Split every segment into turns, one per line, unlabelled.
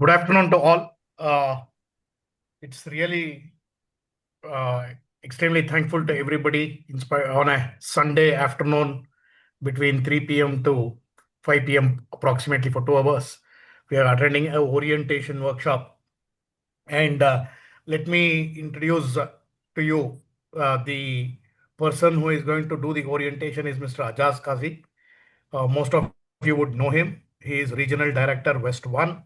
Good afternoon to all. It's really extremely thankful to everybody on a Sunday afternoon between 3 p.m. to 5 p.m. approximately for 2 hours. We are attending an orientation workshop. And let me introduce to you the person who is going to do the orientation is Mr. Ajaz Kazi. Most of you would know him. He is Regional Director West 1.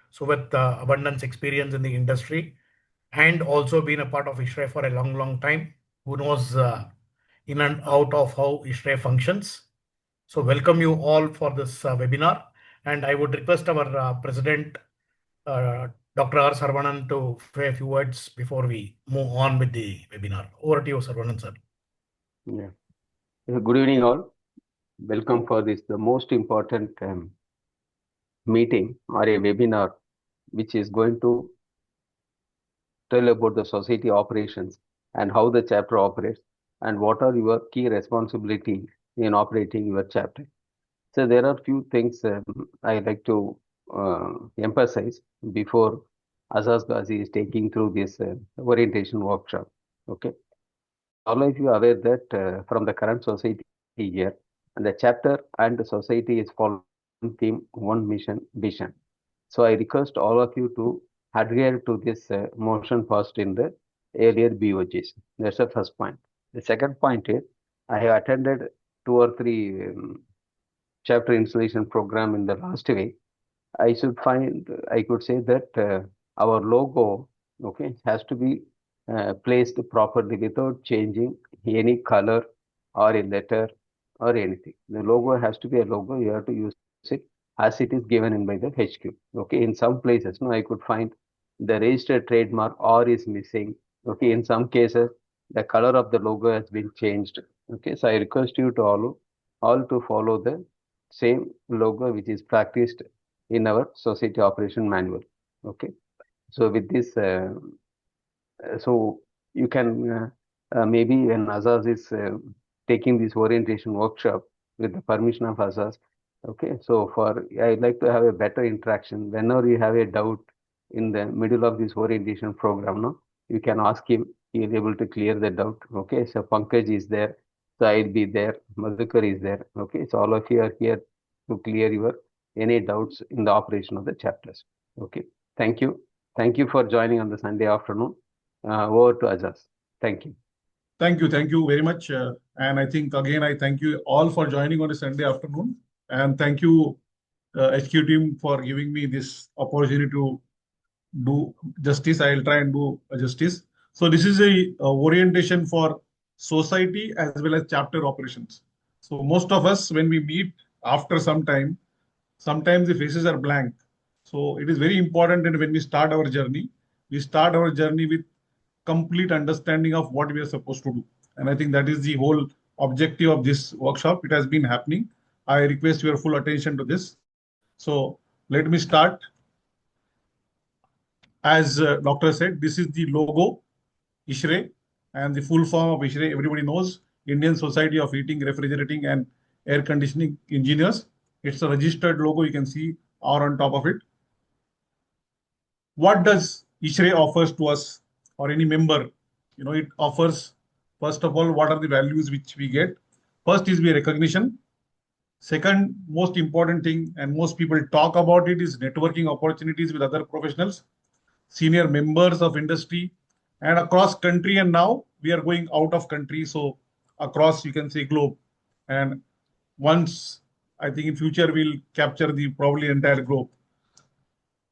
So with abundance experience in the industry and also been a part of ISHRAE for a long time, who knows in and out of how ISHRAE functions. So welcome you all for this webinar. And I would request our President, Dr. R. Sarvanan, to say a few words before we move on with the webinar. Over to you, Sarvanan, sir.
Yeah. Good evening, all. Welcome for this, the most important meeting or a webinar, which is going to tell about the society operations and how the chapter operates and what are your key responsibilities in operating your chapter. So there are few things I like to emphasize before Azaz Ghazi is taking through this orientation workshop. Okay. All of you are aware that from the current society here, and the chapter and the society is following one theme, one mission, vision. So I request all of you to adhere to this motion first in the earlier BOGs. That's the first point. The second point is I have attended 2 or 3 chapter installation program in the last week. I could say that our logo, okay, has to be placed properly without changing any color or a letter or anything. The logo has to be a logo. You have to use it as it is given in by the HQ. Okay, in some places, no, I could find the registered trademark or is missing. Okay, in some cases, the color of the logo has been changed. Okay, so I request you to all to follow the same logo which is practiced in our society operation manual. Okay, so with this, so you can maybe when Azaz is taking this orientation workshop with the permission of Azaz. Okay, so I'd like to have a better interaction. Whenever you have a doubt in the middle of this orientation program, no, you can ask him. He is able to clear the doubt. Okay, so Pankaj is there, so I'll be there. Madhukar is there. Okay, so all of you are here to clear your any doubts in the operation of the chapters. Okay, thank you. Thank you for joining on the Sunday afternoon. Over to Ajaz. Thank you.
Thank you very much. And I think again, I thank you all for joining on a Sunday afternoon. And thank you, HQ team, for giving me this opportunity to do justice. I'll try and do justice. So this is a orientation for society as well as chapter operations. So most of us, when we meet after some time, sometimes the faces are blank. So it is very important that when we start our journey with complete understanding of what we are supposed to do. And I think that is the whole objective of this workshop. It has been happening. I request your full attention to this. So let me start. As doctor said, this is the logo, ISHRAE, and the full form of ISHRAE, everybody knows, Indian Society of Heating, Refrigerating and Air Conditioning Engineers. It's a registered logo, you can see R on top of it. What does ISHRAE offers to us or any member? You know, it offers, first of all, what are the values which we get? First is the recognition. Second, most important thing, and most people talk about it, is networking opportunities with other professionals, senior members of industry, and across country. And now we are going out of country, so across, you can say, globe. And once, I think in future, we'll capture the probably entire globe.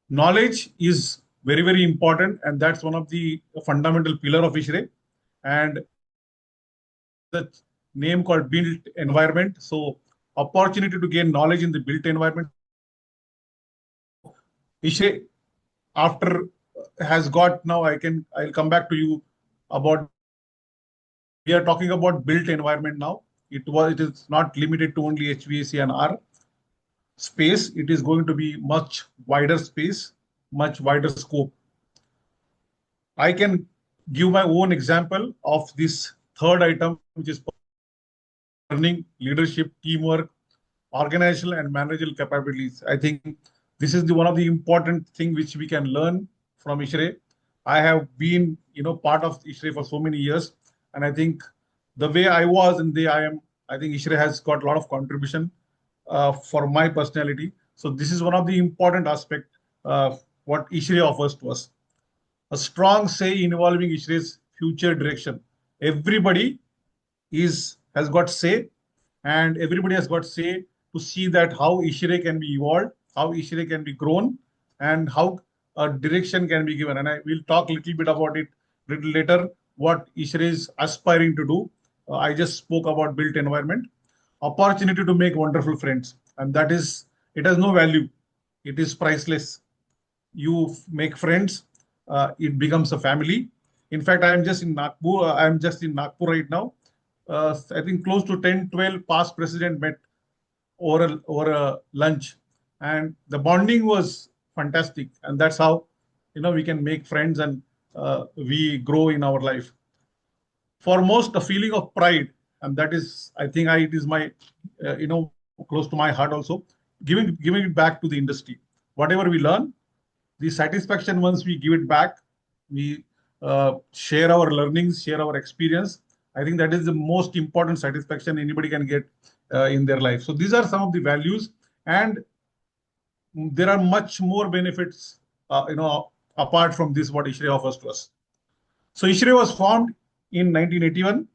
Knowledge is very important, and that's one of the fundamental pillar of ISHRAE. And the name called built environment. So opportunity to gain knowledge in the built environment. ISHRAE, after has got, now I'll come back to you about, we are talking about built environment now. It is not limited to only HVAC&R space. It is going to be much wider space, much wider scope. I can give my own example of this third item, which is learning, leadership, teamwork, organizational and managerial capabilities. I think This is one of the important thing which we can learn from ISHRAE. I have been, part of ISHRAE for so many years, and I think the way I was and the way I am, I think ISHRAE has got a lot of contribution for my personality. So this is one of the important aspect what ISHRAE offers to us. A strong say involving ISHRAE's future direction. Everybody has got say, and everybody has got say to see that how ISHRAE can be evolved, how ISHRAE can be grown, and how a direction can be given. And I will talk a little bit about it little later, what ISHRAE is aspiring to do. I just spoke about built environment. Opportunity to make wonderful friends, and that is, it has no value. It is priceless. You make friends, it becomes a family. In fact, I am just in Nagpur. Right now. I think close to 10, 12 past president met over a lunch, and the bonding was fantastic. And that's how we can make friends and we grow in our life. Foremost, a feeling of pride, and that is, I think, it is my close to my heart also. Giving it back to the industry. Whatever we learn, the satisfaction once we give it back, we share our learnings, share our experience. I think that is the most important satisfaction anybody can get in their life. So these are some of the values, and there are much more benefits, apart from this, what ISHRAE offers to us. So ISHRAE was formed in 1981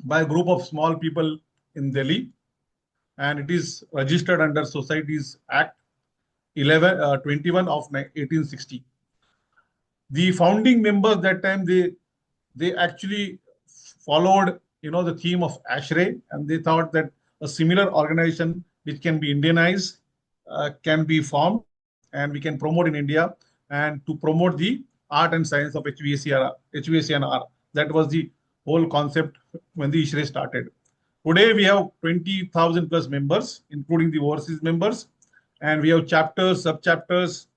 by a group of small people in Delhi, and it is registered under Societies Act 21 of 1860. The founding members that time, they actually followed the theme of ISHRAE, and they thought that a similar organization which can be Indianized can be formed, and we can promote in India, and to promote the art and science of HVAC&R. That was the whole concept when the ISHRAE started. Today we have 20,000 plus members, including the overseas members, and we have chapters, sub-chapters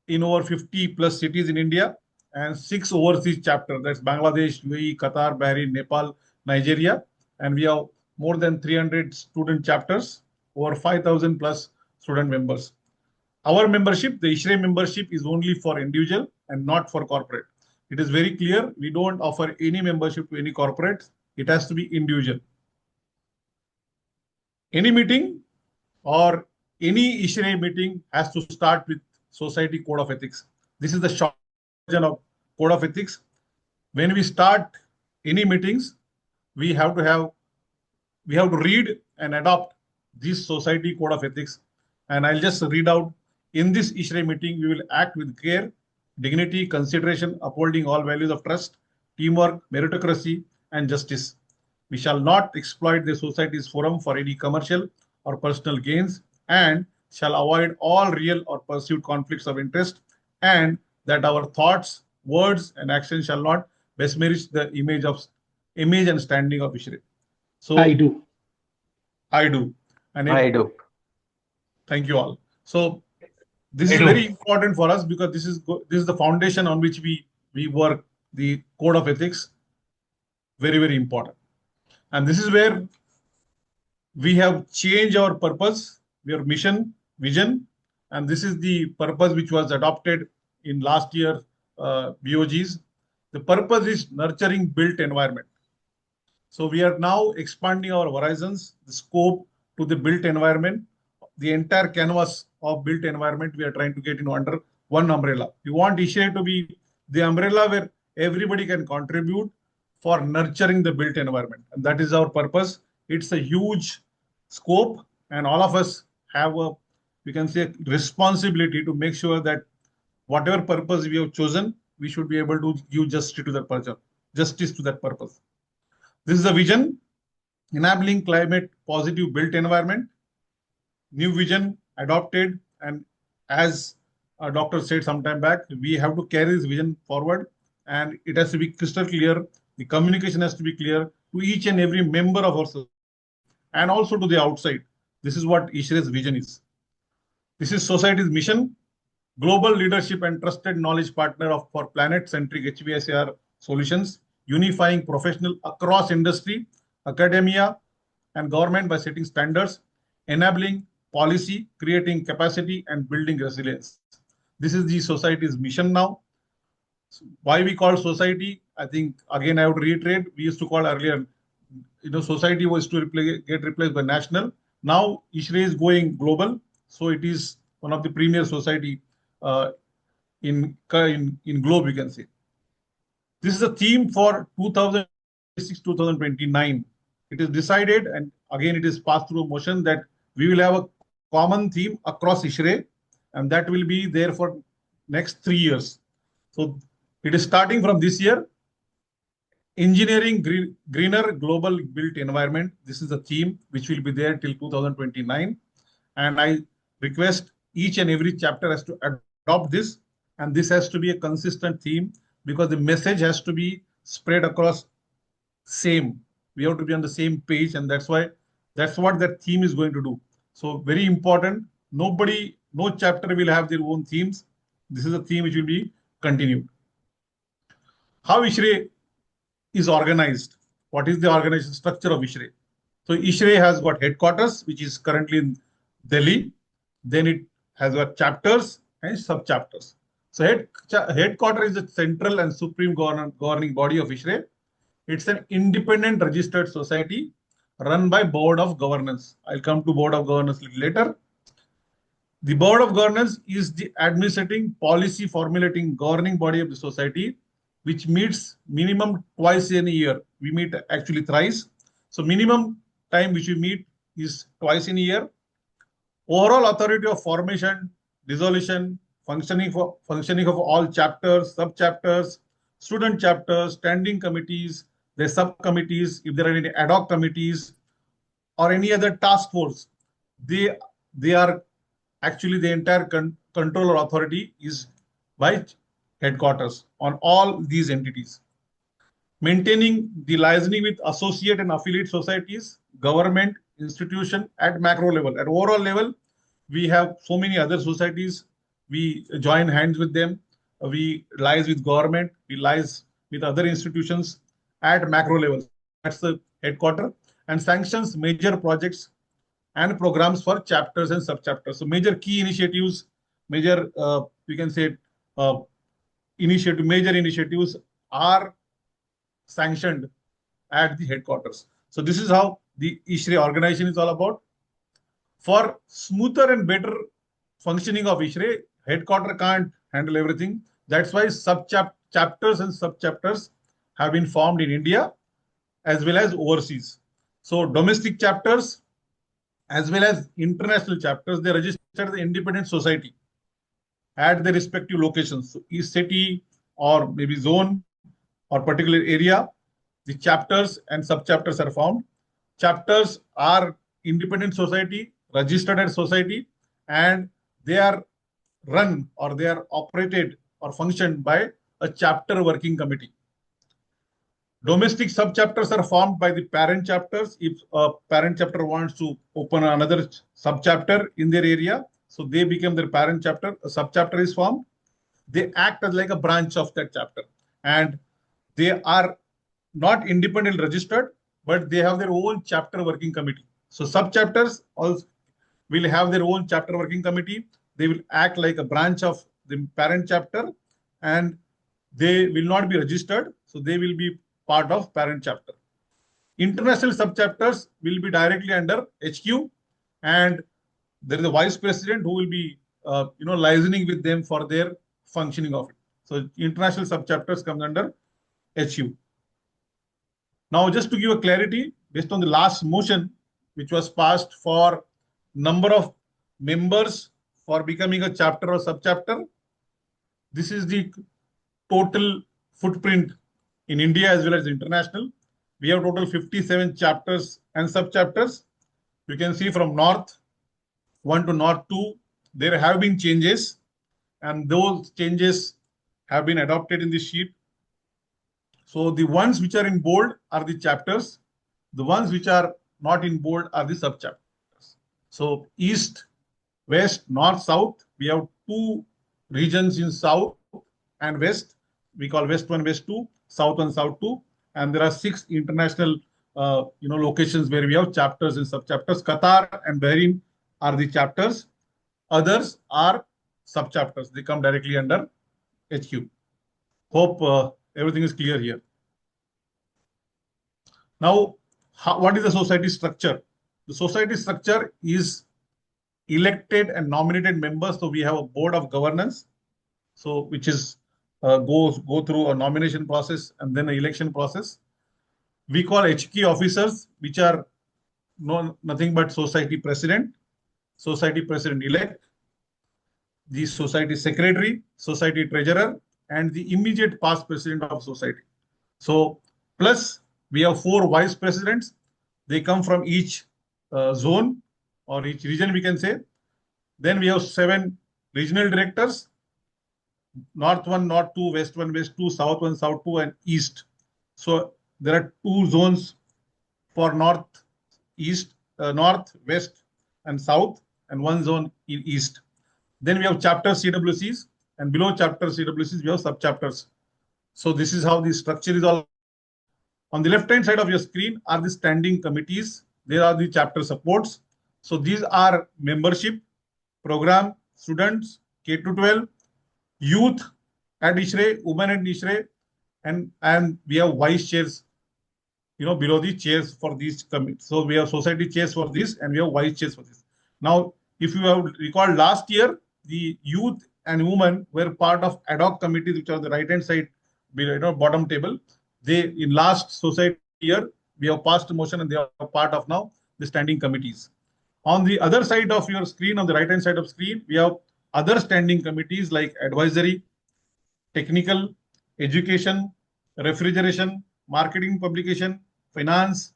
in over 50 plus cities in India, and 6 overseas chapters. That's Bangladesh, UAE, Qatar, Bahrain, Nepal, Nigeria. And we have more than 300 student chapters, over 5,000 plus student members. Our membership, the ISHRAE membership, is only for individual and not for corporate. It is very clear. We don't offer any membership to any corporate. It has to be individual. Any meeting or any ISHRAE meeting has to start with Society Code of Ethics. This is the short version of Code of Ethics. When we start any meetings, we have to read and adopt this Society Code of Ethics. And I'll just read out. In this ISHRAE meeting, we will act with care, dignity, consideration, upholding all values of trust, teamwork, meritocracy, and justice. We shall not exploit the society's forum for any commercial or personal gains, and shall avoid all real or perceived conflicts of interest, and that our thoughts, words, and actions shall not besmirch the image and standing of ISHRAE. So
I do.
And
I do.
Thank you all. So this is very important for us, because this is the foundation on which we work. The Code of Ethics, very, very important. And this is where we have changed our purpose, our mission, vision, and this is the purpose which was adopted in last year BOGs. The purpose is nurturing built environment. So we are now expanding our horizons, the scope to the built environment. The entire canvas of built environment we are trying to get under one umbrella. We want ISHRAE to be the umbrella where everybody can contribute for nurturing the built environment. And that is our purpose. It's a huge scope, and all of us have we can say, responsibility to make sure that whatever purpose we have chosen, we should be able to give justice to that purpose. This is the vision: enabling climate positive built environment. New vision adopted, and as a doctor said some time back, we have to carry this vision forward, and it has to be crystal clear. The communication has to be clear to each and every member of our society, and also to the outside. This is what ISHRAE's vision is. This is society's mission: global leadership and trusted knowledge partner for planet-centric HVAC&R solutions, unifying professional across industry, academia, and government by setting standards, enabling policy, creating capacity, and building resilience. This is the society's mission now. Why we call society? I think again I would reiterate. We used to call earlier, society was to get replaced by national. Now ISHRAE is going global, so it is one of the premier society in globe, you can say. This is a theme for 2026-2029. It is decided, and again it is passed through a motion that we will have a common theme across ISHRAE, and that will be there for next 3 years. So it is starting from this year. Engineering greener global built environment. This is the theme which will be there till 2029. And I request each and every chapter has to adopt this. And this has to be a consistent theme because the message has to be spread across same. We have to be on the same page. And that's what that theme is going to do. So very important. No chapter will have their own themes. This is a theme which will be continued. How ISHRAE is organized. What is the organization structure of ISHRAE? So ISHRAE has got headquarters, which is currently in Delhi. Then it has got chapters and sub-chapters. So headquarters is the central and supreme governing body of ISHRAE. It's an independent registered society run by Board of Governance. I'll come to Board of Governance a little later. The Board of Governance is the administrating, policy formulating, governing body of the society, which meets minimum twice in a year. We meet actually thrice. So minimum time which we meet is twice in a year. Overall authority of formation, dissolution, functioning of all chapters, sub-chapters, student chapters, standing committees, their subcommittees, if there are any ad hoc committees or any other task force, they are actually the entire control or authority is by headquarters on all these entities. Maintaining the liaising with associate and affiliate societies, government, institution at macro level. At overall level, we have so many other societies. We join hands with them. We liaise with government. We liaise with other institutions at macro level. That's the headquarter. And sanctions major projects and programs for chapters and sub-chapters. So major key initiatives, major, we can say, major initiatives are sanctioned at the headquarters. So this is how the ISHRAE organization is all about. For smoother and better functioning of ISHRAE, headquarter can't handle everything. That's why chapters and sub-chapters have been formed in India as well as overseas. So domestic chapters as well as international chapters, they registered as independent society at their respective locations. So each city or maybe zone or particular area, the chapters and sub-chapters are formed. Chapters are independent society, registered as society, and they are run or they are operated or functioned by a chapter working committee. Domestic sub-chapters are formed by the parent chapters. If a parent chapter wants to open another sub-chapter in their area, so they become their parent chapter, a sub-chapter is formed. They act as like a branch of that chapter. And they are not independently registered, but they have their own chapter working committee. So sub-chapters also will have their own chapter working committee. They will act like a branch of the parent chapter and they will not be registered. So they will be part of parent chapter. International sub-chapters will be directly under HQ and there is a vice president who will be liaising with them for their functioning of it. So international sub-chapters comes under HU. Now, just to give a clarity, based on the last motion, which was passed for number of members for becoming a chapter or sub-chapter, this is the total footprint in India as well as international. We have total 57 chapters and sub-chapters. You can see from North 1 to North 2, there have been changes and those changes have been adopted in this sheet. So the ones which are in bold are the chapters. The ones which are not in bold are the sub-chapters. So East, West, North, South, we have 2 regions in South and West. We call West 1, West 2, South 1, South 2. And there are 6 international locations where we have chapters and sub-chapters. Qatar and Bahrain are the chapters. Others are sub-chapters. They come directly under HQ. Hope everything is clear here. Now, what is the society structure? The society structure is elected and nominated members. So we have a board of governance, so which is go through a nomination process and then an election process. We call HQ officers, which are nothing but society president elect, the society secretary, society treasurer, and the immediate past president of society. So plus we have 4 vice presidents. They come from each zone or each region, we can say. Then we have 7 regional directors: North 1, North 2, West 1, West 2, South 1, South 2, and East. So there are 2 zones for North, East, North, West, and South, and 1 zone in East. Then we have chapter CWCs, and below chapter CWCs, we have sub-chapters. So this is how the structure is all. On the left-hand side of your screen are the standing committees. There are the chapter supports. So these are membership, program, students, K-12, youth at ISHRAE, women at ISHRAE, and we have vice chairs, below the chairs for these committees. So we have society chairs for this, and we have vice chairs for this. Now, if you have recalled last year, the youth and women were part of ad hoc committees, which are the right-hand side, bottom table. They, in last society year, we have passed a motion, and they are part of now the standing committees. On the other side of your screen, on the right-hand side of screen, we have other standing committees like advisory, technical, education, refrigeration, marketing, publication, finance,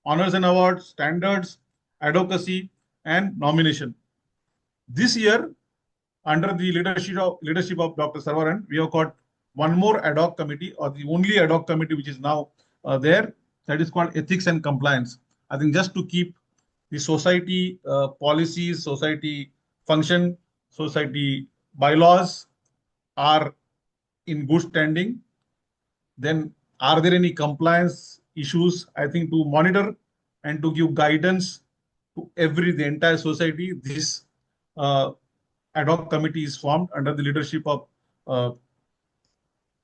honors and awards, standards, advocacy, and nomination. This year, under the leadership of Dr. Saravanan, we have got one more ad hoc committee, or the only ad hoc committee which is now there, that is called ethics and compliance. I think just to keep the society policies, society function, society bylaws are in good standing. Then are there any compliance issues? I think to monitor and to give guidance to the entire society, this ad hoc committee is formed under the leadership of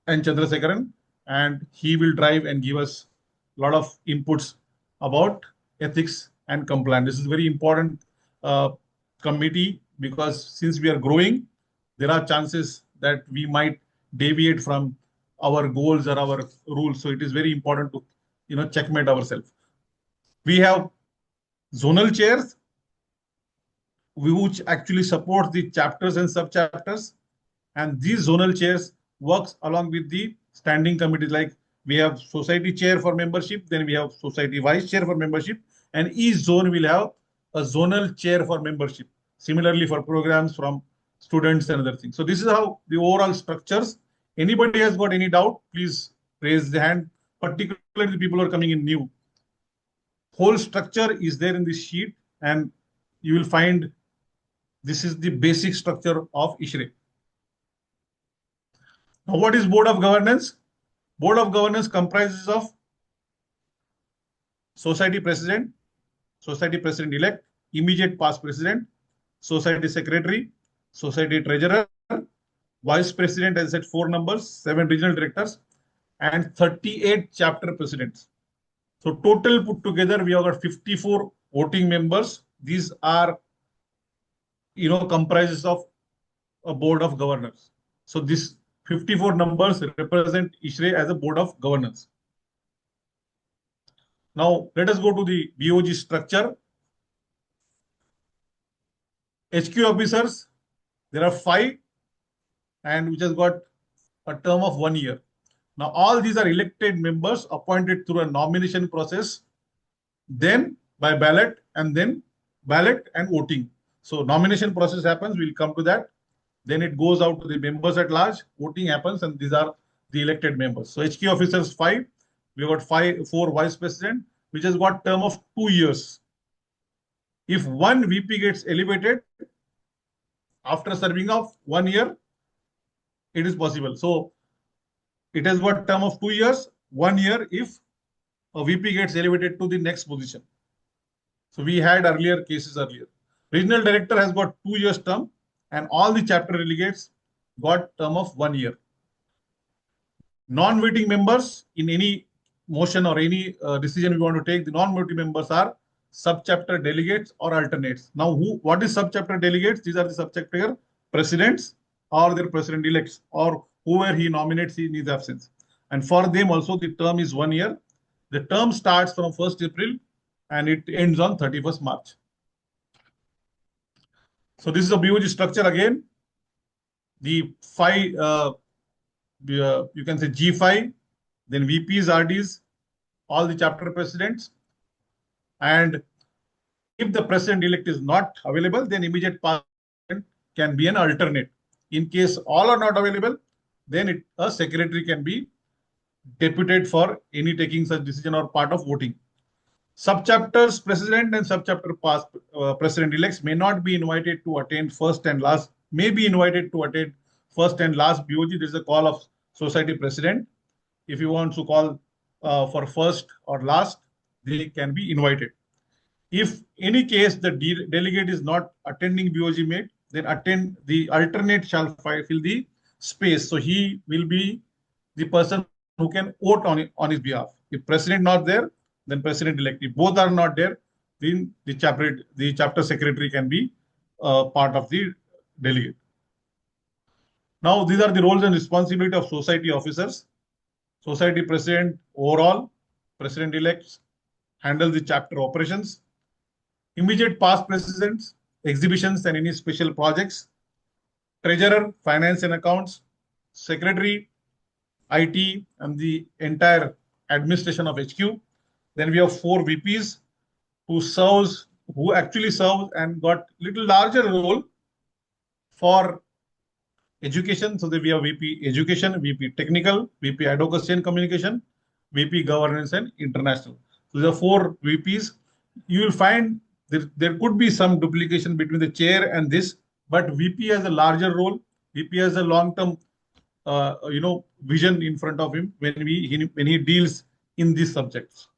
N. Chandrasekaran, and he will drive and give us a lot of inputs about ethics and compliance. This is very important committee, because since we are growing, there are chances that we might deviate from our goals or our rules. So it is very important to checkmate ourselves. We have zonal chairs, which actually support the chapters and sub-chapters, and these zonal chairs works along with the standing committees. Like we have society chair for membership, then we have society vice chair for membership, and each zone will have a zonal chair for membership. Similarly for programs from students and other things. So this is how the overall structures. Anybody has got any doubt, please raise the hand, particularly the people who are coming in new. Whole structure is there in this sheet, and you will find this is the basic structure of ISHRAE. Now, what is Board of Governance? Board of Governance comprises of society president elect, immediate past president, society secretary, society treasurer, vice president, as I said, 4 numbers, 7 regional directors, and 38 chapter presidents. So total put together, we have got 54 voting members. These are, comprises of a board of governors. So this 54 numbers represent ISHRAE as a board of governance. Now let us go to the BOG structure. HQ officers, there are 5, and which has got a term of 1 year. Now all these are elected members appointed through a nomination process, then by ballot, and then ballot and voting. So nomination process happens, we'll come to that. Then it goes out to the members at large, voting happens, and these are the elected members. So HQ officers 5, we got 4 vice president, which has got term of 2 years. If one VP gets elevated after serving of 1 year, it is possible. So it has got term of 2 years, 1 year if a VP gets elevated to the next position. So we had cases earlier. Regional director has got 2 years term, and all the chapter delegates got term of 1 year. Non-voting members in any motion or any decision we want to take, the non-voting members are subchapter delegates or alternates. Now, what is subchapter delegates? These are the subchapter presidents or their president-elects or whoever he nominates in his absence. And for them also, the term is 1 year. The term starts from 1st April and it ends on 31st March. So this is a BOG structure again. The 5, you can say G5, then VPs, RDs, all the chapter presidents. And if the president-elect is not available, then immediate past president can be an alternate. In case all are not available, then a secretary can be deputed for any taking such decision or part of voting. Subchapters president and subchapter past president-elects may not be invited to attend first and last, may be invited to attend first and last BOG. This is a call of society president. If you want to call for first or last, they can be invited. If any case the delegate is not attending BOG meet, then the alternate shall fill the space. So he will be the person who can vote on his behalf. If president not there, then president-elect. If both are not there, then the chapter secretary can be part of the delegate. Now, these are the roles and responsibility of society officers. Society president overall, president-elects handle the chapter operations. Immediate past presidents, exhibitions and any special projects. Treasurer, finance and accounts. Secretary, IT and the entire administration of HQ. Then we have 4 VPs who actually serve and got little larger role for education. So that we have VP education, VP technical, VP advocacy and communication, VP governance and international. So there are 4 VPs. You will find there could be some duplication between the chair and this, but VP has a larger role. VP has a long-term vision in front of him when he deals in these subjects.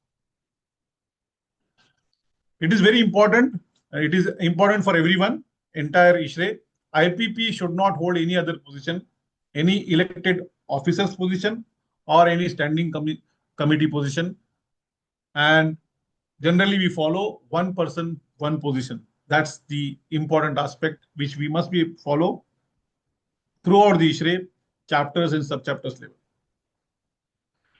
It is very important. It is important for everyone, entire ISHRAE. IPP should not hold any other position, any elected officer's position or any standing committee position. And generally we follow one person, one position. That's the important aspect which we must be follow throughout the ISHRAE chapters and sub-chapters level.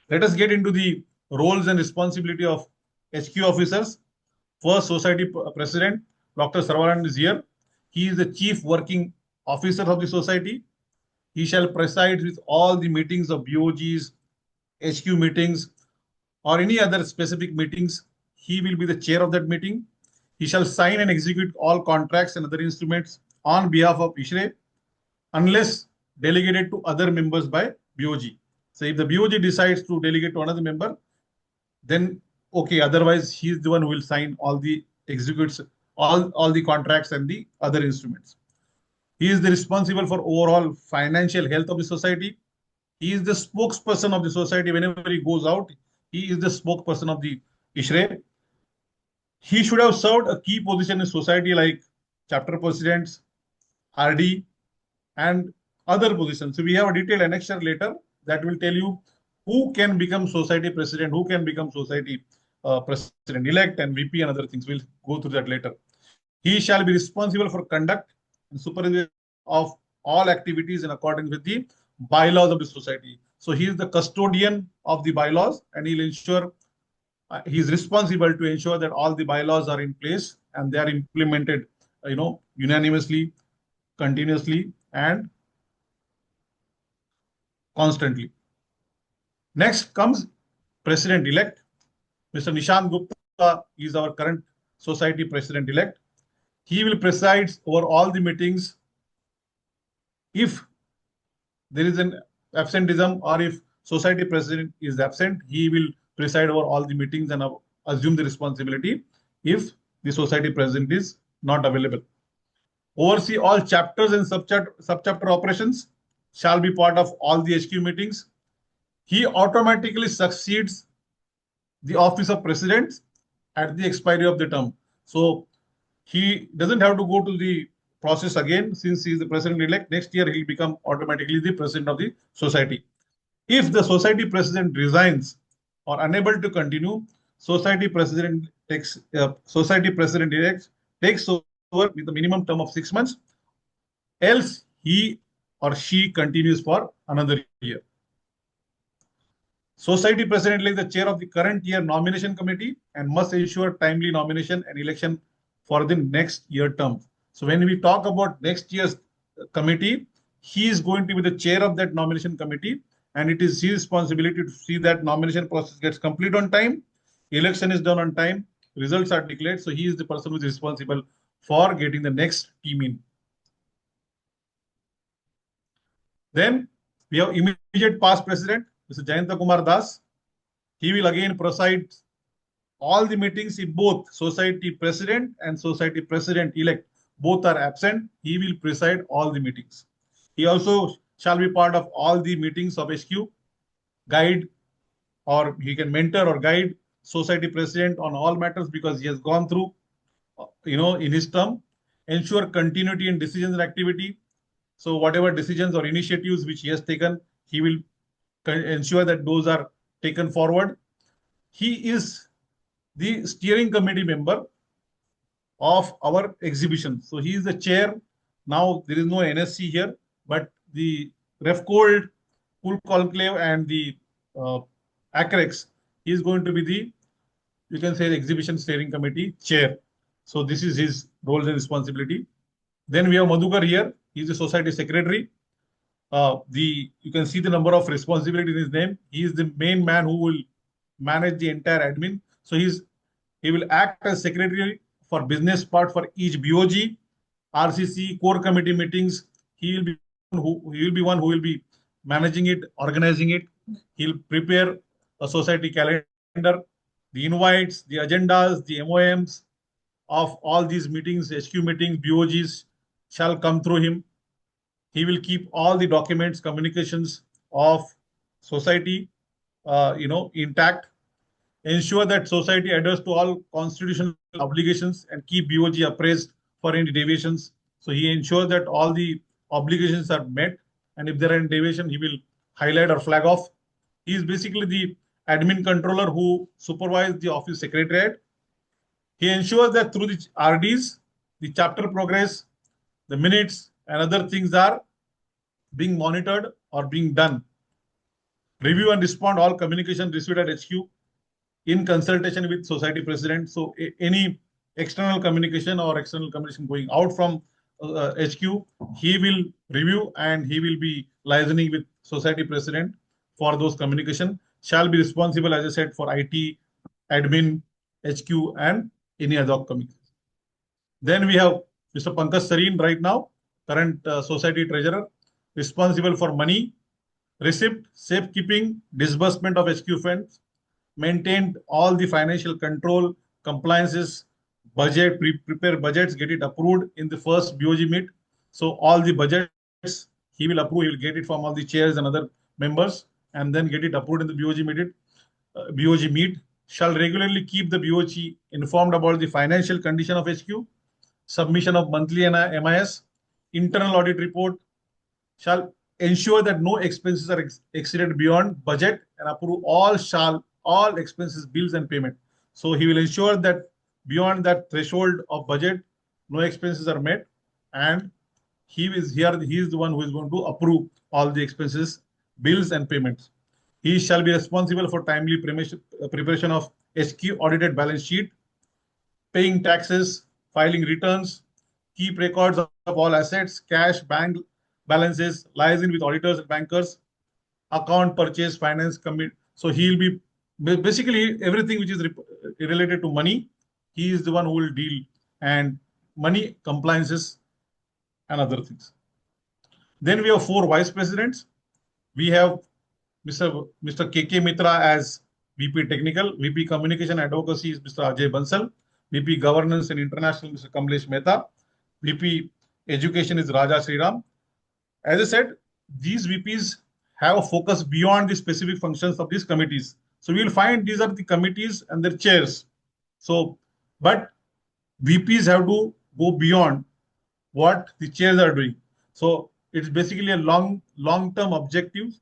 Let us get into the roles and responsibility of HQ officers. First, society president, Dr. Saravanan is here. He is the chief working officer of the society. He shall preside with all the meetings of BOGs, HQ meetings, or any other specific meetings. He will be the chair of that meeting. He shall sign and execute all contracts and other instruments on behalf of ISHRAE unless delegated to other members by BOG. So if the BOG decides to delegate to another member, then okay, otherwise he is the one who will sign all the executes all the contracts and the other instruments. He is the responsible for overall financial health of the society. He is the spokesperson of the society. Whenever he goes out, he is the spokesperson of the ISHRAE. He should have served a key position in society like chapter presidents, RD, and other positions. So we have a detailed annexure later that will tell you who can become society president, who can become society president-elect and VP and other things. We'll go through that later. He shall be responsible for conduct and supervision of all activities in accordance with the bylaws of the society. So he is the custodian of the bylaws and he'll ensure, he is responsible to ensure that all the bylaws are in place and they are implemented, unanimously, continuously and constantly. Next comes president-elect. Mr. Nishant Gupta is our current society president-elect. He will preside over all the meetings. If there is an absenteeism or if society president is absent, he will preside over all the meetings and assume the responsibility if the society president is not available. Oversee all chapters and subchapter operations, shall be part of all the HQ meetings. He automatically succeeds the office of president at the expiry of the term. So He doesn't have to go to the process again since he is the president-elect. Next year, he'll become automatically the president of the society. If the society president resigns or unable to continue, society president elect takes over with a minimum term of 6 months. Else, he or she continues for another year. Society president is the chair of the current year nomination committee and must ensure timely nomination and election for the next year term. So when we talk about next year's committee, he is going to be the chair of that nomination committee, and it is his responsibility to see that nomination process gets complete on time, election is done on time, results are declared. So he is the person who is responsible for getting the next team in. Then we have immediate past president, Mr. Jayanta Kumar Das. He will again preside all the meetings if both society president and society president-elect both are absent. He will preside all the meetings. He also shall be part of all the meetings of HQ, guide, or he can mentor or guide society president on all matters because he has gone through, in his term, ensure continuity in decisions and activity. So whatever decisions or initiatives which he has taken, he will ensure that those are taken forward. He is the steering committee member of our exhibition. So he is the chair. Now there is no NSC here, but the RefCold, Cool Conclave, and the ACREX, he is going to be the, you can say, the exhibition steering committee chair. So this is his roles and responsibility. Then we have Madhukar here. He is the society secretary. You can see the number of responsibility in his name. He is the main man who will manage the entire admin. So he will act as secretary for business part for each BOG, RCC, core committee meetings. He will be one who will be managing it, organizing it. He'll prepare a society calendar, the invites, the agendas, the MOMs of all these meetings, HQ meetings, BOGs shall come through him. He will keep all the documents, communications of society, intact. Ensure that society adheres to all constitutional obligations and keep BOG appraised for any deviations. So he ensures that all the obligations are met, and if there are any deviation, he will highlight or flag off. He is basically the admin controller who supervises the office secretariat. He ensures that through the RDs, the chapter progress, the minutes, and other things are being monitored or being done. Review and respond all communication received at HQ in consultation with society president. So any external communication going out from HQ, he will review and he will be liaising with society president for those communication. Shall be responsible, as I said, for IT, admin, HQ, and any other communication. Then we have Mr. Pankaj Sareen right now, current society treasurer, responsible for money, receipt, safekeeping, disbursement of HQ funds, maintained all the financial control, compliances, budget, prepare budgets, get it approved in the first BOG meet. So all the budgets he will approve, he will get it from all the chairs and other members, and then get it approved in the BOG meet. Shall regularly keep the BOG informed about the financial condition of HQ, submission of monthly MIS, internal audit report, shall ensure that no expenses are exceeded beyond budget and approve all expenses, bills, and payment. So he will ensure that beyond that threshold of budget, no expenses are met, and he is the one who is going to approve all the expenses, bills, and payments. He shall be responsible for timely preparation of HQ audited balance sheet, paying taxes, filing returns, keep records of all assets, cash, bank balances, liaising with auditors and bankers, account, purchase, finance, commit. So he'll be basically everything which is related to money. He is the one who will deal, and money compliances and other things. Then we have 4 vice presidents. We have Mr. KK Mitra as VP Technical, VP Communication Advocacy is Mr. Ajay Bansal, VP Governance and International Mr. Kamlesh Mehta, VP Education is Raja Sriram. As I said, these VPs have a focus beyond the specific functions of these committees. So we will find these are the committees and their chairs. So, but VPs have to go beyond what the chairs are doing. So it's basically a long-term objective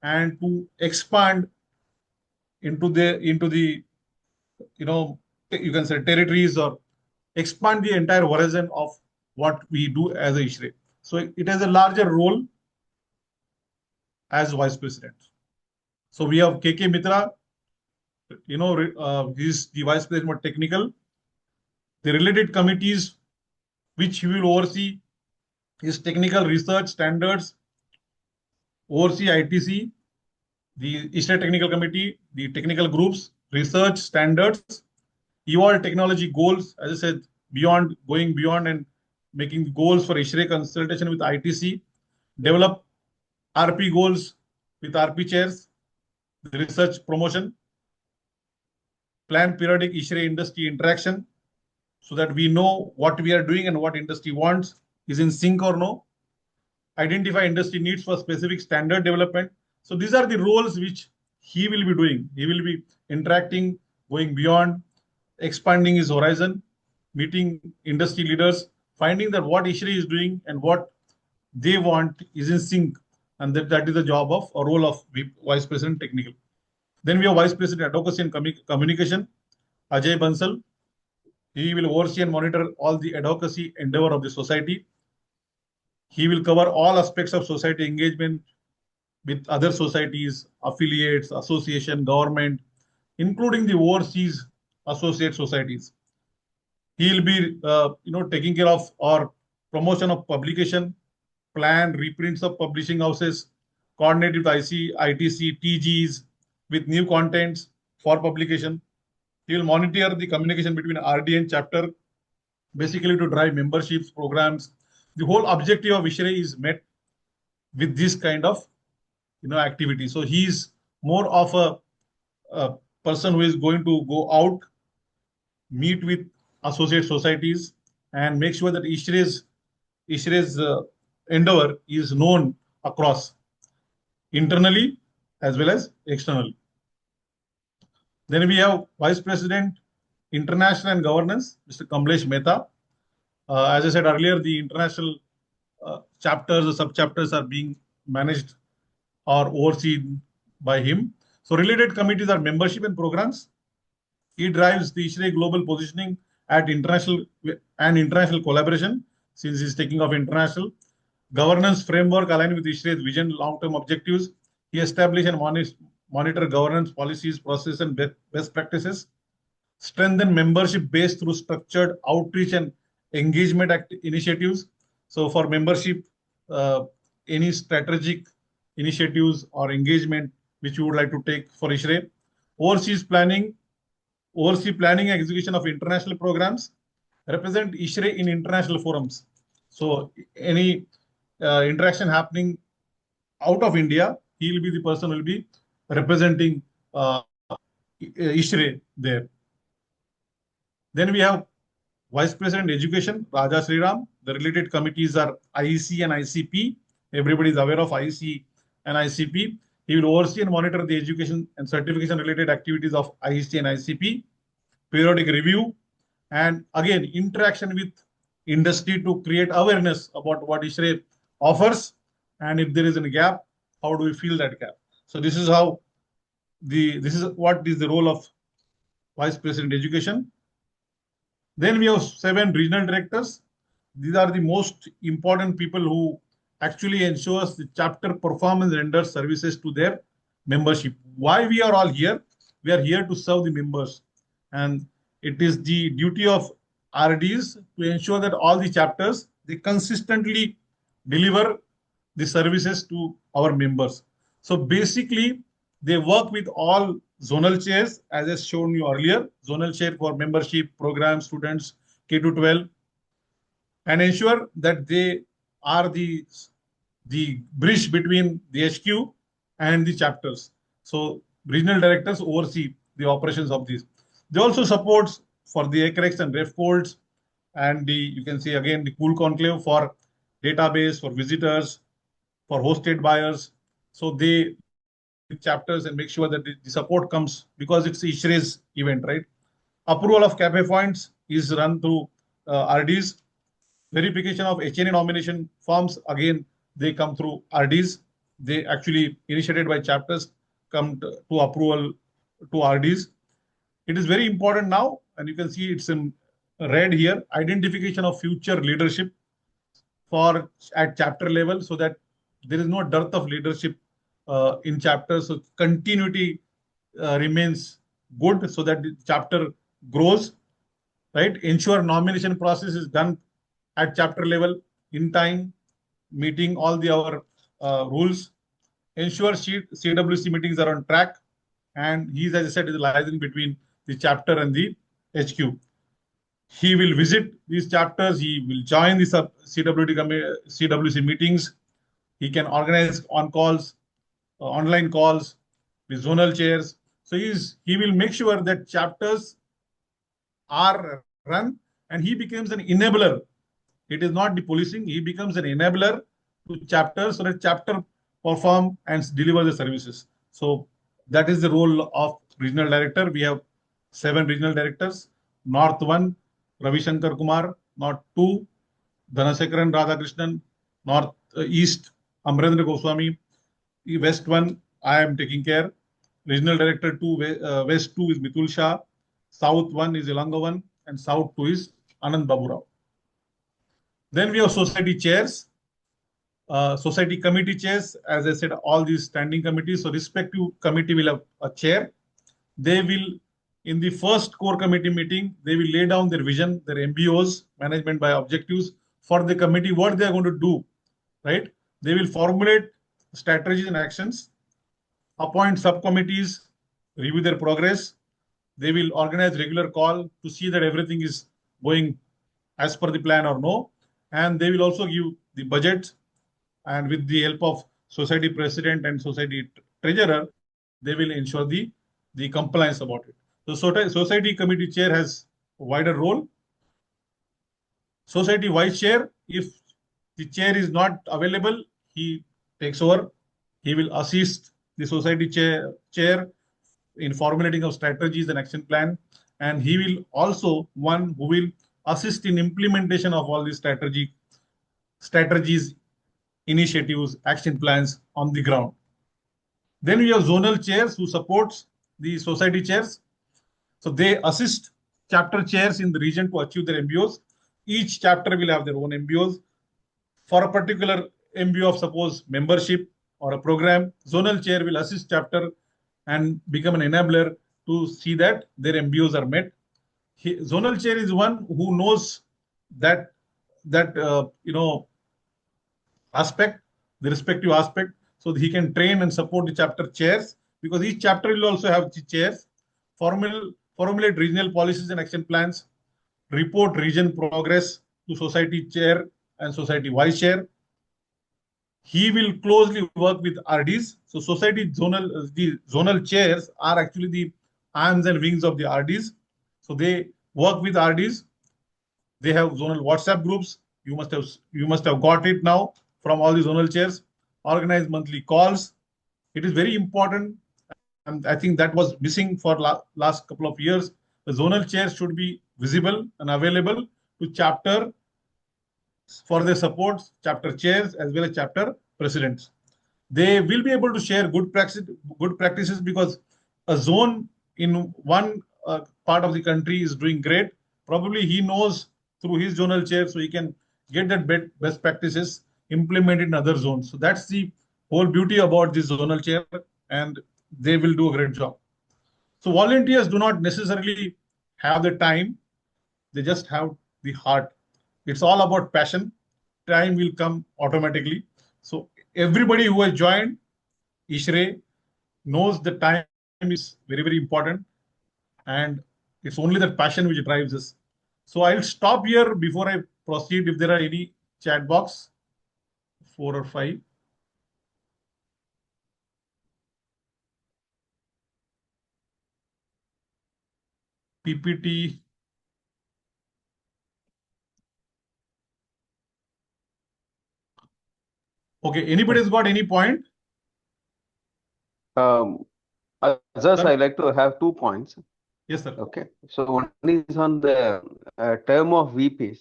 and to expand into the you can say territories or expand the entire horizon of what we do as a ISHRAE. So it has a larger role as vice president. So we have KK Mitra, he's the vice president for technical. The related committees which he will oversee is technical research standards, oversee ITC, the ISHRAE technical committee, the technical groups, research standards, evolve technology goals, as I said, going beyond and making goals for ISHRAE consultation with ITC, develop RP goals with RP chairs, the research promotion, plan periodic ISHRAE industry interaction so that we know what we are doing and what industry wants, is in sync or no, identify industry needs for specific standard development. So these are the roles which he will be doing. He will be interacting, going beyond, expanding his horizon, meeting industry leaders, finding that what ISHRAE is doing and what they want is in sync. And that is the job of or role of Vice President Technical. Then we have Vice President Advocacy and Communication, Ajay Bansal. He will oversee and monitor all the advocacy endeavor of the society. He will cover all aspects of society engagement with other societies, affiliates, association, government, including the overseas associate societies. He will be, taking care of our promotion of publication, plan reprints of publishing houses, coordinate with ITC, TGs with new contents for publication. He will monitor the communication between RD and chapter, basically to drive memberships, programs. The whole objective of ISHRAE is met with this kind of activity. So he's more of a person who is going to go out, meet with associate societies, and make sure that ISHRAE's endeavor is known across internally as well as externally. Then we have Vice President International and Governance, Mr. Kamlesh Mehta. As I said earlier, the international chapters or sub-chapters are being managed or overseen by him. So related committees are membership and programs. He drives the ISHRAE global positioning at international collaboration, since he's taking off international. Governance framework aligned with ISHRAE's vision, long-term objectives. He established and monitor governance policies, processes, and best practices. Strengthen membership base through structured outreach and engagement initiatives. So for membership, any strategic initiatives or engagement which you would like to take for ISHRAE. Oversee planning and execution of international programs. Represent ISHRAE in international forums. So any interaction happening out of India, he will be the person who will be representing ISHRAE there. Then we have Vice President Education, Raja Sriram. The related committees are IEC and ICP. Everybody is aware of IEC and ICP. He will oversee and monitor the education and certification related activities of IEC and ICP, periodic review, and again, interaction with industry to create awareness about what ISHRAE offers. And if there is a gap, how do we fill that gap? So this is what is the role of Vice President Education. Then we have 7 regional directors. These are the most important people who actually ensures the chapter performance renders services to their membership. Why we are all here? We are here to serve the members. And it is the duty of RDs to ensure that all the chapters, they consistently deliver the services to our members. So basically, they work with all zonal chairs, as I shown you earlier, zonal chair for membership, program, students, K-12, and ensure that they are the bridge between the HQ and the chapters. So regional directors oversee the operations of these. They also support for the ACREX and ref codes, and you can see again the cool conclave for database, for visitors, for hosted buyers. So they chapters and make sure that the support comes, because it's ISHRAE's event, right? Approval of cafe points is run through RDs. Verification of HNA nomination forms, again, they come through RDs. They actually initiated by chapters come to approval to RDs. It is very important now, and you can see it's in red here, identification of future leadership for at chapter level, so that there is no dearth of leadership in chapters. So continuity remains good, so that the chapter grows, right? Ensure nomination process is done at chapter level in time, meeting all the our rules. Ensure CWC meetings are on track, and he is, as I said, is liaison between the chapter and the HQ. He will visit these chapters. He will join the CWC meetings. He can organize on calls, online calls, with zonal chairs. So he will make sure that chapters are run, and he becomes an enabler. It is not the policing. He becomes an enabler to chapters, so that chapter perform and deliver the services. So that is the role of regional director. We have 7 regional directors. North 1, Ravi Shankar Kumar. North 2, Dhanasekaran Radhakrishnan. North East, Amrendra Goswami. West 1, I am taking care. Regional director 2, West 2 is Mitul Shah. South 1 is Ilanga 1, and South 2 is Anand Babu Rao. Then we have society chairs, society committee chairs. As I said, all these standing committees. So respective committee will have a chair. They will, in the first core committee meeting, they will lay down their vision, their MBOs, management by objectives, for the committee, what they are going to do, right? They will formulate strategies and actions, appoint subcommittees, review their progress. They will organize regular call to see that everything is going as per the plan or no. And they will also give the budget, and with the help of society president and society treasurer, they will ensure the compliance about it. So society committee chair has a wider role. Society vice chair, if the chair is not available, he takes over. He will assist the society chair in formulating of strategies and action plan, and he will also one who will assist in implementation of all these strategies, initiatives, action plans on the ground. Then we have zonal chairs who supports the society chairs. So they assist chapter chairs in the region to achieve their MBOs. Each chapter will have their own MBOs. For a particular MBO of suppose membership or a program, zonal chair will assist chapter and become an enabler to see that their MBOs are met. Zonal chair is one who knows that aspect, the respective aspect, so that he can train and support the chapter chairs, because each chapter will also have chairs. Formulate regional policies and action plans, report region progress to society chair and society vice chair. He will closely work with RDs. So the zonal chairs are actually the arms and wings of the RDs. So they work with RDs. They have zonal WhatsApp groups. You must have got it now from all the zonal chairs. Organize monthly calls. It is very important, and I think that was missing for last couple of years. The zonal chairs should be visible and available to chapter for their supports, chapter chairs as well as chapter presidents. They will be able to share good practices, because a zone in one part of the country is doing great. Probably he knows through his zonal chair, so he can get that best practices implemented in other zones. So that's the whole beauty about this zonal chair, and they will do a great job. So volunteers do not necessarily have the time, they just have the heart. It's all about passion. Time will come automatically. So everybody who has joined ISHRAE knows the time is very, very important, and it's only that passion which drives us. So I'll stop here before I proceed. If there are any chat box, 4 or 5. PPT. Okay, anybody's got any point?
Just I like to have 2 points.
Yes, sir.
Okay. So one is on the term of VPs.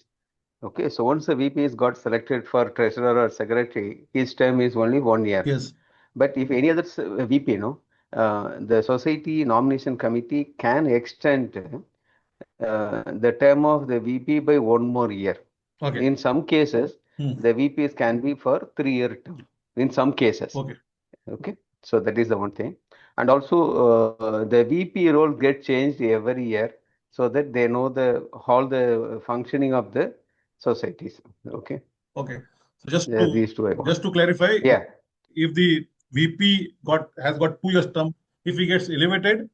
Okay. So once the VP is got selected for treasurer or secretary, his term is only 1 year.
Yes.
But if any other VP, the society nomination committee can extend the term of the VP by 1 more year.
Okay.
In some cases, the VPs can be for 3-year term. In some cases.
Okay.
Okay. So that is the one thing. And also the VP role gets changed every year so that they know all the functioning of the societies. Okay.
Okay. So just
Yeah, these two I want.
to clarify,
Yeah.
if the VP has got 2 years term, if he gets elevated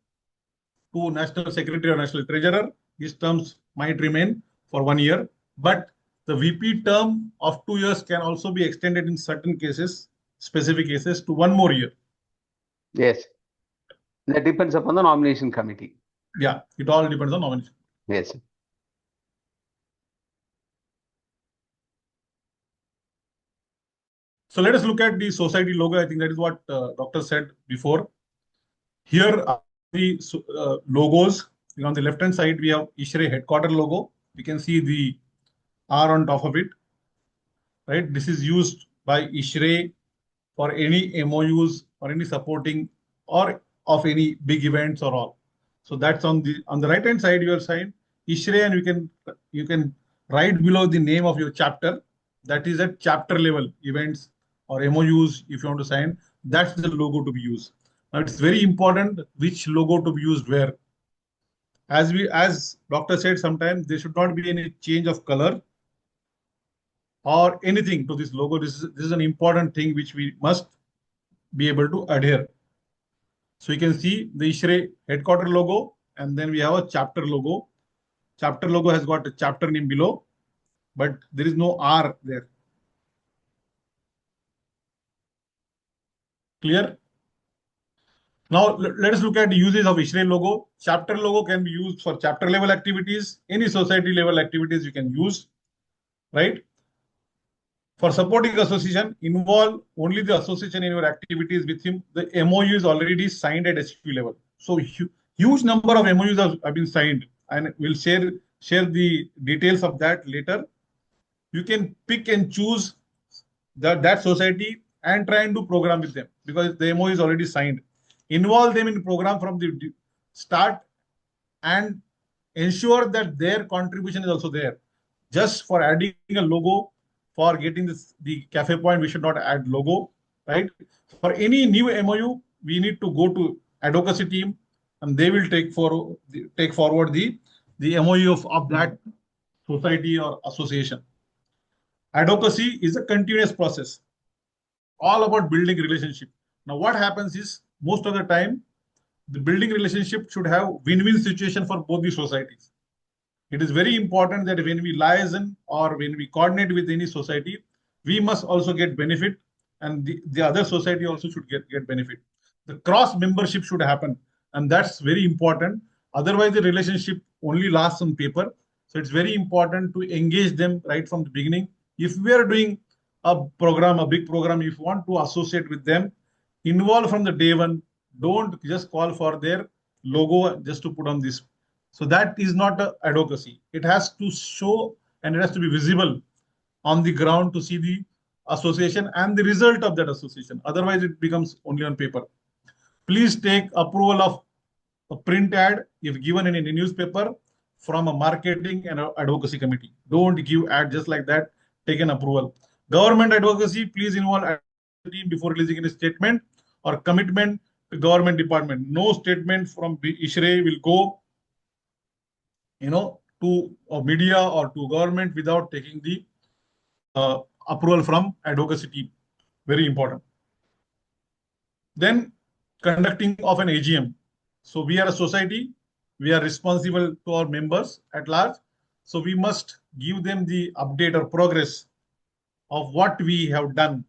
to national secretary or national treasurer, his terms might remain for 1 year. But the VP term of 2 years can also be extended in certain cases, specific cases, to 1 more year.
Yes. That depends upon the nomination committee.
Yeah, it all depends on nomination.
Yes.
So let us look at the society logo. I think that is what Doctor said before. Here are the logos. On the left hand side, we have ISHRAE headquarter logo. You can see the R on top of it. Right. This is used by ISHRAE for any MOUs or any supporting or of any big events or all. So that's on the right hand side, your sign ISHRAE, and you can write below the name of your chapter. That is at chapter level events or MOUs. If you want to sign, that's the logo to be used. Now it's very important which logo to be used where. As Doctor said, sometimes there should not be any change of color or anything to this logo. This is an important thing which we must be able to adhere. So you can see the ISHRAE headquarter logo, and then we have a chapter logo. Chapter logo has got a chapter name below, but there is no R there. Clear? Now let us look at the uses of ISHRAE logo. Chapter logo can be used for chapter level activities. Any society level activities you can use, right? For supporting association, involve only the association in your activities with him. The MOU is already signed at HQ level. So huge number of MOUs have been signed, and we'll share the details of that later. You can pick and choose that society and try and do program with them because the MOU is already signed. Involve them in program from the start and ensure that their contribution is also there. Just for adding a logo, for getting the cafe point, we should not add logo, right? For any new MOU, we need to go to advocacy team, and they will take forward the MOU of that society or association. Advocacy is a continuous process, all about building relationship. Now, what happens is most of the time, the building relationship should have win-win situation for both the societies. It is very important that when we liaison or when we coordinate with any society, we must also get benefit, and the other society also should get benefit. The cross membership should happen, and that's very important. Otherwise, the relationship only lasts on paper. So it's very important to engage them right from the beginning. If we are doing a program, a big program, if you want to associate with them, involve from the day one. Don't just call for their logo just to put on this. So that is not advocacy. It has to show and it has to be visible on the ground to see the association and the result of that association. Otherwise, it becomes only on paper. Please take approval of a print ad if given in any newspaper from a marketing and advocacy committee. Don't give ad just like that. Take an approval. Government advocacy, please involve the team before releasing any statement or commitment to government department. No statement from ISHRAE will go to media or to government without taking the approval from advocacy team. Very important. Then conducting of an AGM. So we are a society. We are responsible to our members at large. So we must give them the update or progress of what we have done.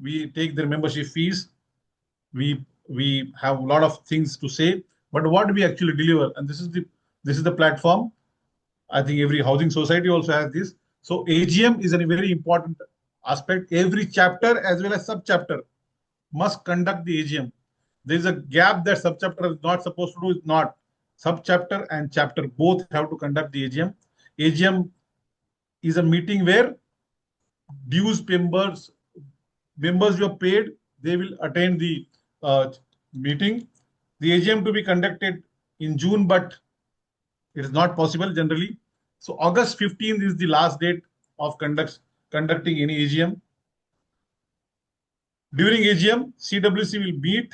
We take their membership fees. We have a lot of things to say, but what do we actually deliver? And this is the platform. I think every housing society also has this. So AGM is a very important aspect. Every chapter as well as sub-chapter must conduct the AGM. There is a gap that sub-chapter is not supposed to do, is not. sub-chapter and chapter both have to conduct the AGM. AGM is a meeting where dues members you have paid, they will attend the meeting. The AGM to be conducted in June, but it is not possible generally. So August 15th is the last date of conducting any AGM. During AGM, CWC will meet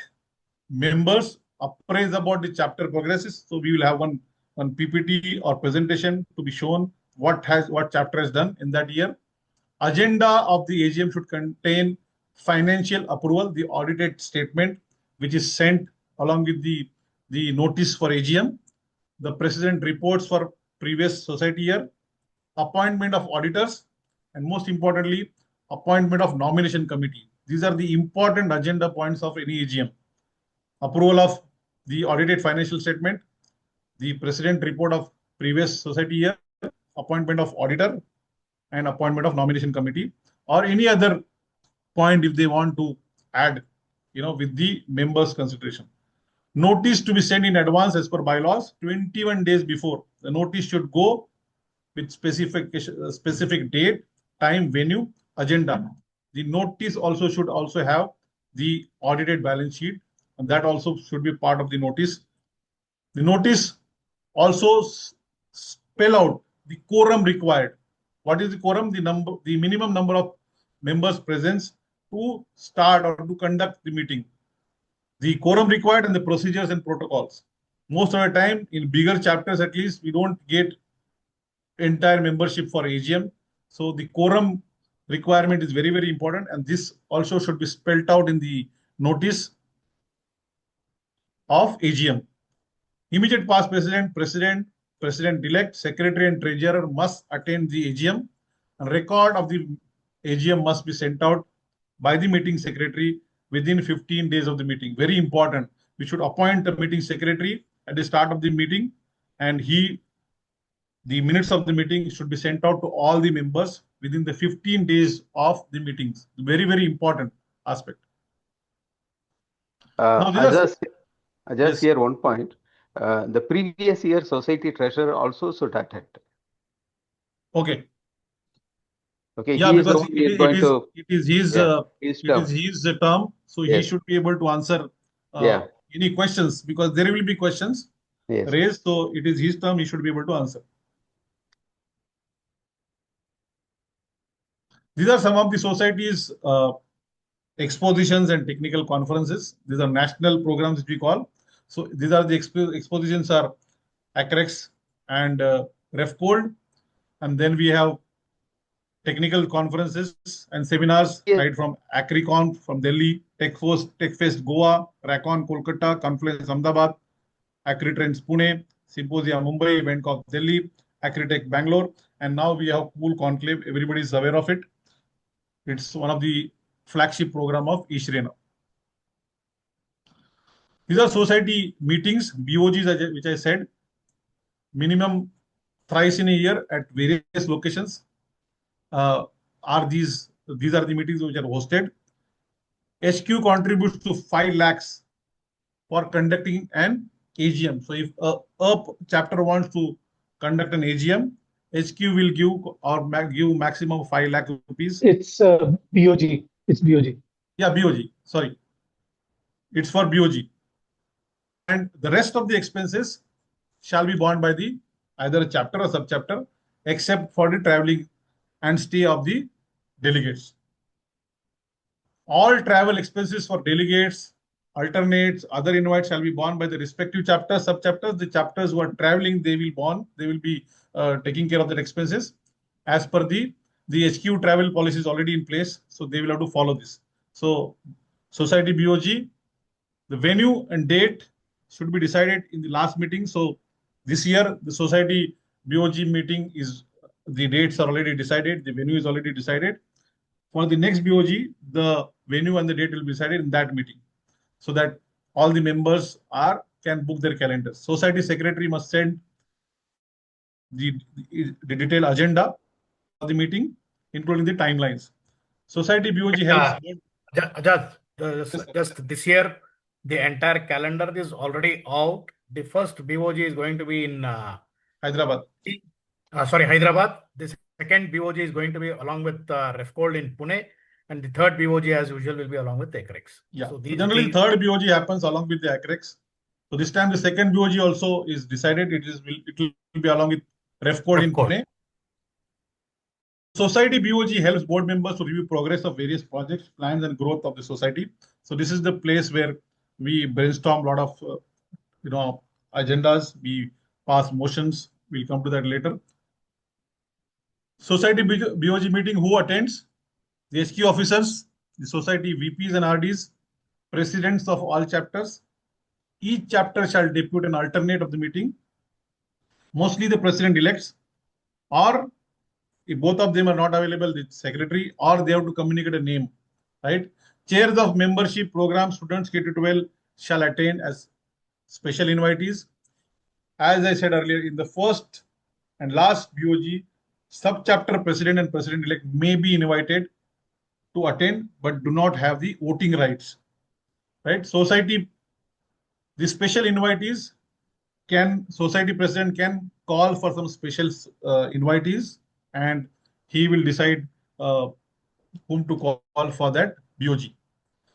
members, appraise about the chapter progresses. So we will have one PPT or presentation to be shown what chapter has done in that year. Agenda of the AGM should contain financial approval, the audited statement, which is sent along with the notice for AGM, the president reports for previous society year, appointment of auditors, and most importantly, appointment of nomination committee. These are the important agenda points of any AGM. Approval of the audited financial statement, the president report of previous society year, appointment of auditor, and appointment of nomination committee, or any other point if they want to add, with the members' consideration. Notice to be sent in advance as per bylaws, 21 days before. The notice should go with specific date, time, venue, agenda. The notice also should have the audited balance sheet, and that also should be part of the notice. The notice also spell out the quorum required. What is the quorum? The minimum number of members present to start or to conduct the meeting. The quorum required and the procedures and protocols. Most of the time, in bigger chapters at least, we don't get entire membership for AGM. So the quorum requirement is very, very important, and this also should be spelled out in the notice of AGM. Immediate past president-elect, secretary and treasurer must attend the AGM. A record of the AGM must be sent out by the meeting secretary within 15 days of the meeting. Very important. We should appoint a meeting secretary at the start of the meeting, and the minutes of the meeting should be sent out to all the members within the 15 days of the meetings. Very, very important aspect.
Now, I just hear one point. The previous year society treasurer also should attend.
Okay.
Okay.
Yeah, because it is his term, so
yes,
he should be able to answer any questions, because there will be questions raised. So it is his term; he should be able to answer. These are some of the society's expositions and technical conferences. These are national programs which we call. So these are the expositions are ACREX and RefCold, and then we have technical conferences and seminars, right, from AgriConf from Delhi, TechFest Goa, RACON Kolkata, Confluence Ahmedabad, AgriTrends Pune, Symposia Mumbai, EventConf Delhi, AgriTech Bangalore, and now we have Cool Conclave. Everybody is aware of it. It's one of the flagship program of ISHRAE now. These are society meetings, BOGs, which I said, minimum thrice in a year at various locations. These are the meetings which are hosted. HQ contributes to 5 lakhs for conducting an AGM. So if a chapter wants to conduct an AGM, HQ will give maximum 5 lakh rupees.
It's BOG. It's BOG.
Yeah, BOG. Sorry. It's for BOG. And the rest of the expenses shall be borne by either a chapter or sub-chapter, except for the traveling and stay of the delegates. All travel expenses for delegates, alternates, other invites shall be borne by the respective chapters, sub-chapters. The chapters who are traveling, they will be taking care of their expenses as per the HQ travel policy is already in place. So they will have to follow this. So society BOG, the venue and date should be decided in the last meeting. So this year, the society BOG meeting the dates are already decided. The venue is already decided. For the next BOG, the venue and the date will be decided in that meeting, so that all the members can book their calendars. Society secretary must send the detailed agenda of the meeting, including the timelines. Society BOG helps.
Just this year, the entire calendar is already out. the first BOG is going to be in
Hyderabad.
Hyderabad. The second BOG is going to be along with Refcold in Pune, and the third BOG, as usual, will be along with HVAC&R.
Yeah.
So
So generally, third BOG happens along with the HVAC&R. So this time the second BOG also is decided. It will be along with Refcold in
Refcold.
Pune. Society BOG helps board members to review progress of various projects, plans, and growth of the society. So this is the place where we brainstorm a lot of agendas. We pass motions. We'll come to that later. Society BOG meeting, who attends? The SQ officers, the society VPs and RDs, presidents of all chapters. Each chapter shall depute an alternate of the meeting, mostly the president elects, or if both of them are not available, the secretary, or they have to communicate a name, right? Chairs of membership program students K to 12 shall attend as special invitees. As I said earlier, in the first and last BOG, sub-chapter president and president-elect may be invited to attend, but do not have the voting rights, right? Society, the special invitees society president can call for some special invitees, and he will decide whom to call for that BOG.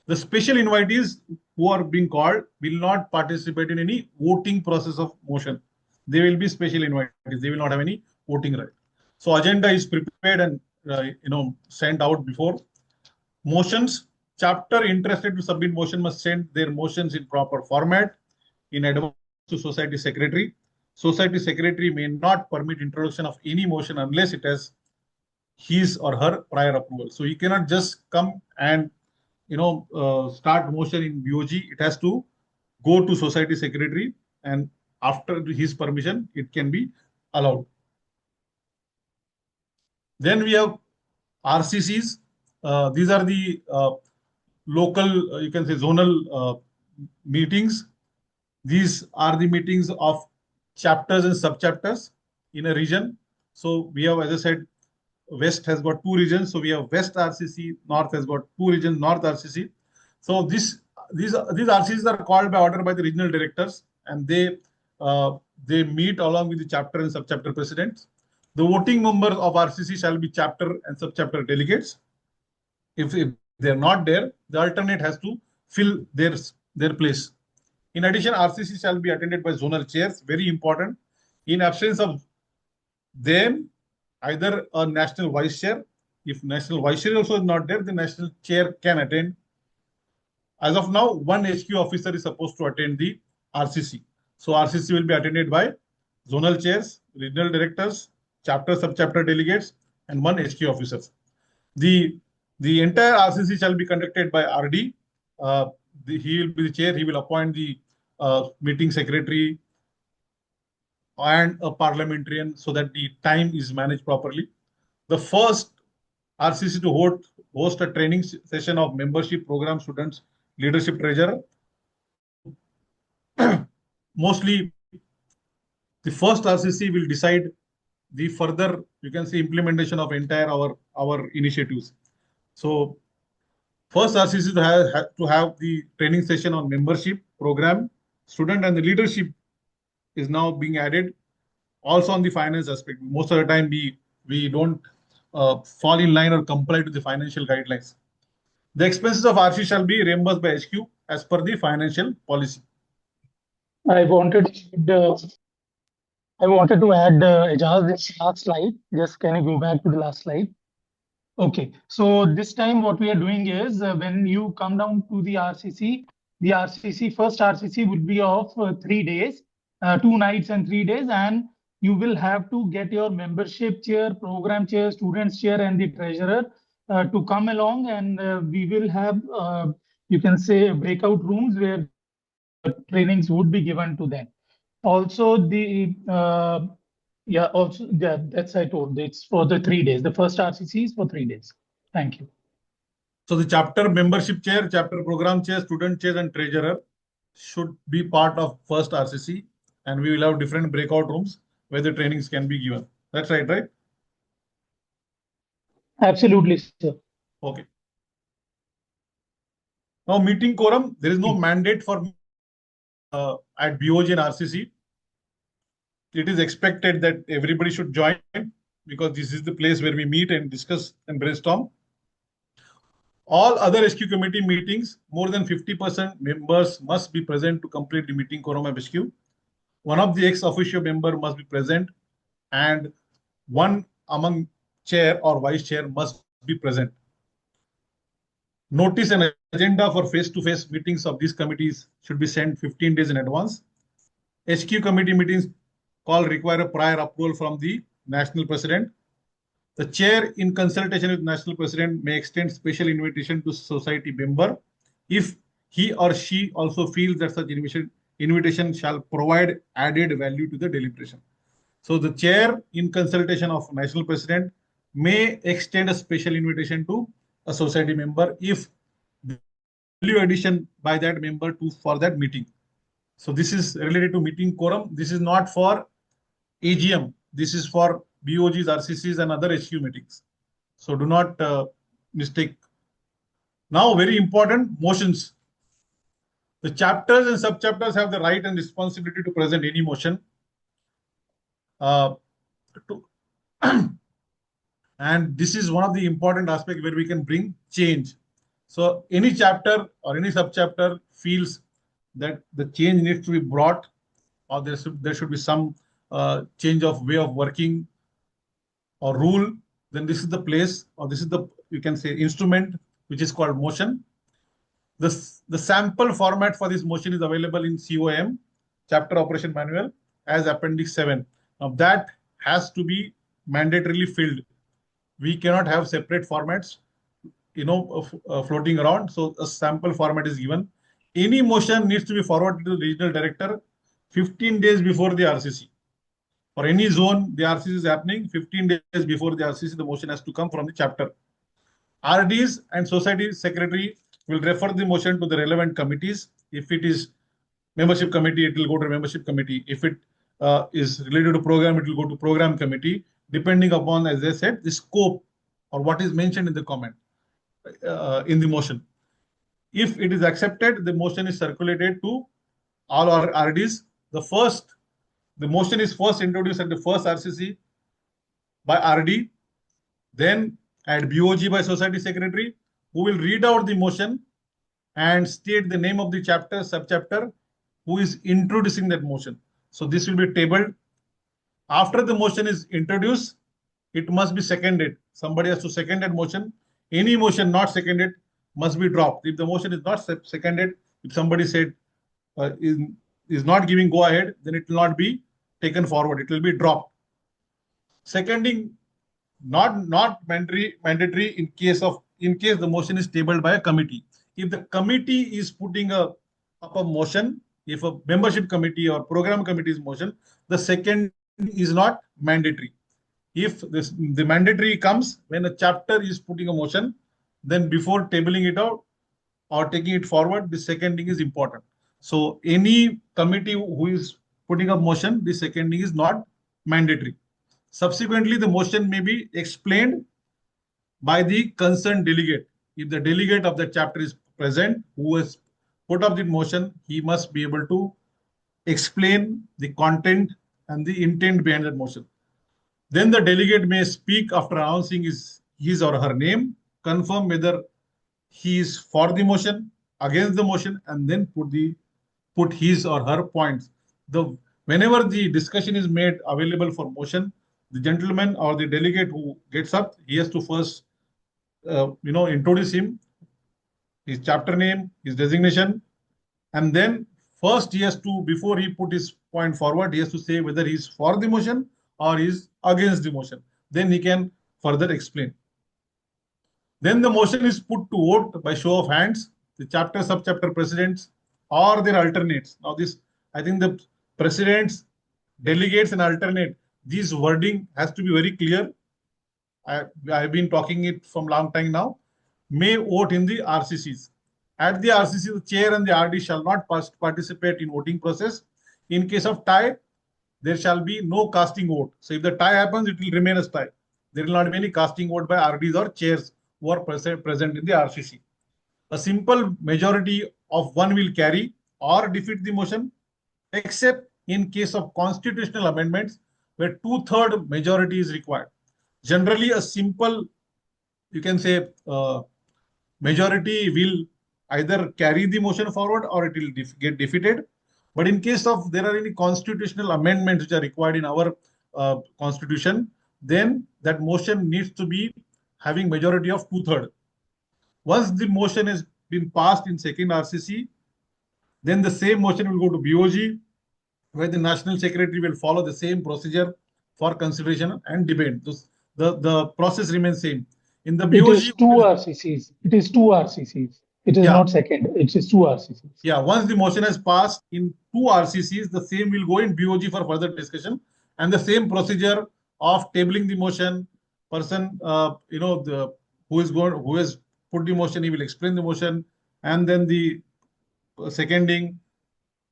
The special invitees who are being called will not participate in any voting process of motion. They will be special invitees. They will not have any voting right. So agenda is prepared and sent out before. Motions, chapter interested to submit motion must send their motions in proper format in advance to society secretary. Society secretary may not permit introduction of any motion unless it has his or her prior approval. So you cannot just come and start motion in BOG. It has to go to society secretary, and after his permission, it can be allowed. Then we have RCCs. These are the local, you can say zonal meetings. These are the meetings of chapters and sub-chapters in a region. So we have, as I said, West has got 2 regions. So we have West RCC, North has got 2 regions, North RCC. So these RCCs are called by order by the regional directors, and they meet along with the chapter and sub-chapter presidents. The voting members of RCC shall be chapter and sub-chapter delegates. If they're not there, the alternate has to fill their place. In addition, RCC shall be attended by zonal chairs, very important. In absence of them, either a national vice chair. If national vice chair also is not there, the national chair can attend. As of now, one HQ officer is supposed to attend the RCC. So RCC will be attended by zonal chairs, regional directors, chapter, sub-chapter delegates, and one HQ officer. The entire RCC shall be conducted by RD. He will be the chair. He will appoint the meeting secretary and a parliamentarian so that the time is managed properly. The first RCC to host a training session of membership program students, leadership treasurer. Mostly the first RCC will decide the further, you can say, implementation of entire our initiatives. So first RCC to have the training session on membership program, student, and the leadership is now being added. Also on the finance aspect, most of the time we don't fall in line or comply to the financial guidelines. The expenses of RC shall be reimbursed by HQ as per the financial policy.
I wanted to add Ijaz, this last slide. Just can you go back to the last slide? Okay, so this time what we are doing is when you come down to the RCC first RCC would be of 3 days, 2 nights and 3 days, and you will have to get your membership chair, program chair, students chair, and the treasurer to come along, and we will have you can say breakout rooms where trainings would be given to them. Also that's I told. It's for the 3 days. The first RCC is for 3 days. Thank you.
So the chapter membership chair, chapter program chair, student chair, and treasurer should be part of first RCC, and we will have different breakout rooms where the trainings can be given. That's right?
Absolutely, sir.
Okay. Now meeting quorum, there is no mandate for at BOG and RCC. It is expected that everybody should join because this is the place where we meet and discuss and brainstorm. All other SQ committee meetings, more than 50% members must be present to complete the meeting quorum of SQ. One of the ex officio member must be present, and one among chair or vice chair must be present. Notice and agenda for face-to-face meetings of these committees should be sent 15 days in advance. HQ committee meetings call require a prior approval from the national president. The chair, in consultation with national president, may extend special invitation to society member if he or she also feels that such invitation shall provide added value to the deliberation. So the chair, in consultation of national president, may extend a special invitation to a society member if value addition by that member for that meeting. So this is related to meeting quorum. This is not for AGM. This is for BOGs, RCCs, and other HQ meetings. So do not mistake. Now, very important, motions. The chapters and sub-chapters have the right and responsibility to present any motion. And this is one of the important aspects where we can bring change. So any chapter or any sub-chapter feels that the change needs to be brought, or there should be some change of way of working or rule, then this is the place, or this is the, you can say, instrument, which is called motion. The sample format for this motion is available in COM, Chapter Operation Manual, as Appendix 7. Now that has to be mandatorily filled. We cannot have separate formats, floating around. So a sample format is given. Any motion needs to be forwarded to the regional director 15 days before the RCC. For any zone, the RCC is happening 15 days before the RCC, the motion has to come from the chapter. RDs and society secretary will refer the motion to the relevant committees. If it is membership committee, it will go to membership committee. If it is related to program, it will go to program committee, depending upon, as I said, the scope or what is mentioned in the comment, in the motion. If it is accepted, the motion is circulated to all our RDs. The motion is first introduced at the first RCC by RD, then at BOG by Society Secretary, who will read out the motion and state the name of the chapter, subchapter, who is introducing that motion. So this will be tabled. After the motion is introduced, it must be seconded. Somebody has to second that motion. Any motion not seconded must be dropped. If the motion is not seconded, if somebody said is not giving go ahead, then it will not be taken forward. It will be dropped. Seconding, not mandatory in case the motion is tabled by a committee. If the committee is putting up a motion, if a membership committee or program committee's motion, the second is not mandatory. If the mandatory comes when a chapter is putting a motion, then before tabling it out or taking it forward, the seconding is important. So any committee who is putting up motion, the seconding is not mandatory. Subsequently, the motion may be explained by the concerned delegate. If the delegate of the chapter is present, who has put up the motion, he must be able to explain the content and the intent behind that motion. Then the delegate may speak after announcing his or her name, confirm whether he is for the motion, against the motion, and then put his or her points. Whenever the discussion is made available for motion, the gentleman or the delegate who gets up, he has to first, introduce him, his chapter name, his designation, and then first he has to, before he put his point forward, he has to say whether he is for the motion or he is against the motion. Then he can further explain. Then the motion is put to vote by show of hands. The chapter, subchapter presidents or their alternates. Now this, I think the presidents, delegates and alternate, this wording has to be very clear. I've been talking it from long time now. May vote in the RCCs. At the RCC, the chair and the RD shall not participate in voting process. In case of tie, there shall be no casting vote. So if the tie happens, it will remain as tie. There will not be any casting vote by RDs or chairs who are present in the RCC. A simple majority of one will carry or defeat the motion. except in case of constitutional amendments where 2/3 majority is required. Generally, a simple, you can say, majority will either carry the motion forward or it will get defeated. But in case of there are any constitutional amendments which are required in our constitution, then that motion needs to be having majority of 2/3. Once the motion has been passed in second RCC, then the same motion will go to BOG, where the national secretary will follow the same procedure for consideration and debate. The process remains same. In the
It
BOG,
is two RCCs. It is two RCCs. It is
Yeah.
not second. It is two RCCs.
yeah, once the motion has passed in two RCCs, the same will go in BOG for further discussion, and the same procedure of tabling the motion. Person, who has put the motion, he will explain the motion, and then the seconding,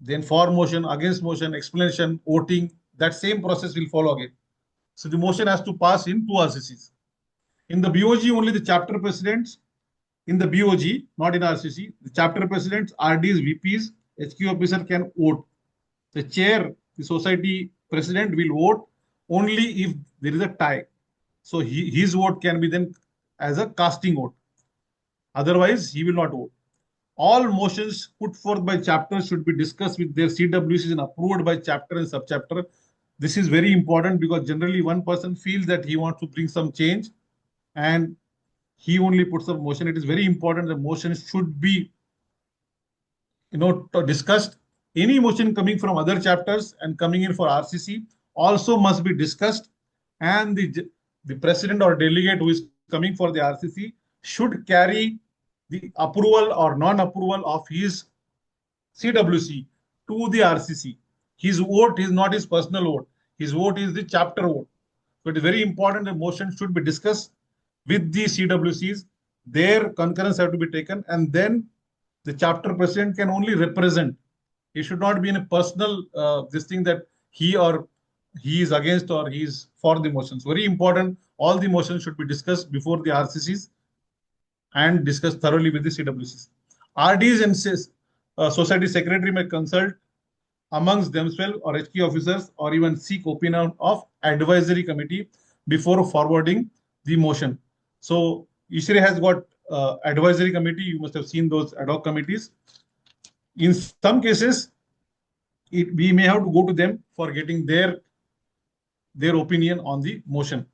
then for motion, against motion, explanation, voting. That same process will follow again. So the motion has to pass in two RCCs. In the BOG, only the chapter presidents. In the BOG, not in RCC, the chapter presidents, RDs, VPs, HQ officer can vote. The chair, the society president will vote only if there is a tie. So his vote can be then as a casting vote. Otherwise, he will not vote. All motions put forth by chapters should be discussed with their CWCs and approved by chapter and subchapter. This is very important because generally one person feels that he wants to bring some change and he only puts up motion. It is very important that motion should be discussed. Any motion coming from other chapters and coming in for RCC also must be discussed, and the president or delegate who is coming for the RCC should carry the approval or non-approval of his CWC to the RCC. His vote is not his personal vote. His vote is the chapter vote. So it is very important that motion should be discussed with the CWCs. Their concurrence have to be taken, and then the chapter president can only represent. It should not be in a personal this thing that he is against or he is for the motions. Very important. All the motions should be discussed before the RCCs and discussed thoroughly with the CWCs. RDs and society secretary may consult amongst themselves or HQ officers or even seek opinion of advisory committee before forwarding the motion. So ISHRAE has got advisory committee. You must have seen those ad hoc committees. In some cases, we may have to go to them for getting their opinion on the motion.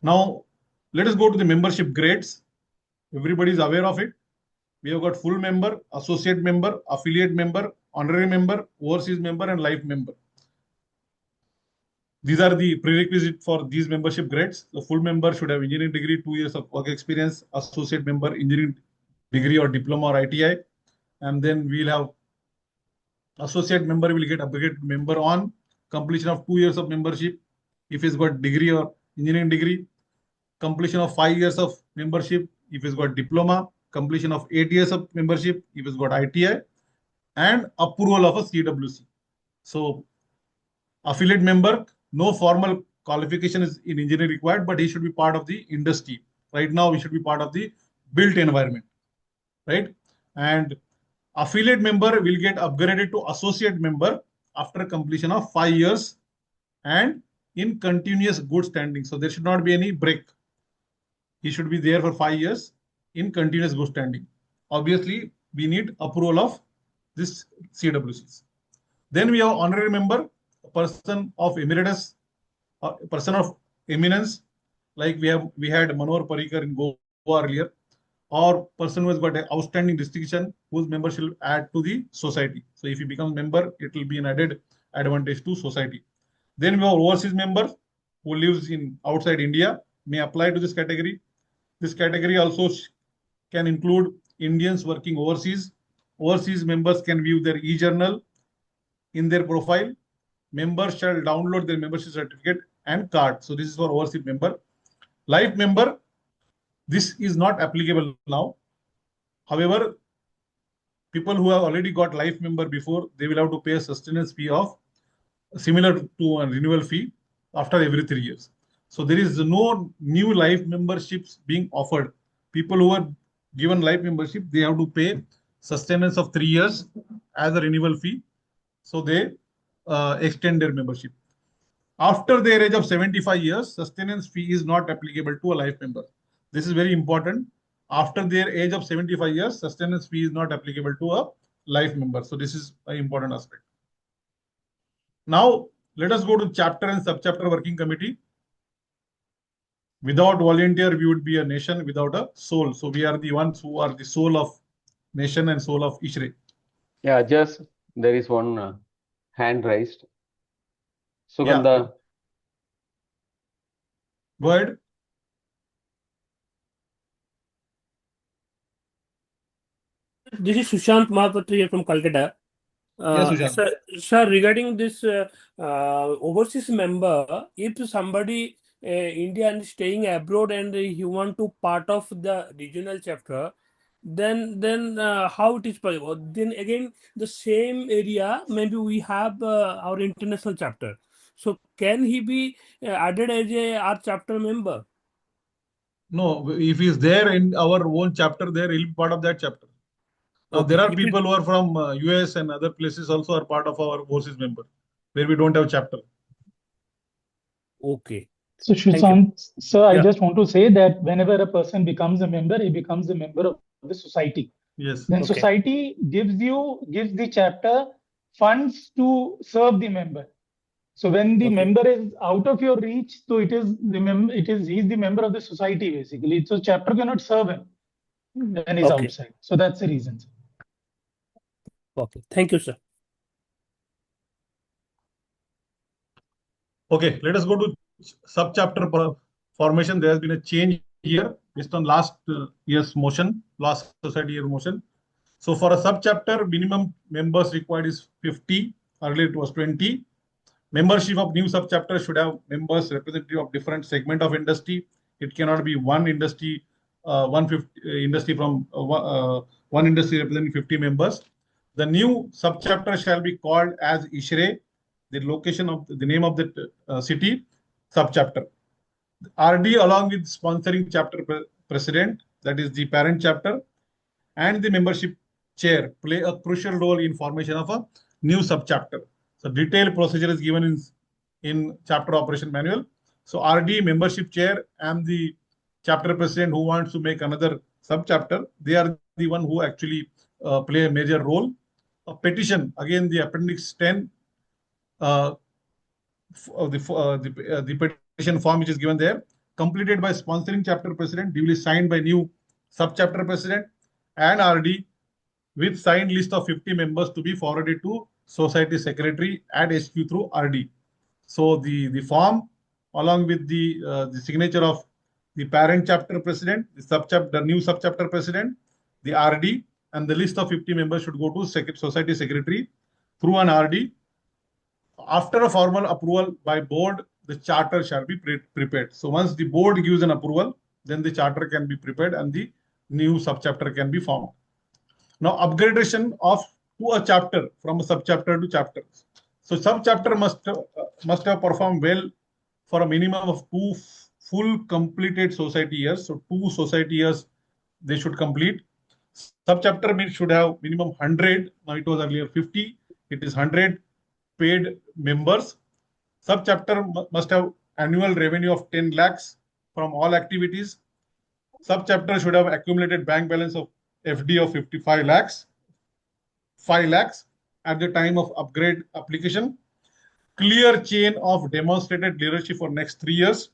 Now, let us go to the membership grades. Everybody is aware of it. We have got full member, associate member, affiliate member, honorary member, overseas member, and life member. These are the prerequisites for these membership grades. The full member should have engineering degree, 2 years of work experience, associate member, engineering degree or diploma or ITI. And then we'll have associate member will get upgraded member on completion of 2 years of membership if he's got degree or engineering degree, completion of 5 years of membership if he's got diploma, completion of 8 years of membership if he's got ITI, and approval of a CWC. So affiliate member, no formal qualification is in engineering required, but he should be part of the industry. Right now, he should be part of the built environment, right? And affiliate member will get upgraded to associate member after completion of 5 years and in continuous good standing. So there should not be any break. He should be there for 5 years in continuous good standing. Obviously, we need approval of this CWCs. Then we have honorary member, a person of emeritus, a person of eminence, like we had Manohar Parrikar in Goa earlier, or person who has got an outstanding distinction whose member shall add to the society. So if he becomes member, it will be an added advantage to society. Then we have overseas member who lives in outside India may apply to this category. This category also can include Indians working overseas. Overseas members can view their e-journal in their profile. Members shall download their membership certificate and card. So this is for overseas member. Life member, this is not applicable now. However, people who have already got life member before, they will have to pay a sustenance fee of similar to a renewal fee after every 3 years. So there is no new life memberships being offered. People who are given life membership, they have to pay sustenance of 3 years as a renewal fee. So they extend their membership. After their age of 75 years, sustenance fee is not applicable to a life member. This is very important. After their age of 75 years, sustenance fee is not applicable to a life member. So this is an important aspect. Now, let us go to chapter and subchapter working committee. Without volunteer, we would be a nation without a soul. So we are the ones who are the soul of nation and soul of ISHRAE.
Yeah, just there is one hand raised. Sugandha.
Go ahead.
This is Sushant Mahapatra here from Calcutta.
Yes, Sushant.
Sir, regarding this overseas member, if somebody Indian is staying abroad and he want to part of the regional chapter, then how it is possible? Then again, the same area, maybe we have our international chapter. So can he be added as our chapter member?
No, if he is there in our own chapter, there he'll be part of that chapter. Now,
Okay.
there are people who are from US and other places also are part of our overseas member, where we don't have chapter.
Okay.
So Sushant, sir, I
Yeah.
just want to say that whenever a person becomes a member, he becomes a member of the society.
Yes.
Then
Okay.
society gives the chapter funds to serve the member. So when the
Okay.
member is out of your reach, so he's the member of the society basically. So chapter cannot serve him when he's
Okay.
outside. So that's the reason.
Okay. Thank you, sir.
Okay, let us go to subchapter formation. There has been a change here based on last year's motion, last society year motion. So for a subchapter, minimum members required is 50. Earlier it was 20. Membership of new subchapter should have members representative of different segment of industry. It cannot be one industry, 150 industry from one industry representing 50 members. The new subchapter shall be called as ISHRAE, the location of the name of the city subchapter. RD along with sponsoring chapter president, that is the parent chapter, and the membership chair play a crucial role in formation of a new subchapter. So detailed procedure is given in chapter operation manual. So RD membership chair and the chapter president who wants to make another subchapter, they are the one who actually play a major role. A petition, again the appendix 10, the petition form which is given there, completed by sponsoring chapter president, duly signed by new subchapter president and RD, with signed list of 50 members to be forwarded to society secretary at HQ through RD. So the form along with the signature of the parent chapter president, the new subchapter president, the RD, and the list of 50 members should go to society secretary through an RD. After a formal approval by board, the charter shall be prepared. So once the board gives an approval, then the charter can be prepared and the new subchapter can be formed. Now, upgradation to a chapter from a subchapter to chapter. So subchapter must have performed well for a minimum of 2 full completed society years. So 2 society years they should complete. Subchapter should have minimum 100. Now it was earlier 50. It is 100 paid members. Subchapter must have annual revenue of 10 lakhs from all activities. Subchapter should have accumulated bank balance of FD of 55 lakhs, 5 lakhs at the time of upgrade application. Clear chain of demonstrated leadership for next 3 years.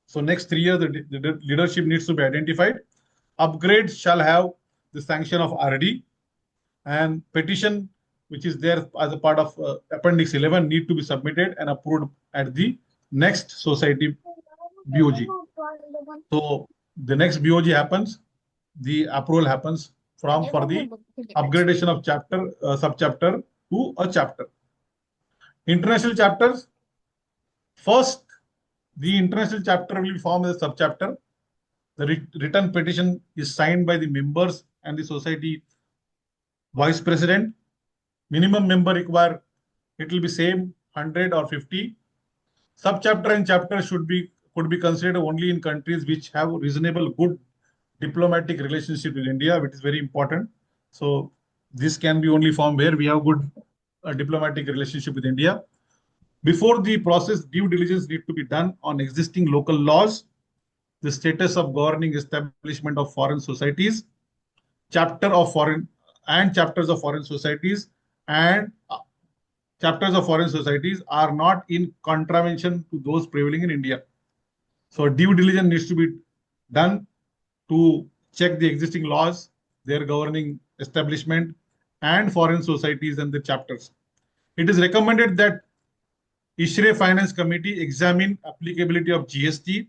So next 3 years, the leadership needs to be identified. Upgrade shall have the sanction of RD, and petition, which is there as a part of Appendix 11, need to be submitted and approved at the next society BOG. So the next BOG happens, the approval happens for the upgradation of chapter, subchapter to a chapter. International chapters, first, the international chapter will be formed as a subchapter. The written petition is signed by the members and the society vice president. Minimum member required, it will be same 100 or 50. Subchapter and chapter could be considered only in countries which have reasonable good diplomatic relationship with India, which is very important. So This can be only formed where we have good diplomatic relationship with India. Before the process, due diligence need to be done on existing local laws, the status of governing establishment of foreign societies, chapter of foreign and chapters of foreign societies, and chapters of foreign societies are not in contravention to those prevailing in India. So due diligence needs to be done to check the existing laws, their governing establishment, and foreign societies and the chapters. It is recommended that ISHRAE Finance Committee examine applicability of GST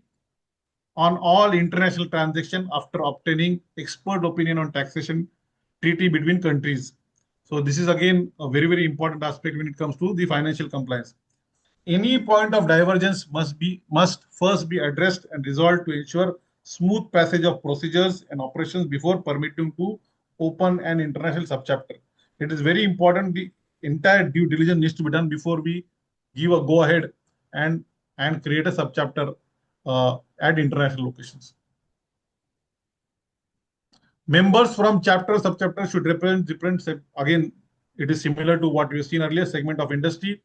on all international transactions after obtaining expert opinion on taxation treaty between countries. So this is again a very, very important aspect when it comes to the financial compliance. Any point of divergence must first be addressed and resolved to ensure smooth passage of procedures and operations before permitting to open an international subchapter. It is very important the entire due diligence needs to be done before we give a go ahead and create a subchapter at international locations. Members from chapter, subchapter should represent different, again, it is similar to what we've seen earlier, segment of industry.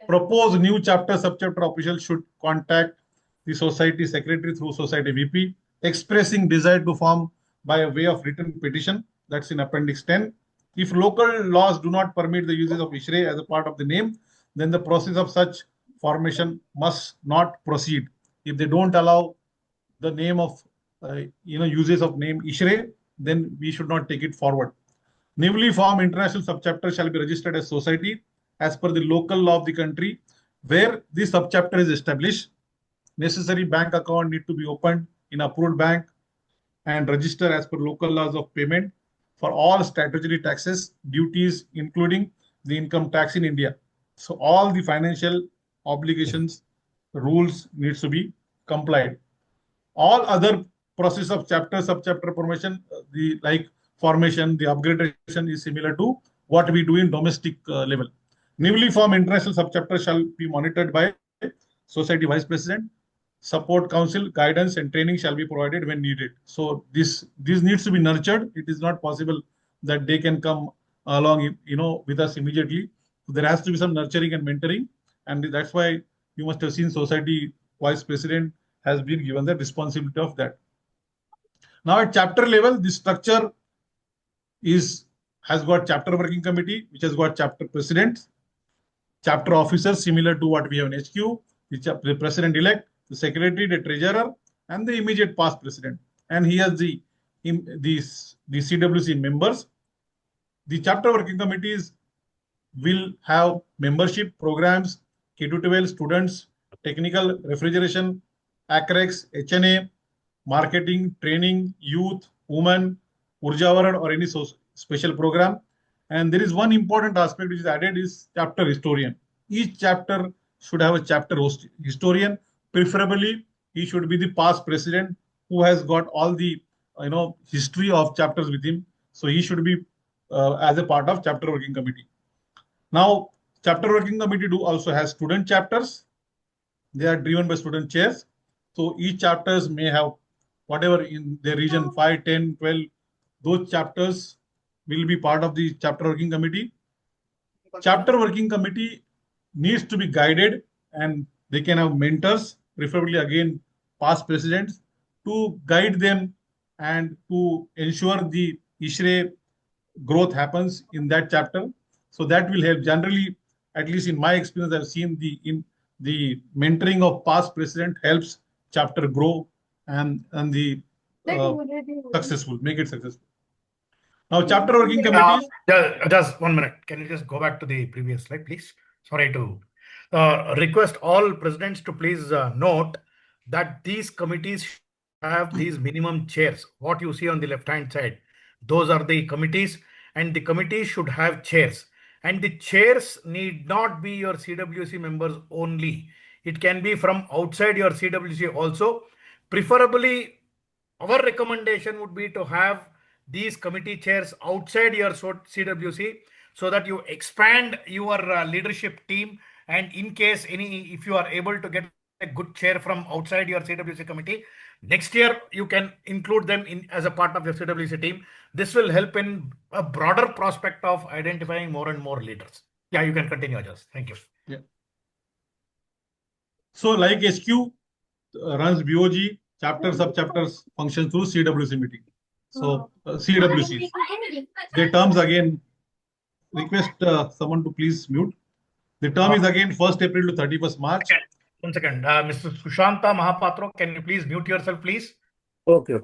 Proposed new chapter, subchapter officials should contact the society secretary through society VP, expressing desire to form by a way of written petition. That's in Appendix 10. If local laws do not permit the uses of ISHRAE as a part of the name, then the process of such formation must not proceed. If they don't allow the name of uses of name ISHRAE, then we should not take it forward. Newly formed international subchapter shall be registered as society as per the local law of the country where this subchapter is established. Necessary bank account need to be opened in approved bank and register as per local laws of payment for all statutory taxes, duties, including the income tax in India. So all the financial obligations, rules needs to be complied. All other process of chapter, subchapter formation, the like formation, the upgradation is similar to what we do in domestic level. Newly formed international subchapter shall be monitored by society vice president. Support council, guidance and training shall be provided when needed. So this needs to be nurtured. It is not possible that they can come along, with us immediately. So there has to be some nurturing and mentoring, and that's why you must have seen society vice president has been given the responsibility of that. Now at chapter level, this structure has got chapter working committee, which has got chapter president, chapter officers similar to what we have in HQ, the president-elect, the secretary, the treasurer, and the immediate past president. And he has the CWC members. The chapter working committees will have membership programs, K-12 students, technical refrigeration, ACREX, HNA, marketing, training, youth, women, Urjavaran or any special program. And there is one important aspect which is added is chapter historian. Each chapter should have a chapter historian. Preferably, he should be the past president who has got all the history of chapters with him. So he should be as a part of chapter working committee. Now, chapter working committee also has student chapters. They are driven by student chairs. So each chapters may have whatever in their region, 5, 10, 12, those chapters will be part of the chapter working committee. Chapter working committee needs to be guided and they can have mentors, preferably again past presidents, to guide them and to ensure the ISHRAE growth happens in that chapter. So that will help. Generally, at least in my experience, I've seen the mentoring of past president helps chapter grow and the successful, make it successful. Now, chapter working committees.
Just 1 minute. Can you just go back to the previous slide, please? Sorry to request all presidents to please note that these committees have these minimum chairs. What you see on the left-hand side, those are the committees, and the committees should have chairs. And the chairs need not be your CWC members only. It can be from outside your CWC also. Preferably, our recommendation would be to have these committee chairs outside your CWC so that you expand your leadership team. And in case if you are able to get a good chair from outside your CWC committee, Next year, you can include them in as a part of your CWC team. This will help in a broader prospect of identifying more and more leaders. Yeah, you can continue, Ajaz. Thank you.
Yeah. So like SQ runs BOG, chapter sub-chapters function through CWC meeting. So CWCs. The terms again, request someone to please mute. The term is again 1st April to 31st March.
One second. Mr. Sushanta Mahapatro, can you please mute yourself, please?
Okay.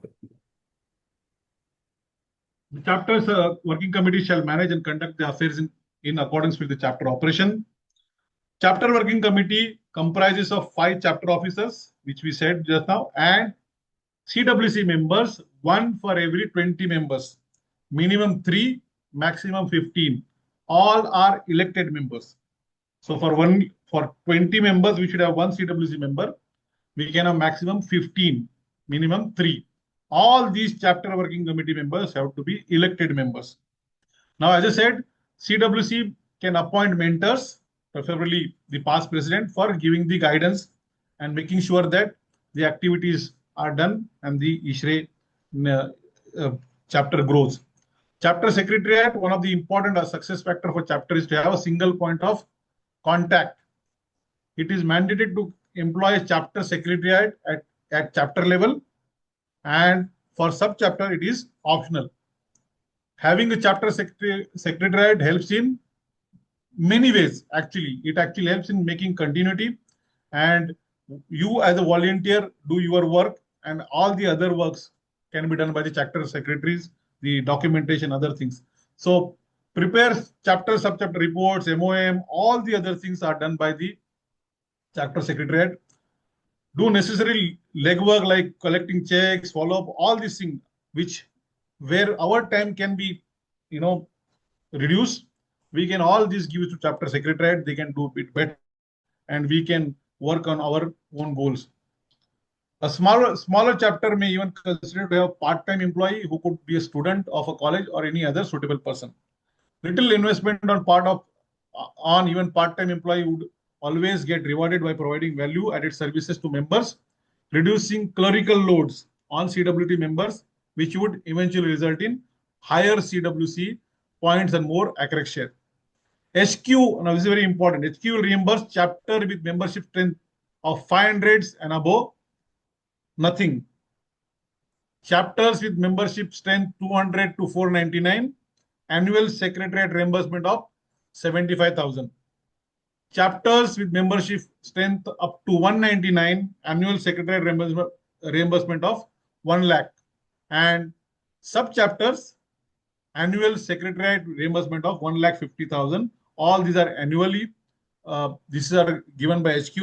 The chapter's working committee shall manage and conduct the affairs in accordance with the chapter operation. Chapter working committee comprises of 5 chapter officers, which we said just now, and CWC members, 1 for every 20 members, minimum 3, maximum 15. All are elected members. So for 20 members, we should have 1 CWC member. We can have maximum 15, minimum 3. All these chapter working committee members have to be elected members. Now, as I said, CWC can appoint mentors, preferably the past president, for giving the guidance and making sure that the activities are done and the ISHRAE chapter grows. Chapter secretariat, one of the important success factor for chapter is to have a single point of contact. It is mandated to employ a chapter secretariat at chapter level, and for sub-chapter it is optional. Having a chapter secretariat helps in many ways. Actually, it actually helps in making continuity, and you as a volunteer do your work, and all the other works can be done by the chapter secretaries, the documentation, other things. So prepare chapter, sub-chapter reports, MOM, all the other things are done by the chapter secretariat. Do necessary legwork like collecting checks, follow up, all these things, where our time can be, reduced. We can all this give to chapter secretariat. They can do it better, and we can work on our own goals. A smaller chapter may even consider to have a part-time employee who could be a student of a college or any other suitable person. Little investment on even part-time employee would always get rewarded by providing value-added services to members, reducing clerical loads on CWT members, which would eventually result in higher CWC points and more accurate share. HQ, now this is very important. HQ will reimburse chapter with membership strength of 500s and above, nothing. Chapters with membership strength 200 to 499, annual secretariat reimbursement of 75,000. Chapters with membership strength up to 199, annual secretariat reimbursement of 1 lakh. And sub-chapters, annual secretariat reimbursement of 1,50,000. All these are annually. These are given by HQ.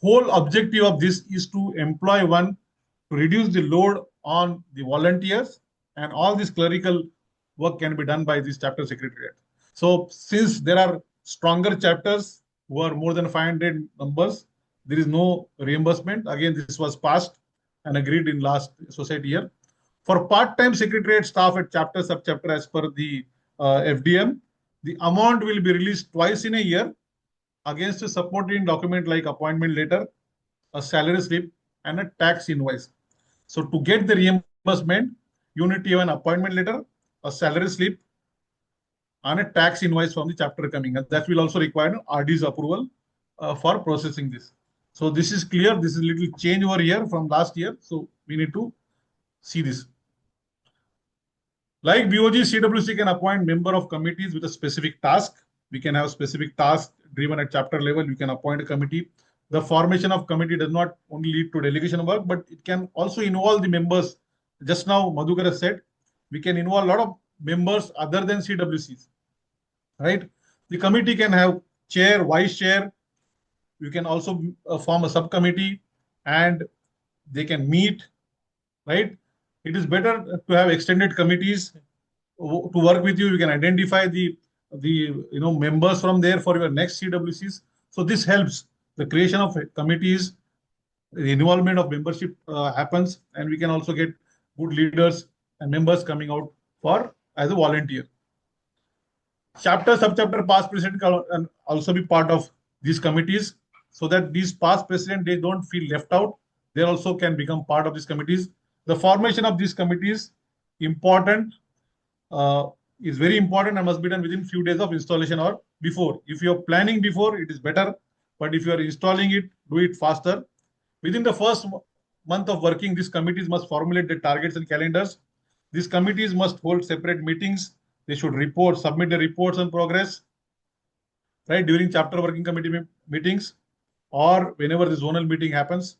Whole objective of this is to employ one to reduce the load on the volunteers, and all this clerical work can be done by this chapter secretariat. So since there are stronger chapters who are more than 500 numbers, there is no reimbursement. Again, this was passed and agreed in last society year. For part-time secretariat staff at chapter, sub-chapter as per the FDM, the amount will be released twice in a year against a supporting document like appointment letter, a salary slip, and a tax invoice. So to get the reimbursement, you need to have an appointment letter, a salary slip, and a tax invoice from the chapter coming. And that will also require RD's approval for processing this. So this is clear. This is a little change over here from last year. So we need to see this. Like BOG, CWC can appoint member of committees with a specific task. We can have specific tasks driven at chapter level. You can appoint a committee. The formation of committee does not only lead to delegation work, but it can also involve the members. Just now, Madhukar has said, we can involve a lot of members other than CWCs, right? The committee can have chair, vice chair. You can also form a subcommittee, and they can meet, right? It is better to have extended committees to work with you. You can identify the members from there for your next CWCs. So this helps the creation of committees, the involvement of membership happens, and we can also get good leaders and members coming out as a volunteer. Chapter, sub-chapter, past president can also be part of these committees, so that these past president, they don't feel left out. they also can become part of these committees. The formation of these committees important is very important and must be done within few days of installation or before. If you are planning before, it is better. But if you are installing it, do it faster. Within the first month of working, these committees must formulate the targets and calendars. These committees must hold separate meetings. They should submit the reports on progress, right, during chapter working committee meetings or whenever the zonal meeting happens.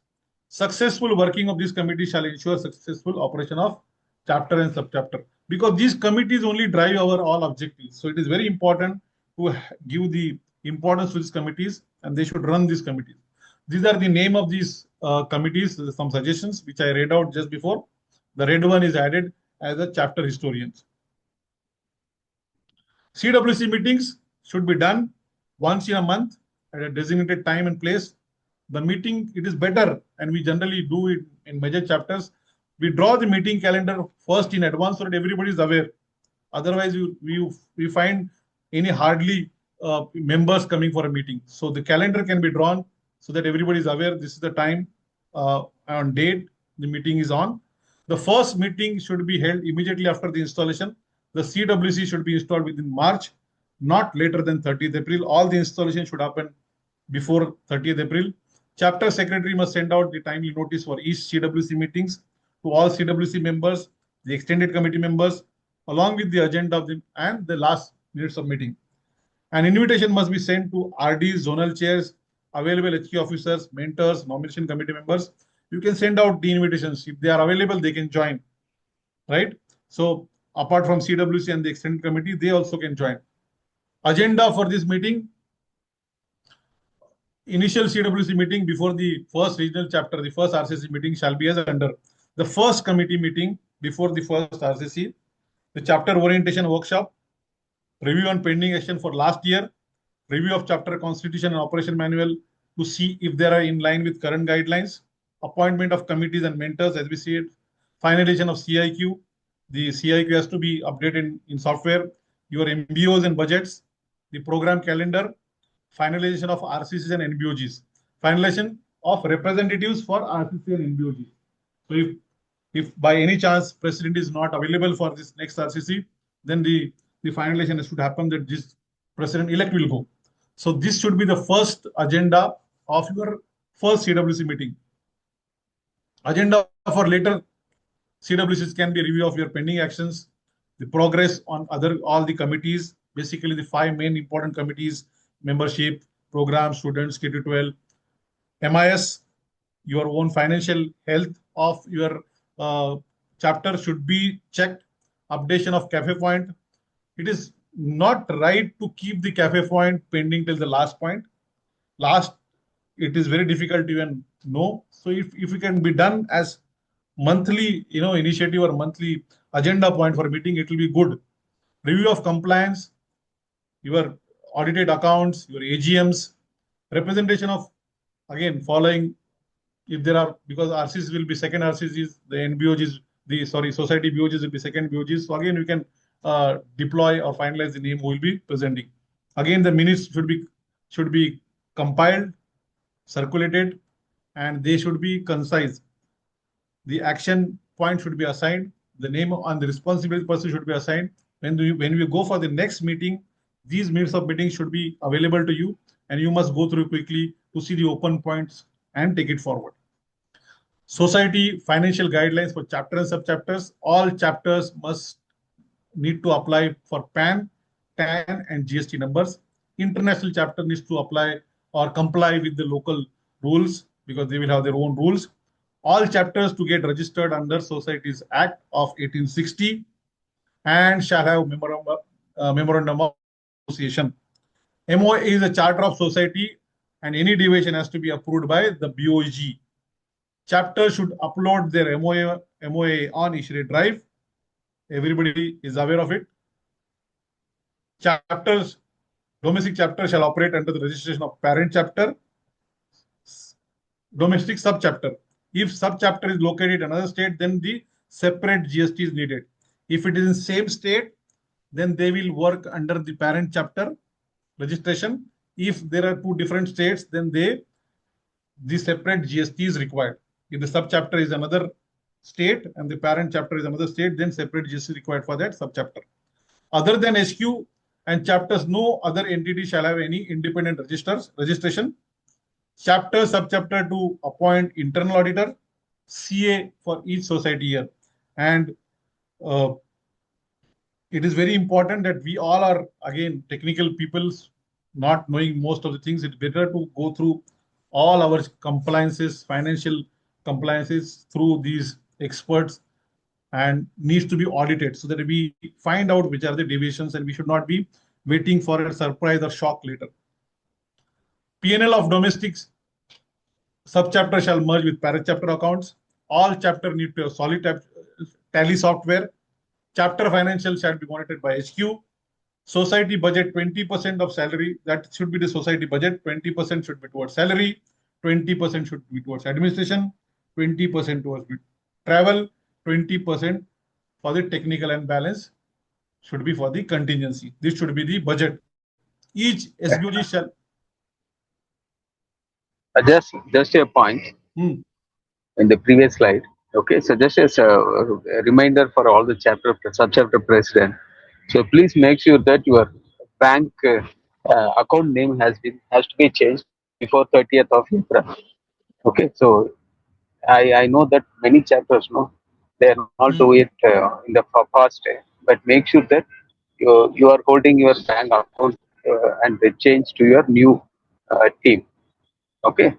Successful working of this committee shall ensure successful operation of chapter and subchapter, because these committees only drive our all objectives. So it is very important to give the importance to these committees, and they should run these committees. These are the name of these committees, some suggestions which I read out just before. The red one is added as a chapter historians. CWC meetings should be done once in a month at a designated time and place. The meeting, it is better, and we generally do it in major chapters. We draw the meeting calendar first in advance so that everybody is aware. Otherwise, we find any hardly members coming for a meeting. So the calendar can be drawn so that everybody is aware this is the time and date the meeting is on. The first meeting should be held immediately after the installation. The CWC should be installed within March, not later than 30th April. All the installation should happen before 30th April. Chapter secretary must send out the timely notice for each CWC meetings to all CWC members, the extended committee members, along with the agenda of and the last minutes of meeting. An invitation must be sent to RDs, zonal chairs, available HQ officers, mentors, nomination committee members. You can send out the invitations. If they are available, they can join, right? So apart from CWC and the extended committee, they also can join. Agenda for this meeting: initial CWC meeting before the first regional chapter, the first RCC meeting shall be as under. The first committee meeting before the first RCC, the chapter orientation workshop, review on pending action for last year, review of chapter constitution and operation manual to see if they are in line with current guidelines, appointment of committees and mentors as we see it, finalization of CIQ. The CIQ has to be updated in software, your MBOs and budgets, the program calendar, finalization of RCCs and NBOGs, finalization of representatives for RCC and NBOGs. So if by any chance president is not available for this next RCC, then the finalization should happen that this president-elect will go. So this should be the first agenda of your first CWC meeting. Agenda for later CWCs can be review of your pending actions, the progress on all the committees, basically the 5 main important committees: membership, program, students, K-12, MIS, your own financial health of your chapter should be checked, updation of cafe point. It is not right to keep the cafe point pending till the last point. It is very difficult to even know. So if it can be done as monthly, initiative or monthly agenda point for a meeting, it will be good. Review of compliance, your audited accounts, your AGMs, representation of, again, following, if there are, because RCCs will be second RCCs, the NBOGs, society BOGs will be second BOGs. So again, we can deploy or finalize the name who will be presenting. Again, the minutes should be compiled, circulated, and they should be concise. The action point should be assigned. The name and the responsible person should be assigned. When we go for the next meeting, these minutes of meeting should be available to you, and you must go through quickly to see the open points and take it forward. Society financial guidelines for chapter and subchapters. All chapters must need to apply for PAN, TAN, and GST numbers. International chapter needs to apply or comply with the local rules because they will have their own rules. All chapters to get registered under Societies Act of 1860 and shall have memorandum of association. MOA is a charter of society, and any deviation has to be approved by the BOG. Chapter should upload their MOA on ISHRAE Drive. Everybody is aware of it. Domestic chapter shall operate under the registration of parent chapter, domestic subchapter. If subchapter is located in another state, then the separate GST is needed. If it is in same state, then they will work under the parent chapter registration. If there are 2 different states, then the separate GST is required. If the sub-chapter is another state and the parent chapter is another state, then separate GST is required for that sub-chapter. Other than SQ and chapters, no other entity shall have any independent registration. Chapter, sub-chapter to appoint internal auditor, CA for each society year. And it is very important that we all are, again, technical people, not knowing most of the things. It's better to go through all our compliances, financial compliances through these experts, and needs to be audited so that we find out which are the deviations, and we should not be waiting for a surprise or shock later. P&L of domestics sub-chapter shall merge with parent chapter accounts. All chapter need to have solid tally software. Chapter financial shall be monitored by HQ. Society budget 20% of salary. That should be the society budget. 20% should be towards salary. 20% should be towards administration. 20% towards travel. 20% for the technical and balance should be for the contingency. This should be the budget. Each SBOG shall.
Just a point in the previous slide. Okay, so just as a reminder for all the sub-chapter president. So please make sure that your bank account name has to be changed before 30th of April. Okay, so I know that many chapters, they are not do it in the past, but make sure that you are holding your bank account and they change to your new team. Okay,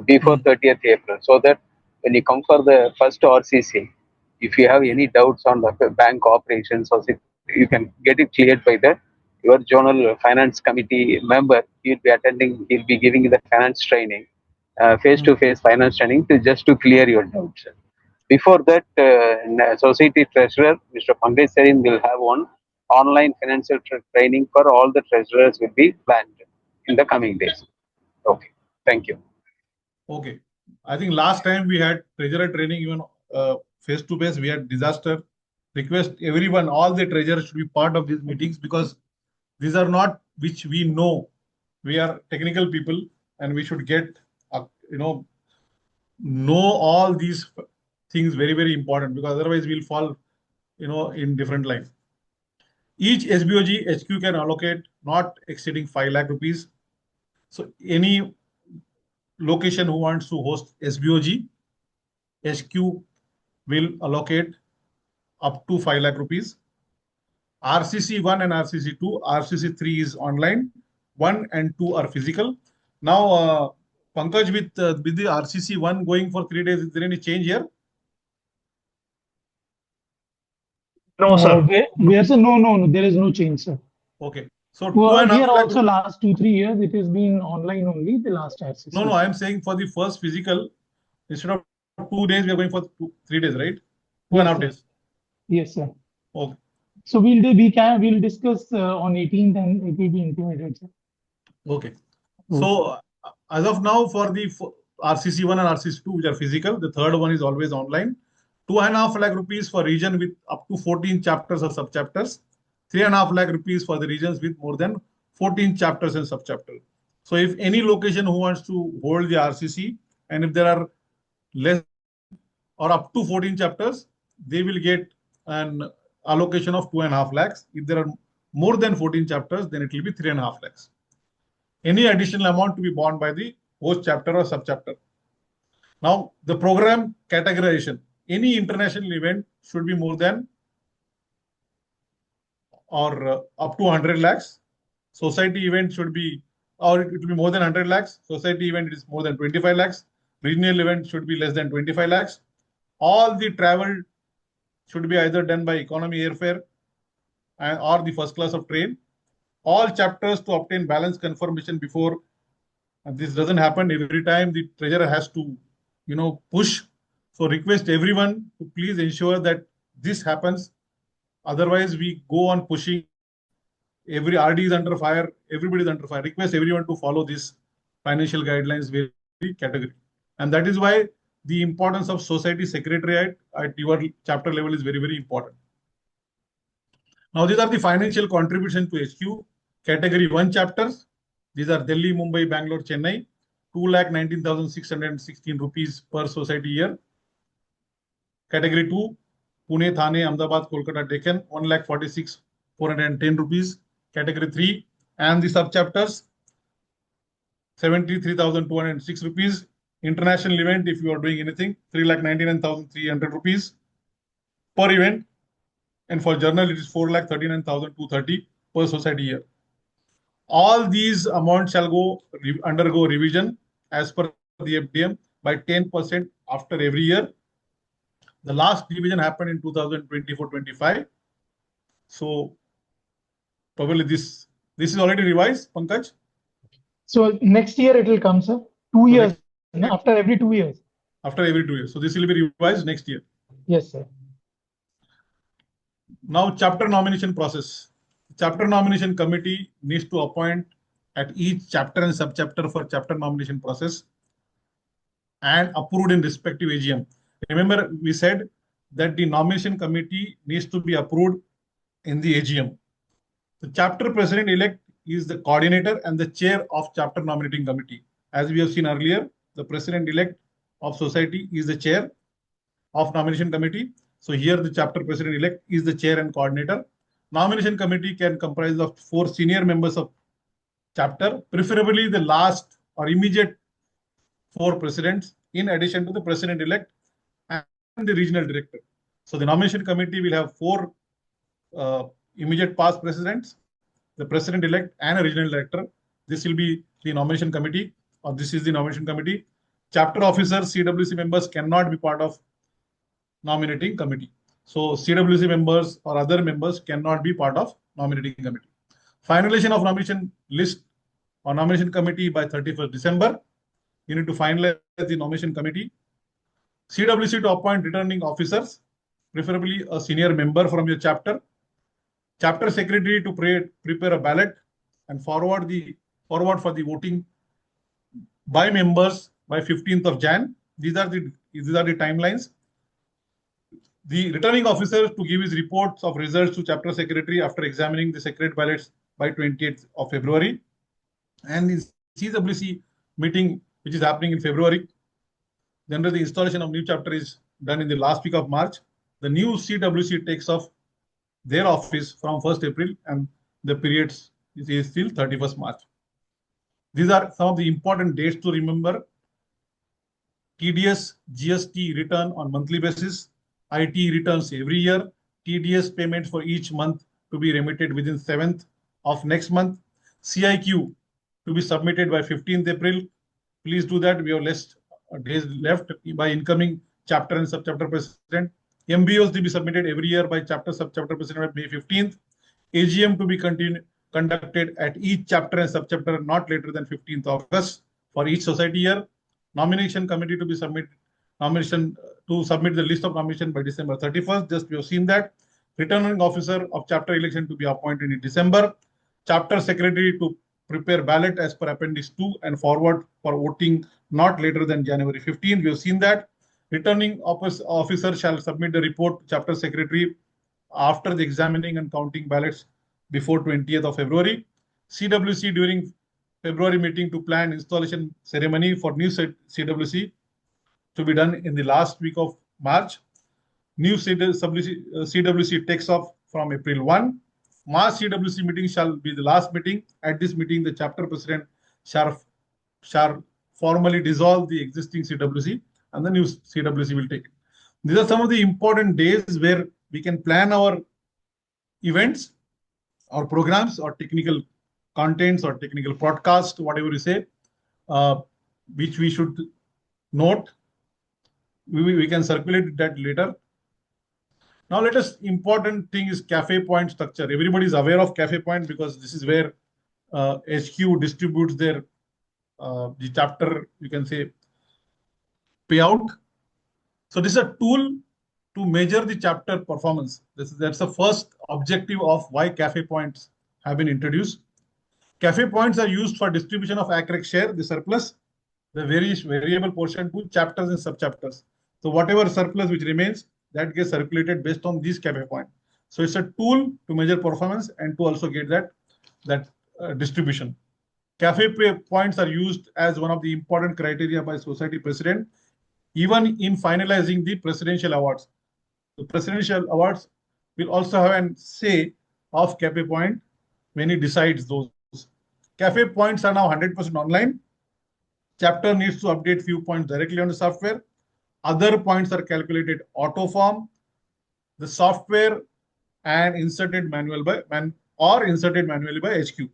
before 30th April, so that when you come for the first RCC, if you have any doubts on the bank operations, or you can get it cleared by your zonal finance committee member. He'll be attending. He'll be giving you the finance training, face-to-face finance training, just to clear your doubts. Before that, society treasurer, Mr. Pankaj Sarin, will have one online financial training for all the treasurers will be planned in the coming days. Okay, thank you.
Okay, I think last time we had treasurer training, even face-to-face, we had disaster. Request everyone, all the treasurers should be part of these meetings, because these are not which we know. We are technical people, and we should get, know all these things, very, very important, because otherwise we'll fall, in different line. Each SBOG HQ can allocate not exceeding 5 lakh rupees. So any location who wants to host SBOG, HQ will allocate up to 5 lakh rupees. RCC1 and RCC2, RCC3 is online, 1 and 2 are physical. Now, Pankaj, with the RCC1 going for 3 days, is there any change here?
No, sir.
No, there is no change, sir.
Okay. So
here also last 2-3 years, it has been online only, the last RCC.
No, I am saying for the first physical, instead of 2 days, we are going for 3 days, right? 2.5 days.
Yes, sir.
Okay.
So we'll discuss on 18th, and it will be implemented, sir.
Okay. So as of now, for the RCC1 and RCC2, which are physical, the third one is always online. 2.5 lakh rupees for region with up to 14 chapters or sub-chapters. 3.5 lakh rupees for the regions with more than 14 chapters and sub-chapters. So if any location who wants to hold the RCC, and if there are less or up to 14 chapters, they will get an allocation of 2.5 lakhs. If there are more than 14 chapters, then it will be 3.5 lakhs. Any additional amount to be borne by the host chapter or sub-chapter. Now, the program categorization. Any international event should be more than or up to 100 lakhs. Society event should be, or it will be more than 100 lakhs. Society event is more than 25 lakhs. Regional event should be less than 25 lakhs. All the travel should be either done by economy airfare or the first class of train. All chapters to obtain balance confirmation before. And this doesn't happen every time. The treasurer has to, push. So request everyone to please ensure that this happens. Otherwise, we go on pushing. Every RD is under fire. Everybody is under fire. Request everyone to follow this financial guidelines very category. And that is why the importance of society secretariat at your chapter level is very, very important. Now, these are the financial contribution to HQ. Category 1 chapters. These are Delhi, Mumbai, Bangalore, Chennai. 2,19,616 rupees per society year. Category 2, Pune, Thane, Ahmedabad, Kolkata, Deccan, 1,46,410 rupees. Category 3, and the subchapters, 73,206 rupees. International event, if you are doing anything, 3,99,300 rupees per event. And for journal, it is 4,39,230 per society year. All these amounts shall undergo revision as per the FDM by 10% after every year. The last revision happened in 2024-25. So probably this is already revised, Pankaj.
So next year it will come, sir. 2 years, after every 2 years.
After every 2 years. So this will be revised next year.
Yes, sir.
Now, chapter nomination process. Chapter nomination committee needs to appoint at each chapter and subchapter for chapter nomination process and approved in respective AGM. Remember, we said that the nomination committee needs to be approved in the AGM. The chapter president-elect is the coordinator and the chair of chapter nominating committee. As we have seen earlier, the president-elect of society is the chair of nomination committee. So here the chapter president-elect is the chair and coordinator. Nomination committee can comprise of 4 senior members of chapter, preferably the last or immediate 4 presidents, in addition to the president-elect and the regional director. So the nomination committee will have 4 immediate past presidents, the president-elect and a regional director. This will be the nomination committee, or this is the nomination committee. Chapter officers, CWC members cannot be part of nominating committee. So CWC members or other members cannot be part of nominating committee. Finalization of nomination list or nomination committee by 31st December. You need to finalize the nomination committee. CWC to appoint returning officers, preferably a senior member from your chapter. Chapter secretary to prepare a ballot and forward for the voting by members by 15th of Jan. These are the timelines. The returning officer to give his reports of results to chapter secretary after examining the secret ballots by 28th of February. And the CWC meeting, which is happening in February. Then the installation of new chapter is done in the last week of March. The new CWC takes off their office from 1st April and the periods is till 31st March. These are some of the important dates to remember. TDS, GST return on monthly basis. IT returns every year. TDS payments for each month to be remitted within 7th of next month. CIQ to be submitted by 15th April. Please do that. We have less days left by incoming chapter and subchapter president. MBOs to be submitted every year by chapter subchapter president by May 15th. AGM to be conducted at each chapter and subchapter not later than 15th August for each society year. Nomination committee to be submit the list of nomination by December 31st. Just we have seen that. Returning officer of chapter election to be appointed in December. Chapter secretary to prepare ballot as per Appendix 2 and forward for voting not later than January 15. We have seen that. Returning officer shall submit the report to chapter secretary after the examining and counting ballots before 20th of February. CWC during February meeting to plan installation ceremony for new CWC to be done in the last week of March. New CWC takes off from April 1. March CWC meeting shall be the last meeting. At this meeting, the chapter president shall formally dissolve the existing CWC and the new CWC will take it. These are some of the important days where we can plan our events, our programs, or technical contents, or technical broadcast, whatever you say, which we should note. We can circulate that later. Now, important thing is cafe point structure. Everybody is aware of cafe point because this is where HQ distributes their the chapter, you can say, payout. So this is a tool to measure the chapter performance. That's the first objective of why cafe points have been introduced. Cafe points are used for distribution of ACREC share, the surplus, the variable portion to chapters and subchapters. So whatever surplus which remains, that gets circulated based on these cafe point. So it's a tool to measure performance and to also get that distribution. Points are used as one of the important criteria by society president, even in finalizing the presidential awards. The presidential awards will also have a say of cafe point when he decides those. Cafe points are now 100% online. Chapter needs to update few points directly on the software. Other points are calculated auto form. The software and inserted manually by HQ.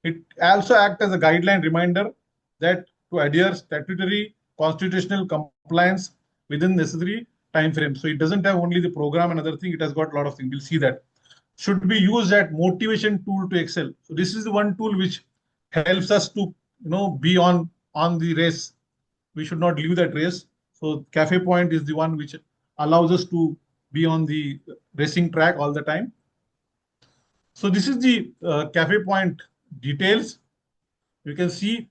It also acts as a guideline reminder that to adhere statutory constitutional compliance within necessary time frame. So it doesn't have only the program and other thing, it has got a lot of things. We'll see that. Should be used as motivation tool to excel. So this is the one tool which helps us to be on the race. We should not leave that race. So cafe point is the one which allows us to be on the racing track all the time. So this is the cafe point details. You can see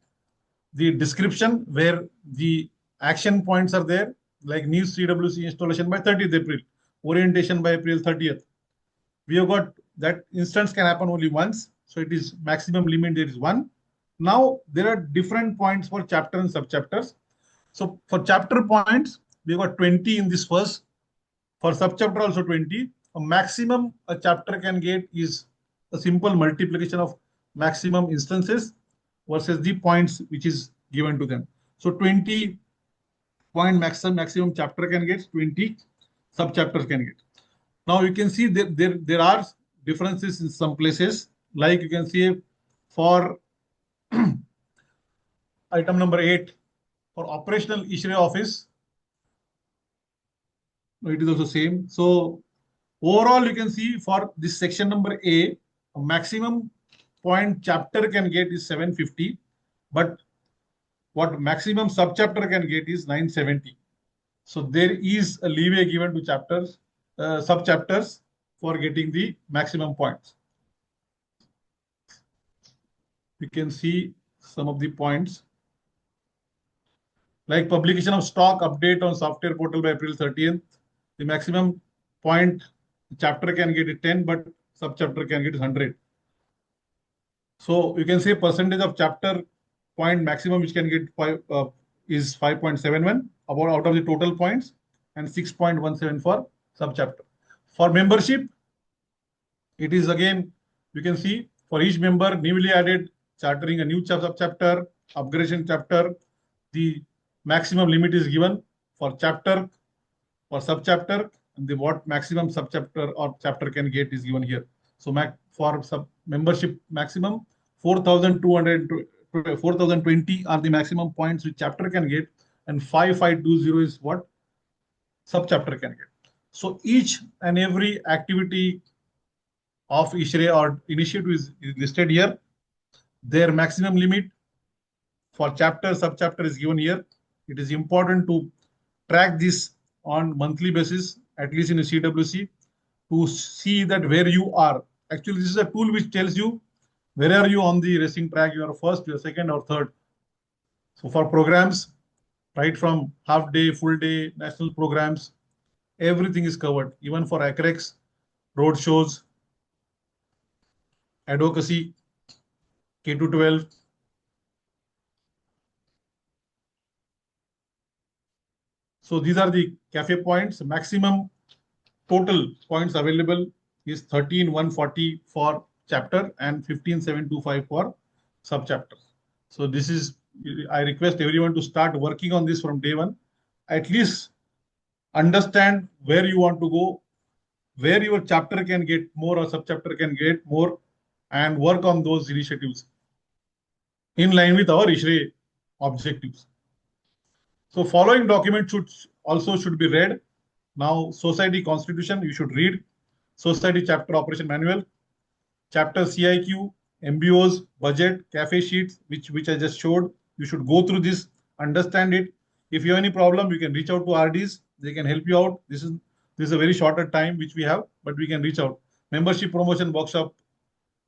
the description where the action points are there, like new CWC installation by 30th April, orientation by April 30th. We have got that instance can happen only once. So it is maximum limit, there is one. Now there are different points for chapter and subchapters. So for chapter points, we have got 20 in this first. For subchapter also 20. A maximum a chapter can get is a simple multiplication of maximum instances versus the points which is given to them. So 20 point maximum chapter can get, 20 subchapters can get. Now you can see that there are differences in some places, like you can see for item number 8 for operational ISHRAE office, it is also same. So overall you can see for this section number A, a maximum point chapter can get is 750, but what maximum subchapter can get is 970. So there is a leeway given to chapters, subchapters for getting the maximum points. You can see some of the points, like publication of stock update on software portal by April 30th. The maximum point chapter can get it 10, but subchapter can get 100. So you can say percentage of chapter point maximum which can get is 5.71 about out of the total points, and 6.17 for subchapter. For membership, it is again, you can see for each member newly added, chartering a new subchapter, upgradation chapter, the maximum limit is given for chapter, for subchapter, and the what maximum subchapter or chapter can get is given here. So for membership maximum 4,20 are the maximum points which chapter can get, and 5520 is what subchapter can get. So each and every activity of ISHRAE or initiative is listed here. Their maximum limit for chapter, subchapter is given here. It is important to track this on monthly basis, at least in a CWC, to see that where you are. Actually, this is a tool which tells you where are you on the racing track, you are first, you are second or third. So for programs, right from half day, full day, national programs, everything is covered, even for ACREX, road shows, advocacy, K-12. So these are the cafe points. Maximum total points available is 13,140 for chapter and 15,725 for subchapters. So this is, I request everyone to start working on this from day one. At least understand where you want to go, where your chapter can get more or subchapter can get more, and work on those initiatives in line with our ISHRAE objectives. So following document should be read. Now, society constitution, you should read. Society chapter operation manual, chapter CIQ, MBOs, budget, cafe sheets, which I just showed. You should go through this, understand it. If you have any problem, you can reach out to RDs. They can help you out. This is a very shorter time which we have, but we can reach out. Membership promotion workshop,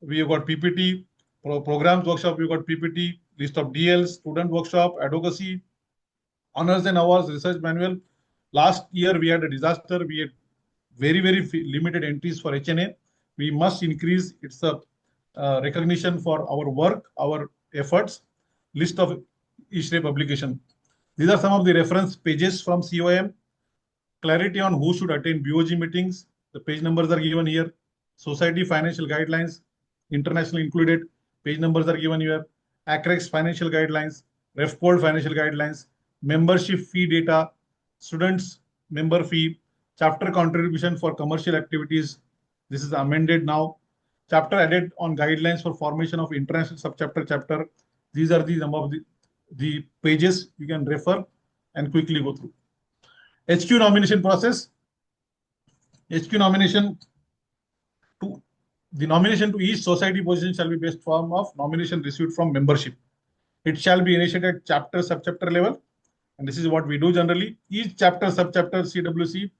we have got PPT. Programs workshop, we got PPT. List of DLs, student workshop, advocacy, honors and awards, research manual. Last year we had a disaster. We had very limited entries for HNA. We must increase. It's a recognition for our work, our efforts, list of ISHRAE publication. These are some of the reference pages from COM. Clarity on who should attend BOG meetings. The page numbers are given here. Society financial guidelines, international included. Page numbers are given here. ACREX financial guidelines, REFPOL financial guidelines, membership fee data, students member fee, chapter contribution for commercial activities. This is amended now. Chapter added on guidelines for formation of international subchapter chapter. These are the some of the pages you can refer and quickly go through. HQ nomination process. HQ nomination to the nomination to each society position shall be based form of nomination received from membership. It shall be initiated at chapter subchapter level, and this is what we do generally. Each chapter subchapter CWC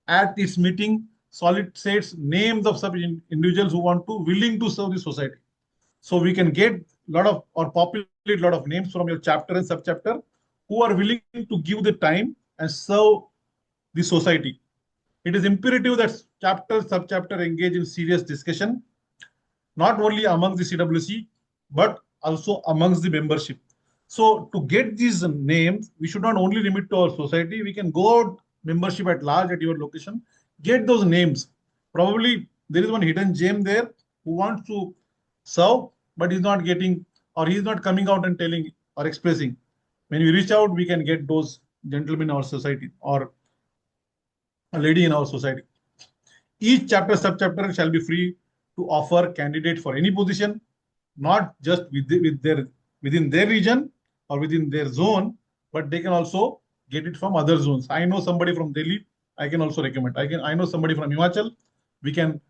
at its meeting solicits names of sub individuals who want to willing to serve the society. So we can get lot of or populate a lot of names from your chapter and subchapter who are willing to give the time and serve the society. It is imperative that chapter, subchapter engage in serious discussion, not only among the CWC, but also amongst the membership. So to get these names, we should not only limit to our society, we can go out membership at large at your location, get those names. Probably there is one hidden gem there who wants to serve, but he's not getting, or he's not coming out and telling or expressing. When we reach out, we can get those gentlemen in our society or a lady in our society. Each chapter, subchapter shall be free to offer candidate for any position, not just within their region or within their zone, but they can also get it from other zones. I know somebody from Delhi, I can also recommend. I know somebody from Himachal, we can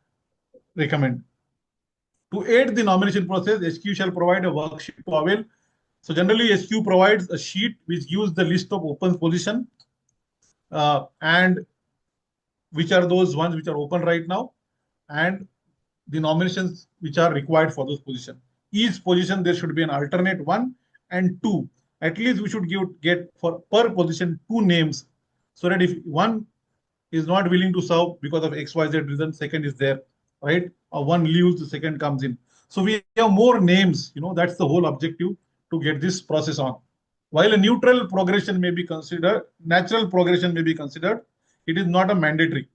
recommend. To aid the nomination process, HQ shall provide a worksheet to avail. So generally, HQ provides a sheet which gives the list of open position and which are those ones which are open right now, and the nominations which are required for those positions. Each position there should be an alternate 1 and 2. At least we should get for per position 2 names, so that if one is not willing to serve because of XYZ reason, second is there, right? Or one leaves, the second comes in. So we have more names, that's the whole objective to get this process on. While a neutral progression may be considered, natural progression may be considered, it is not a mandatory.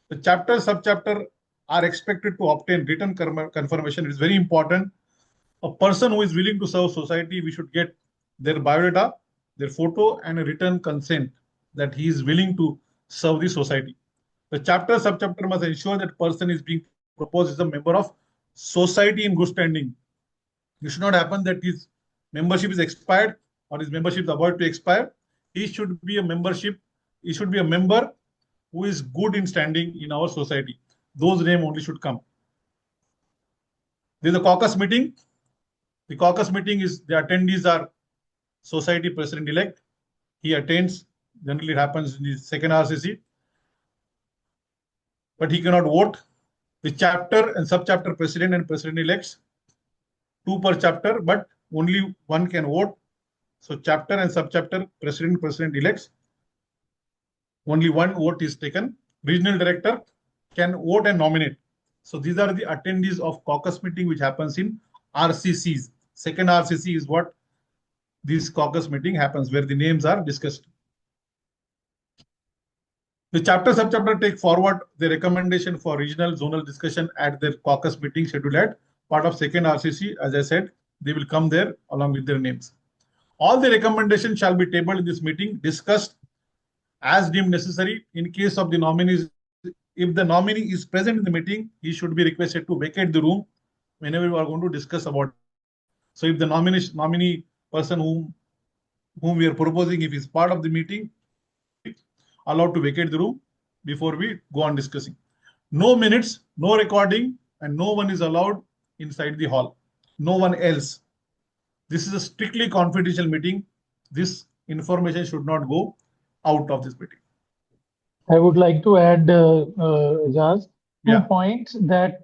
The chapter, subchapter are expected to obtain written confirmation. It is very important. A person who is willing to serve society, we should get their biodata, their photo, and a written consent that he is willing to serve the society. The chapter, subchapter must ensure that person is being proposed as a member of society in good standing. It should not happen that his membership is expired or his membership is about to expire. He should be a member who is good in standing in our society. Those names only should come. There is a caucus meeting. The caucus meeting is, the attendees are society president-elect. He attends, generally it happens in the second RCC, but he cannot vote. The chapter and subchapter president and president-elects, 2 per chapter, but only one can vote. So chapter and subchapter president-elects, only one vote is taken. Regional director can vote and nominate. So these are the attendees of caucus meeting which happens in RCCs. Second RCC is what this caucus meeting happens, where the names are discussed. The chapter subchapter take forward the recommendation for regional zonal discussion at their caucus meeting scheduled at part of second RCC. As I said, they will come there along with their names. All the recommendations shall be tabled in this meeting, discussed as deemed necessary. In case of the nominees, if the nominee is present in the meeting, he should be requested to vacate the room whenever we are going to discuss about it. So if the nominee person whom we are proposing, if he's part of the meeting, allowed to vacate the room before we go on discussing. No minutes, no recording, and no one is allowed inside the hall. No one else. This is a strictly confidential meeting. This information should not go out of this meeting.
I would like to add, Jaz, 2
Yeah.
points that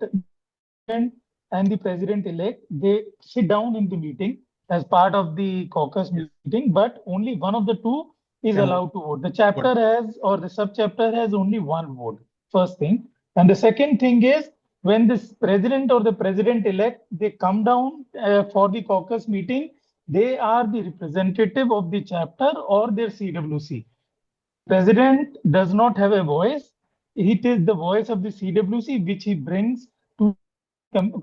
and the president-elect, they sit down in the meeting as part of the caucus meeting, but only one of the 2 is
Can
allowed to vote. The chapter has, or the subchapter has only 1 vote, first thing. And the second thing is, when this president or the president-elect, they come down for the caucus meeting, they are the representative of the chapter or their CWC. President does not have a voice. It is the voice of the CWC which he brings to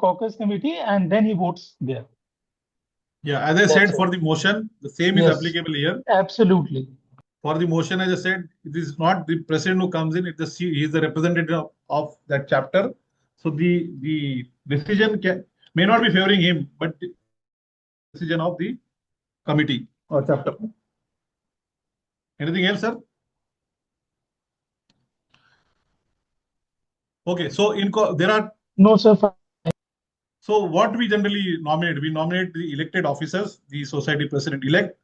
caucus committee and then he votes there.
Yeah, as I said, for the motion, the same is applicable here.
Absolutely.
For the motion, as I said, it is not the president who comes in, he is the representative of that chapter. So the decision may not be favoring him, but the decision of the committee or chapter. Anything else, sir? Okay, so there are
no, sir.
So what we generally nominate, we nominate the elected officers, the society president-elect,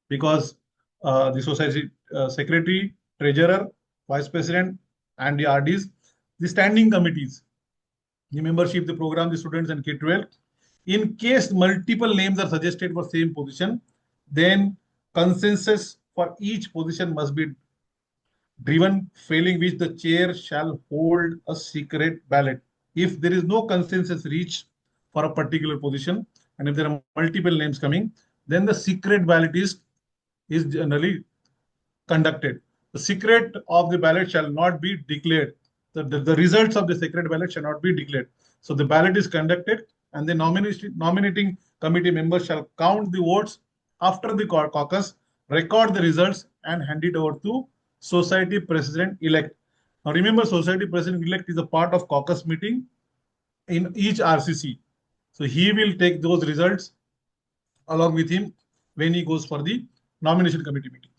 because the society secretary, treasurer, vice president, and the RDs, the standing committees, the membership, the program, the students, and K-12. In case multiple names are suggested for same position, then consensus for each position must be driven, failing which the chair shall hold a secret ballot. If there is no consensus reached for a particular position, and if there are multiple names coming, then the secret ballot is generally conducted. The secret of the ballot shall not be declared. The results of the secret ballot shall not be declared. So the ballot is conducted, and the nominating committee members shall count the votes after the caucus, record the results, and hand it over to society president-elect. Now remember, society president-elect is a part of caucus meeting in each RCC. So he will take those results along with him when he goes for the nomination committee meeting.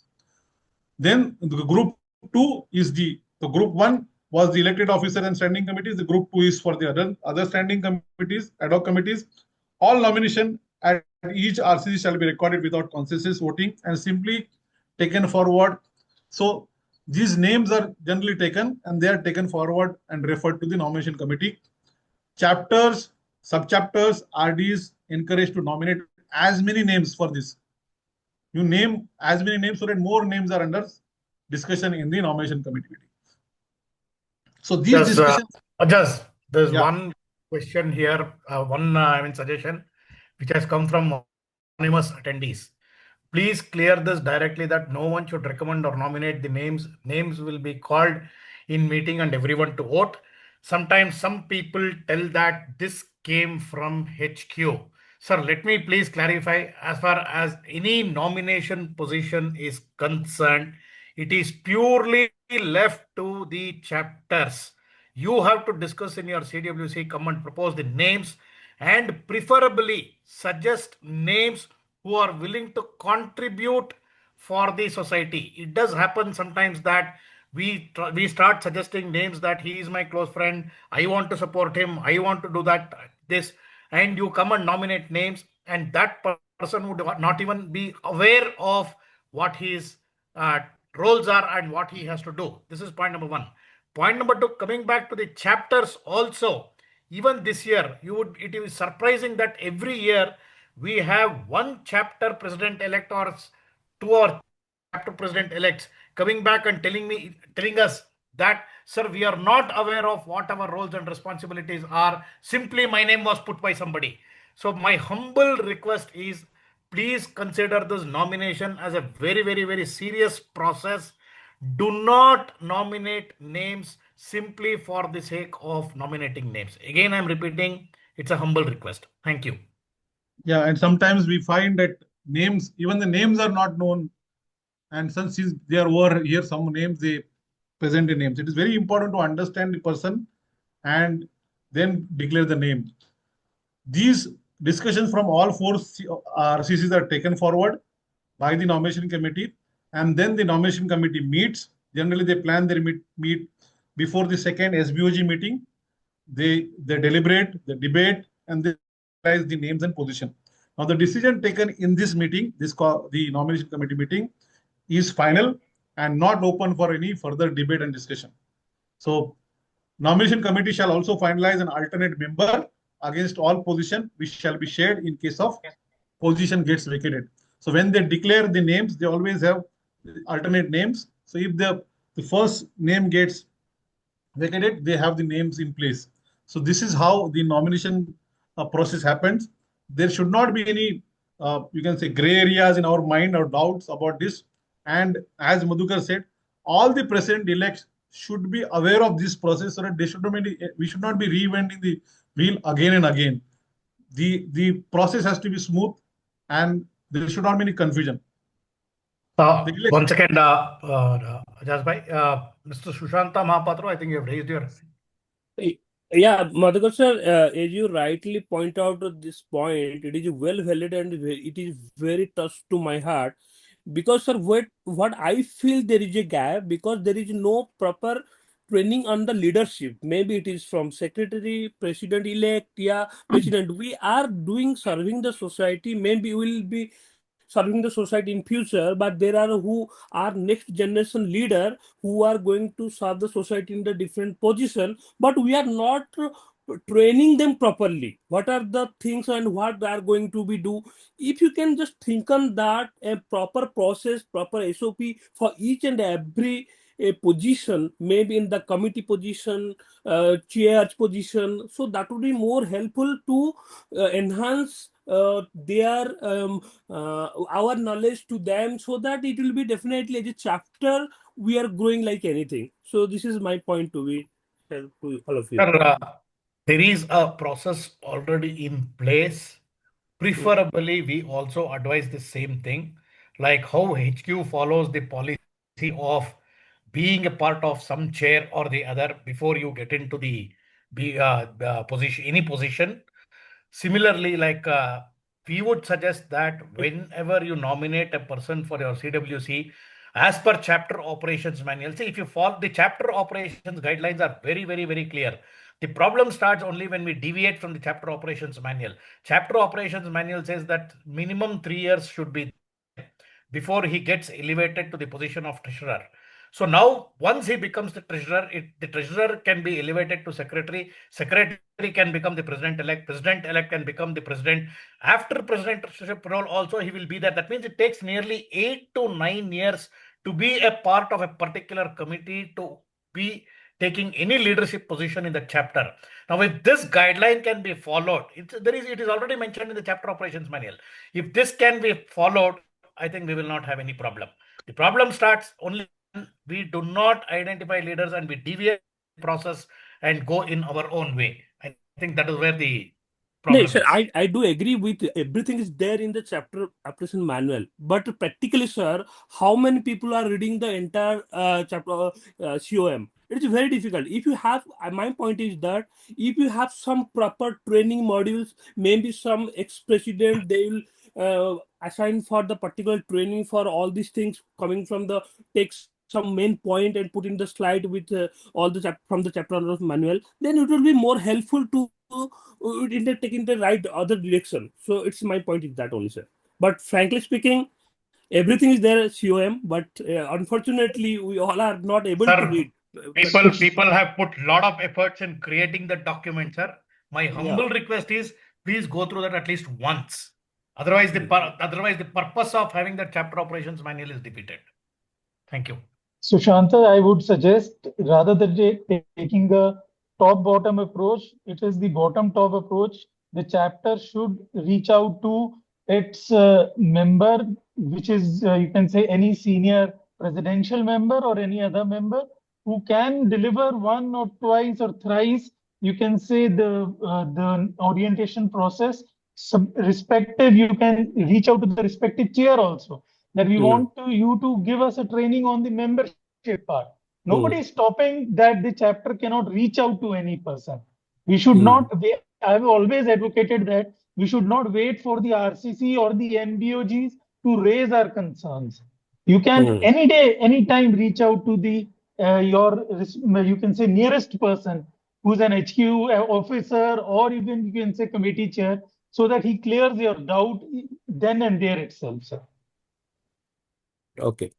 Then the group 2 is the group 1 was the elected officer and standing committees. The group 2 is for the other standing committees, ad hoc committees. All nomination at each RCC shall be recorded without consensus voting and simply taken forward. So these names are generally taken and they are taken forward and referred to the nomination committee. Chapters, sub-chapters, RDs encouraged to nominate as many names for this. You name as many names so that more names are under discussion in the nomination committee meeting. So these discussions.
There's one question here, suggestion, which has come from anonymous attendees. Please clear this directly that no one should recommend or nominate the names. Names will be called in meeting and everyone to vote. Sometimes some people tell that this came from HQ. Sir, let me please clarify. As far as any nomination position is concerned, it is purely left to the chapters. You have to discuss in your CWC, come and propose the names and preferably suggest names who are willing to contribute for the society. It does happen sometimes that we start suggesting names that he is my close friend, I want to support him, I want to do that, this, and you come and nominate names, and that person would not even be aware of what his roles are and what he has to do. This is point number 1. Point number 2, coming back to the chapters also, even this year, it is surprising that every year we have one chapter president-elect or 2 or chapter president-elects coming back and telling us that, sir, we are not aware of what our roles and responsibilities are. Simply my name was put by somebody. So my humble request is, please consider this nomination as a very, very, very serious process. Do not nominate names simply for the sake of nominating names. Again, I'm repeating, it's a humble request. Thank you.
Yeah, and sometimes we find that names, even the names are not known. And since they are over here, some names, they present the names. It is very important to understand the person and then declare the name. These discussions from all 4 RCCs are taken forward by the nomination committee, and then the nomination committee meets. Generally, they plan their meet before the second SBOG meeting. They deliberate, they debate, and they finalize the names and position. Now, the decision taken in this meeting, the nomination committee meeting, is final and not open for any further debate and discussion. So, nomination committee shall also finalize an alternate member against all position, which shall be shared in case of position gets vacated. So when they declare the names, they always have alternate names. So if the first name gets vacated, they have the names in place. So this is how the nomination process happens. There should not be any, you can say, gray areas in our mind or doubts about this. And as Madhukar said, all the president-elects should be aware of this process so that we should not be reinventing the wheel again and again. The process has to be smooth and there should not be any confusion.
Once again, Ajaz bhai, Mr. Sushanta Mahapatra, I think you have raised your.
Yeah, Madhukar sir, as you rightly point out at this point, it is well valid and it is very touched to my heart. Because sir, what I feel there is a gap because there is no proper training on the leadership. Maybe it is from secretary, president-elect, yeah, president. We are doing serving the society. Maybe we will be serving the society in future, but there are who are next generation leader who are going to serve the society in the different position, but we are not training them properly. What are the things and what they are going to be do? If you can just think on that, a proper process, proper SOP for each and every a position, maybe in the committee position, chair's position, so that would be more helpful to enhance their our knowledge to them, so that it will be definitely as a chapter we are growing like anything. So this is my point to be help to all of you.
Sir, there is a process already in place. Preferably, we also advise the same thing, like how HQ follows the policy of being a part of some chair or the other before you get into the position, any position. Similarly, we would suggest that whenever you nominate a person for your CWC, as per chapter operations manual, see, if you follow the chapter operations guidelines are very, very, very clear. The problem starts only when we deviate from the chapter operations manual. Chapter operations manual says that minimum 3 years should be before he gets elevated to the position of treasurer. So now, once he becomes the treasurer, the treasurer can be elevated to secretary. Secretary can become the president-elect. President-elect can become the president. After presidentship role, also he will be there. That means it takes nearly 8 to 9 years to be a part of a particular committee to be taking any leadership position in the chapter. Now, if this guideline can be followed, it is already mentioned in the chapter operations manual. If this can be followed, I think we will not have any problem. The problem starts only when we do not identify leaders and we deviate the process and go in our own way. I think that is where the
No,
problem
sir,
is.
I do agree with everything is there in the chapter operation manual. But practically, sir, how many people are reading the entire chapter COM? It is very difficult. If you have, my point is that if you have some proper training modules, maybe some ex-president, they will assign for the particular training for all these things coming from the text some main point and put in the slide with all the from the chapter of manual, then it will be more helpful to taking the right other direction. So it's my point is that only, sir. But frankly speaking, everything is there at COM, but unfortunately, we all are not able to
Sir,
read.
people have put a lot of efforts in creating the document, sir. My humble request is please go through that at least once. Otherwise, the purpose of having that chapter operations manual is defeated. Thank you.
Sushanta, I would suggest rather than taking a top-bottom approach, it is the bottom-top approach. The chapter should reach out to its member, which is, you can say, any senior presidential member or any other member who can deliver one or twice or thrice, you can say, the orientation process. Respective, you can reach out to the respective chair also, that we want you to give us a training on the membership part. Nobody is stopping that the chapter cannot reach out to any person. We should not, I've always advocated that we should not wait for the RCC or the MBOGs to raise our concerns. You can any day, anytime reach out to the you can say nearest person who's an HQ officer or even you can say committee chair, so that he clears your doubt then and there itself, sir.
Okay.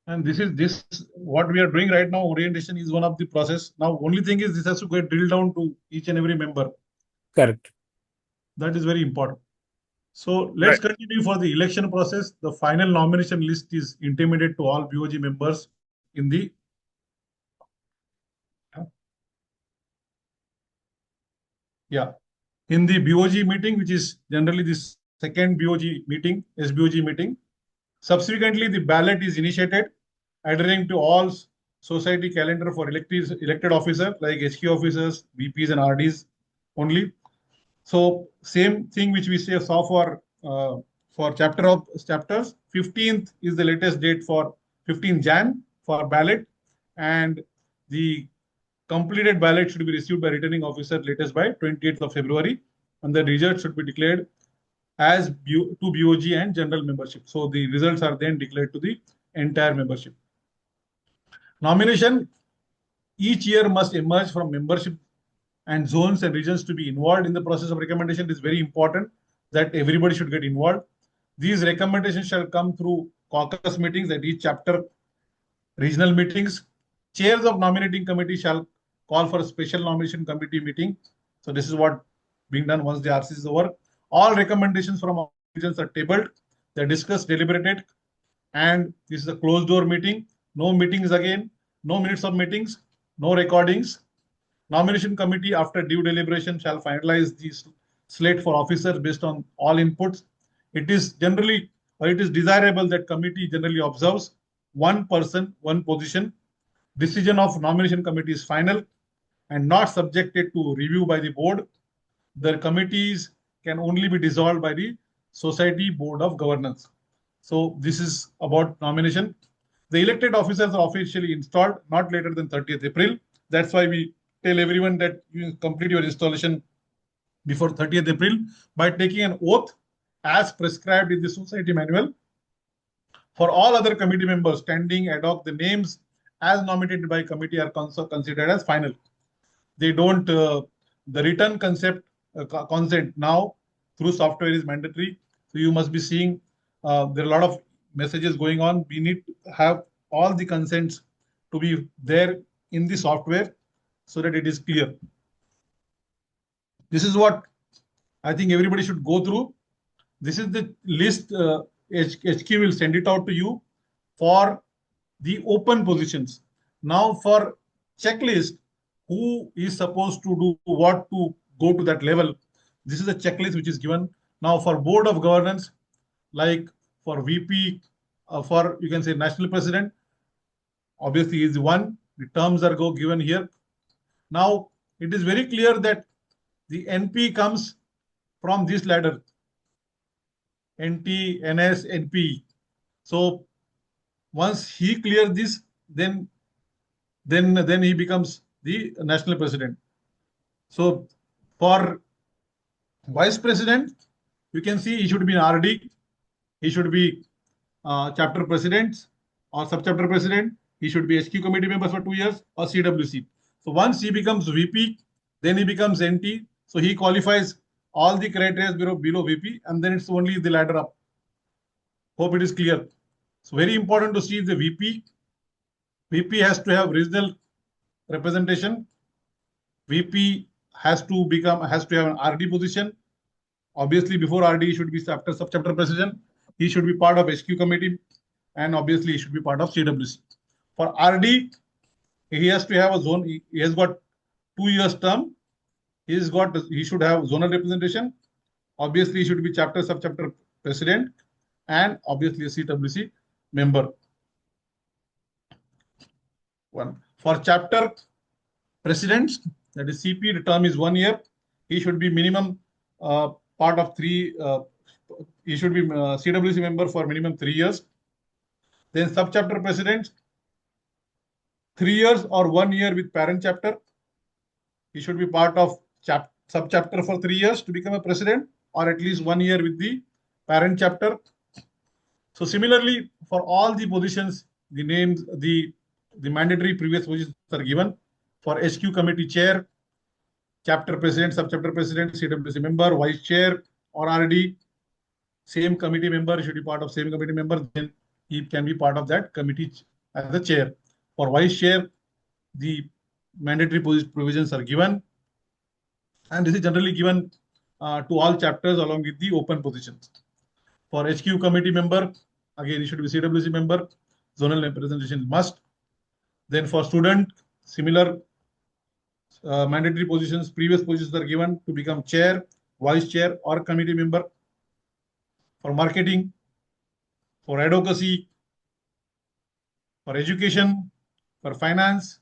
And this what we are doing right now, orientation is one of the process. Now, only thing is this has to get drilled down to each and every member.
Correct.
That is very important. So let's continue for the election process. The final nomination list is intimated to all BOG members in the Yeah. In the BOG meeting, which is generally the second BOG meeting, SBOG meeting, subsequently the ballot is initiated, adhering to all society calendar for elected officers like HQ officers, VPs and RDs only. So same thing which we saw for chapters. 15th is the latest date for 15 Jan for ballot, and the completed ballot should be received by returning officer latest by 28th of February, and the results should be declared as to BOG and general membership. So the results are then declared to the entire membership. Nomination each year must emerge from membership, and zones and regions to be involved in the process of recommendation. It is very important that everybody should get involved. These recommendations shall come through caucus meetings at each chapter, regional meetings. Chairs of nominating committee shall call for a special nomination committee meeting. So this is what being done once the RCC is over. All recommendations from all regions are tabled. They're discussed, deliberated, and this is a closed door meeting. No meetings again, no minutes of meetings, no recordings. Nomination committee, after due deliberation, shall finalize the slate for officers based on all inputs. It is desirable that committee generally observes one person, one position. Decision of nomination committee is final and not subjected to review by the board. The committees can only be dissolved by the Society Board of Governance. So this is about nomination. The elected officers are officially installed not later than 30th April. That's why we tell everyone that you complete your installation before 30th April by taking an oath as prescribed in the society manual. For all other committee members standing ad hoc, the names as nominated by committee are considered as final. They don't, the written consent now through software is mandatory. So you must be seeing there are a lot of messages going on. We need to have all the consents to be there in the software so that it is clear. This is what I think everybody should go through. This is the list. HQ will send it out to you for the open positions. Now for checklist, who is supposed to do what to go to that level. This is a checklist which is given. Now for board of governance, like for VP, for you can say national president, obviously is one. The terms are given here. Now it is very clear that the NP comes from this ladder. NT, NS, NP. So once he clears this, then he becomes the national president. So for vice president, you can see he should be an RD. He should be chapter president or sub-chapter president. He should be HQ committee member for 2 years or CWC. So once he becomes VP, then he becomes NT. So he qualifies all the criteria below VP, and then it's only the ladder up. Hope it is clear. So very important to see the VP. VP has to have regional representation. VP has to have an RD position. Obviously, before RD, he should be sub-chapter president. He should be part of HQ committee, and obviously he should be part of CWC. For RD, he has to have a zone. He has got 2 years term. He should have zonal representation. Obviously, he should be chapter, sub-chapter president, and obviously a CWC member. For chapter presidents, that is CP, the term is 1 year. He should be minimum part of 3. He should be CWC member for minimum 3 years. Then sub-chapter presidents, 3 years or 1 year with parent chapter. He should be part of sub-chapter for 3 years to become a president, or at least 1 year with the parent chapter. So similarly, for all the positions, the names, the mandatory previous positions are given. For HQ committee chair, chapter president, sub-chapter president, CWC member, vice chair or RD, same committee member should be part of same committee member. Then he can be part of that committee as the chair. For vice chair, the mandatory provisions are given, and this is generally given to all chapters along with the open positions. For HQ committee member, again, he should be CWC member. Zonal representation must. Then for student, similar. mandatory positions, previous positions are given to become chair, vice chair, or committee member. For marketing, for advocacy, for education, for finance,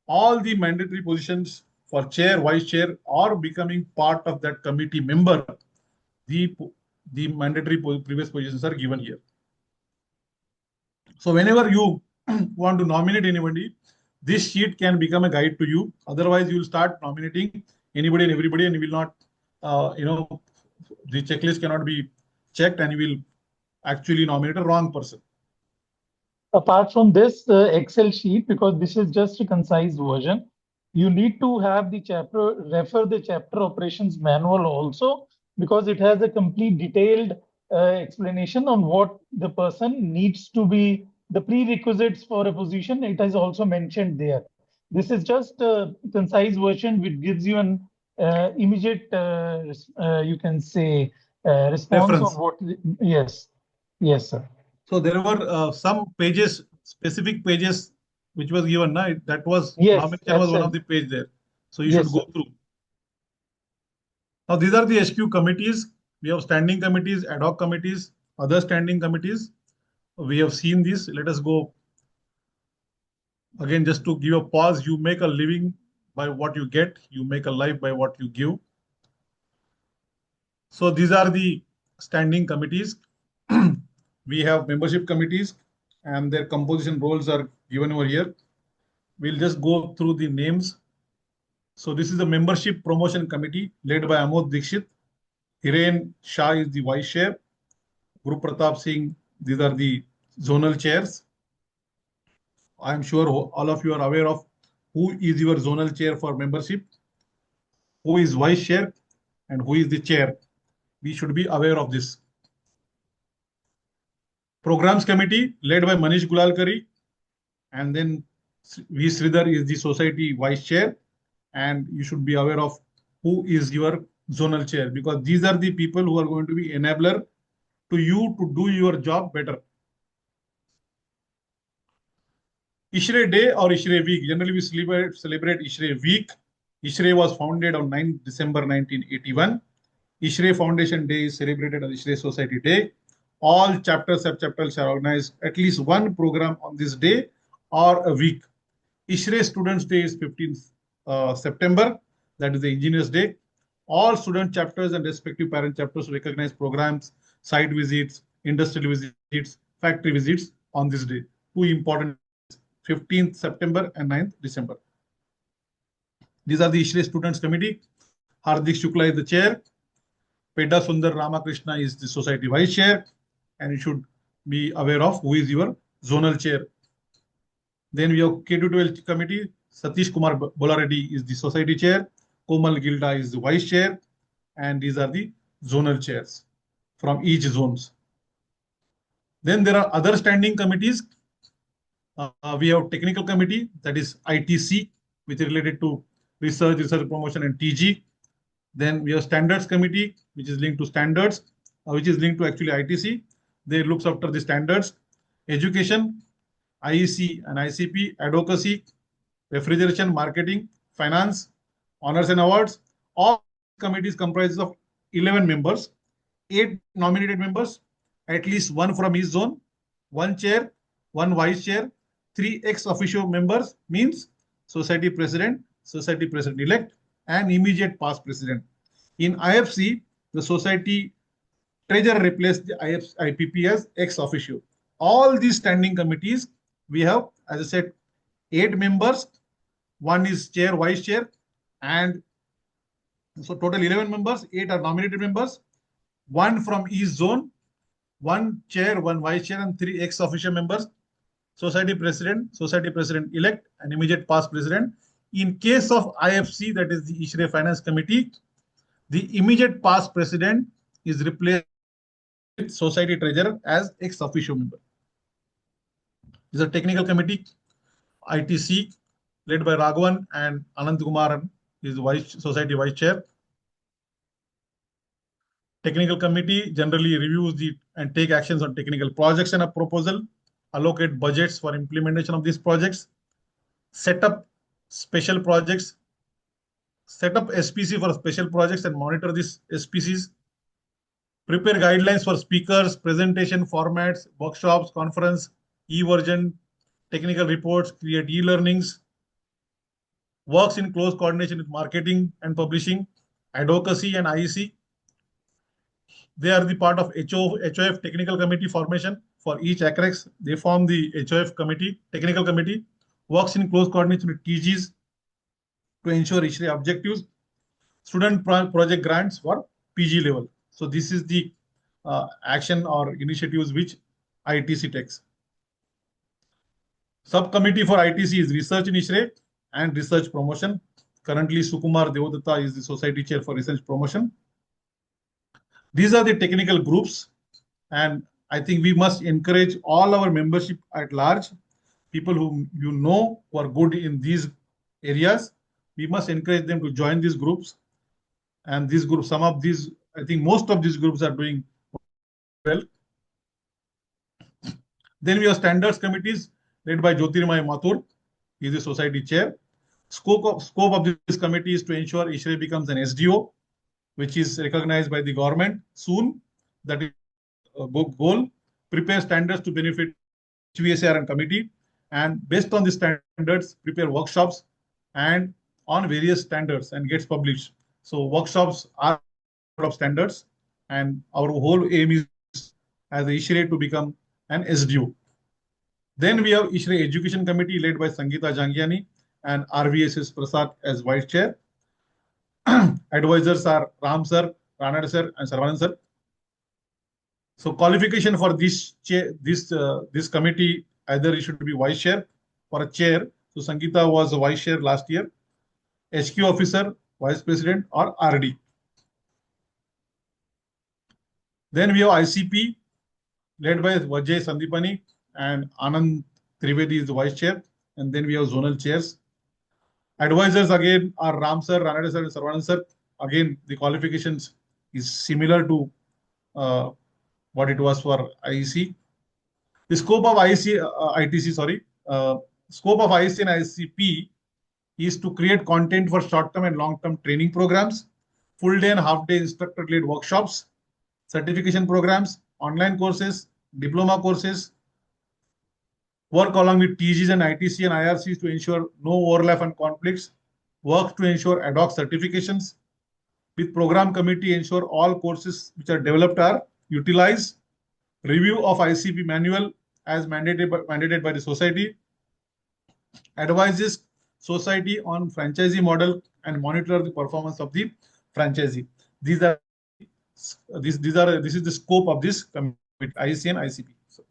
all the mandatory positions for chair, vice chair, or becoming part of that committee member, the mandatory previous positions are given here. So whenever you want to nominate anybody, this sheet can become a guide to you. Otherwise, you will start nominating anybody and everybody, and you will not, the checklist cannot be checked, and you will actually nominate a wrong person.
Apart from this Excel sheet, because this is just a concise version, you need to have the chapter, refer the chapter operations manual also, because it has a complete detailed explanation on what the person needs to be, the prerequisites for a position. It is also mentioned there. This is just a concise version which gives you an immediate, you can say, response
Reference.
on what. Yes, yes, sir.
So there were some pages, specific pages, which was given. That was
Yes,
nomination was one of
absolutely.
the page there. So you
Yes,
should go
sir.
through. Now these are the HQ committees. We have standing committees, ad hoc committees, other standing committees. We have seen this. Let us go again, just to give a pause. You make a living by what you get. You make a life by what you give. So these are the standing committees. We have membership committees, and their composition roles are given over here. We'll just go through the names. So this is the membership promotion committee led by Amod Dikshit. Hiren Shah is the vice chair. Guru Pratap Singh, these are the zonal chairs. I'm sure all of you are aware of who is your zonal chair for membership, who is vice chair, and who is the chair. We should be aware of this. Programs committee led by Manish Gulalkari, and then V. Sridhar is the society vice chair, and you should be aware of who is your zonal chair, because these are the people who are going to be enabler to you to do your job better. ISHRAE Day or ISHRAE Week. Generally, we celebrate ISHRAE Week. ISHRAE was founded on 9th December 1981. ISHRAE Foundation Day is celebrated as ISHRAE Society Day. All chapters, sub-chapters shall organize at least one program on this day or a week. ISHRAE Students Day is 15th September. That is the Engineers Day. All student chapters and respective parent chapters recognize programs, site visits, industrial visits, factory visits on this day. Two important 15th September and 9th December. These are the ISHRAE Students Committee. Hardik Shukla is the chair. Peda Sundar Ramakrishna is the society vice chair. And you should be aware of who is your zonal chair. Then we have K-12 committee. Satish Kumar Bolareddy is the society chair. Komal Gilda is the vice chair. And these are the zonal chairs from each zones. Then there are other standing committees. We have technical committee, that is ITC, which is related to research promotion, and TG. Then we have standards committee, which is linked to standards, which is linked to actually ITC. They looks after the standards. Education, IEC and ICP, advocacy, refrigeration, marketing, finance, honors and awards. All committees comprises of 11 members, 8 nominated members, at least one from each zone, one chair, one vice chair, 3 ex officio members, means society president elect, and immediate past president. In IFC, the society treasurer replaced the IPP as ex officio. All these standing committees, we have, as I said, 8 members. One is chair, vice chair, and so total 11 members. 8 are nominated members. One from each zone, one chair, one vice chair, and 3 ex officio members. Society president elect, and immediate past president. In case of IFC, that is the ISHRAE Finance Committee, the immediate past president is replaced with society treasurer as ex officio member. This is a technical committee, ITC, led by Raghavan, and Anand Kumaran is society vice chair. Technical committee generally reviews and take actions on technical projects and a proposal, allocate budgets for implementation of these projects, set up special projects set up SPC for special projects and monitor these SPCs, prepare guidelines for speakers, presentation formats, workshops, conference, e-version, technical reports, create e-learnings, works in close coordination with marketing and publishing, advocacy and IEC. They are the part of HOF technical committee formation for each ACREX. They form the HOF committee, technical committee, works in close coordination with TGs to ensure ISHRAE objectives, student project grants for PG level. So this is the action or initiatives which ITC takes. Subcommittee for ITC is research in ISHRAE and research promotion. Currently, Sukumar Devadatta is the society chair for research promotion. These are the technical groups, and I think we must encourage all our membership at large, people who who are good in these areas. We must encourage them to join these groups. And these groups, some of these, I think most of these groups are doing well. Then we have standards committees led by Jyotirmay Mathur. He is the society chair. Scope of this committee is to ensure ISHRAE becomes an SDO, which is recognized by the government soon. That is a goal. Prepare standards to benefit HVAC&R and committee, and based on the standards, prepare workshops and on various standards and gets published. So workshops are of standards, and our whole aim is as the ISHRAE to become an SDO. Then we have ISHRAE Education Committee led by Sangeeta Jangiani and RVSS Prasad as vice chair. Advisors are Ram sir, Ranade sir, and Sarvanan sir. So qualification for this committee, either it should be vice chair or a chair. So Sangeeta was a vice chair last year. HQ officer, vice president, or RD. Then we have ICP led by Vajay Sandipani and Anand Trivedi is the vice chair. And then we have zonal chairs. Advisors again are Ram sir, Ranade sir, and Sarvanan sir. Again, the qualifications is similar to what it was for IEC. The scope of ITC, scope of IEC and ICP is to create content for short-term and long-term training programs, full-day and half-day instructor-led workshops, certification programs, online courses, diploma courses, work along with TGs and ITC and IRCs to ensure no overlap and conflicts, work to ensure ad hoc certifications, with program committee ensure all courses which are developed are utilized, review of ICP manual as mandated by the society, advises society on franchisee model and monitor the performance of the franchisee. This is the scope of this committee, IC and ICP. So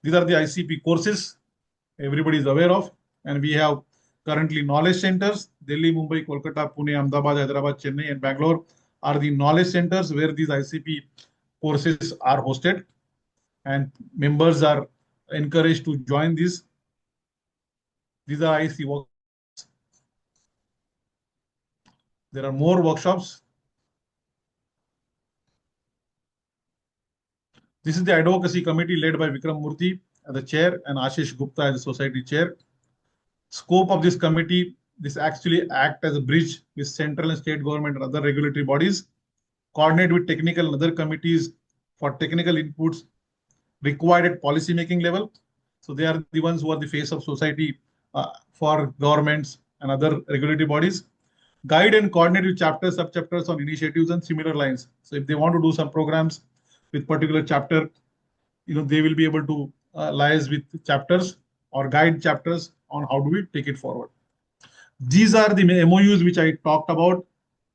these are the ICP courses everybody is aware of, and we have currently knowledge centers. Delhi, Mumbai, Kolkata, Pune, Ahmedabad, Hyderabad, Chennai, and Bangalore are the knowledge centers where these ICP courses are hosted, and members are encouraged to join these. These are IC workshops. There are more workshops. This is the advocacy committee led by Vikram Murthy as the chair and Ashish Gupta as the society chair. Scope of this committee, this actually act as a bridge with central and state government and other regulatory bodies, coordinate with technical and other committees for technical inputs required at policy making level. So they are the ones who are the face of society for governments and other regulatory bodies. Guide and coordinate with chapters, sub-chapters on initiatives and similar lines. So if they want to do some programs with particular chapter, they will be able to liaise with chapters or guide chapters on how do we take it forward. These are the MOUs which I talked about,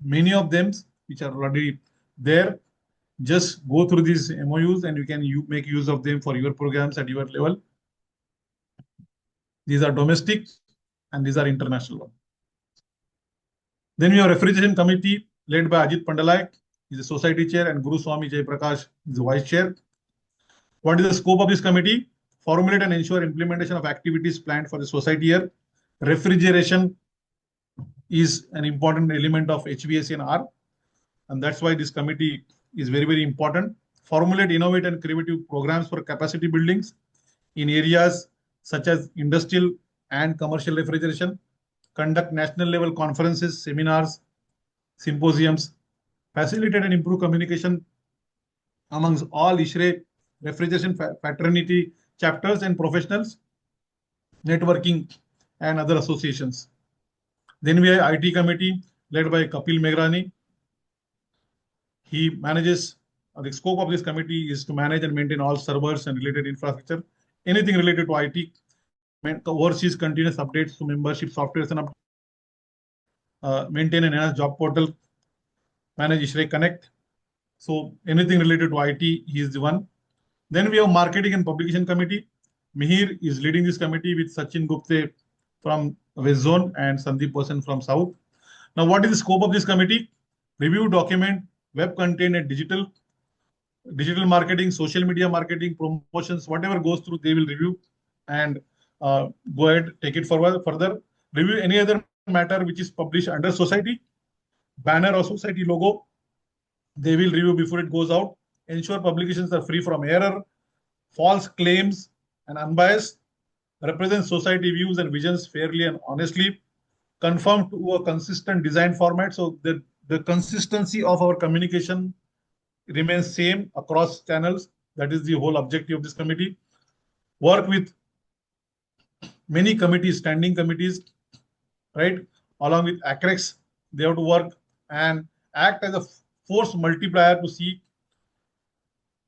many of them which are already there. Just go through these MOUs and you can make use of them for your programs at your level. These are domestic and these are international. Then we have refrigeration committee led by Ajit Pandalai. He's the society chair, and Guru Swami Jay Prakash is the vice chair. What is the scope of this committee? Formulate and ensure implementation of activities planned for the society year. Refrigeration is an important element of HVAC&R, and that's why this committee is very, very important. Formulate, innovate, and creative programs for capacity buildings in areas such as industrial and commercial refrigeration. Conduct national level conferences, seminars, symposiums, facilitate and improve communication amongst all ISHRAE refrigeration fraternity chapters and professionals, networking, and other associations. Then we have IT committee led by Kapil Megrani. He manages, the scope of this committee is to manage and maintain all servers and related infrastructure, anything related to IT, oversees continuous updates to membership softwares and maintain and enhance job portal, manage ISHRAE Connect. So anything related to IT, he is the one. Then we have marketing and publication committee. Mihir is leading this committee with Sachin Gupte from West Zone and Sandeep Person from South. Now, what is the scope of this committee? Review, document, web content and digital marketing, social media marketing, promotions, whatever goes through, they will review and go ahead, take it forward further. Review any other matter which is published under society, banner or society logo. They will review before it goes out. Ensure publications are free from error, false claims, and unbiased. Represent society views and visions fairly and honestly. Conform to a consistent design format. So the consistency of our communication remains same across channels. That is the whole objective of this committee. Work with many committees, standing committees, right? Along with ACREX, they have to work and act as a force multiplier to see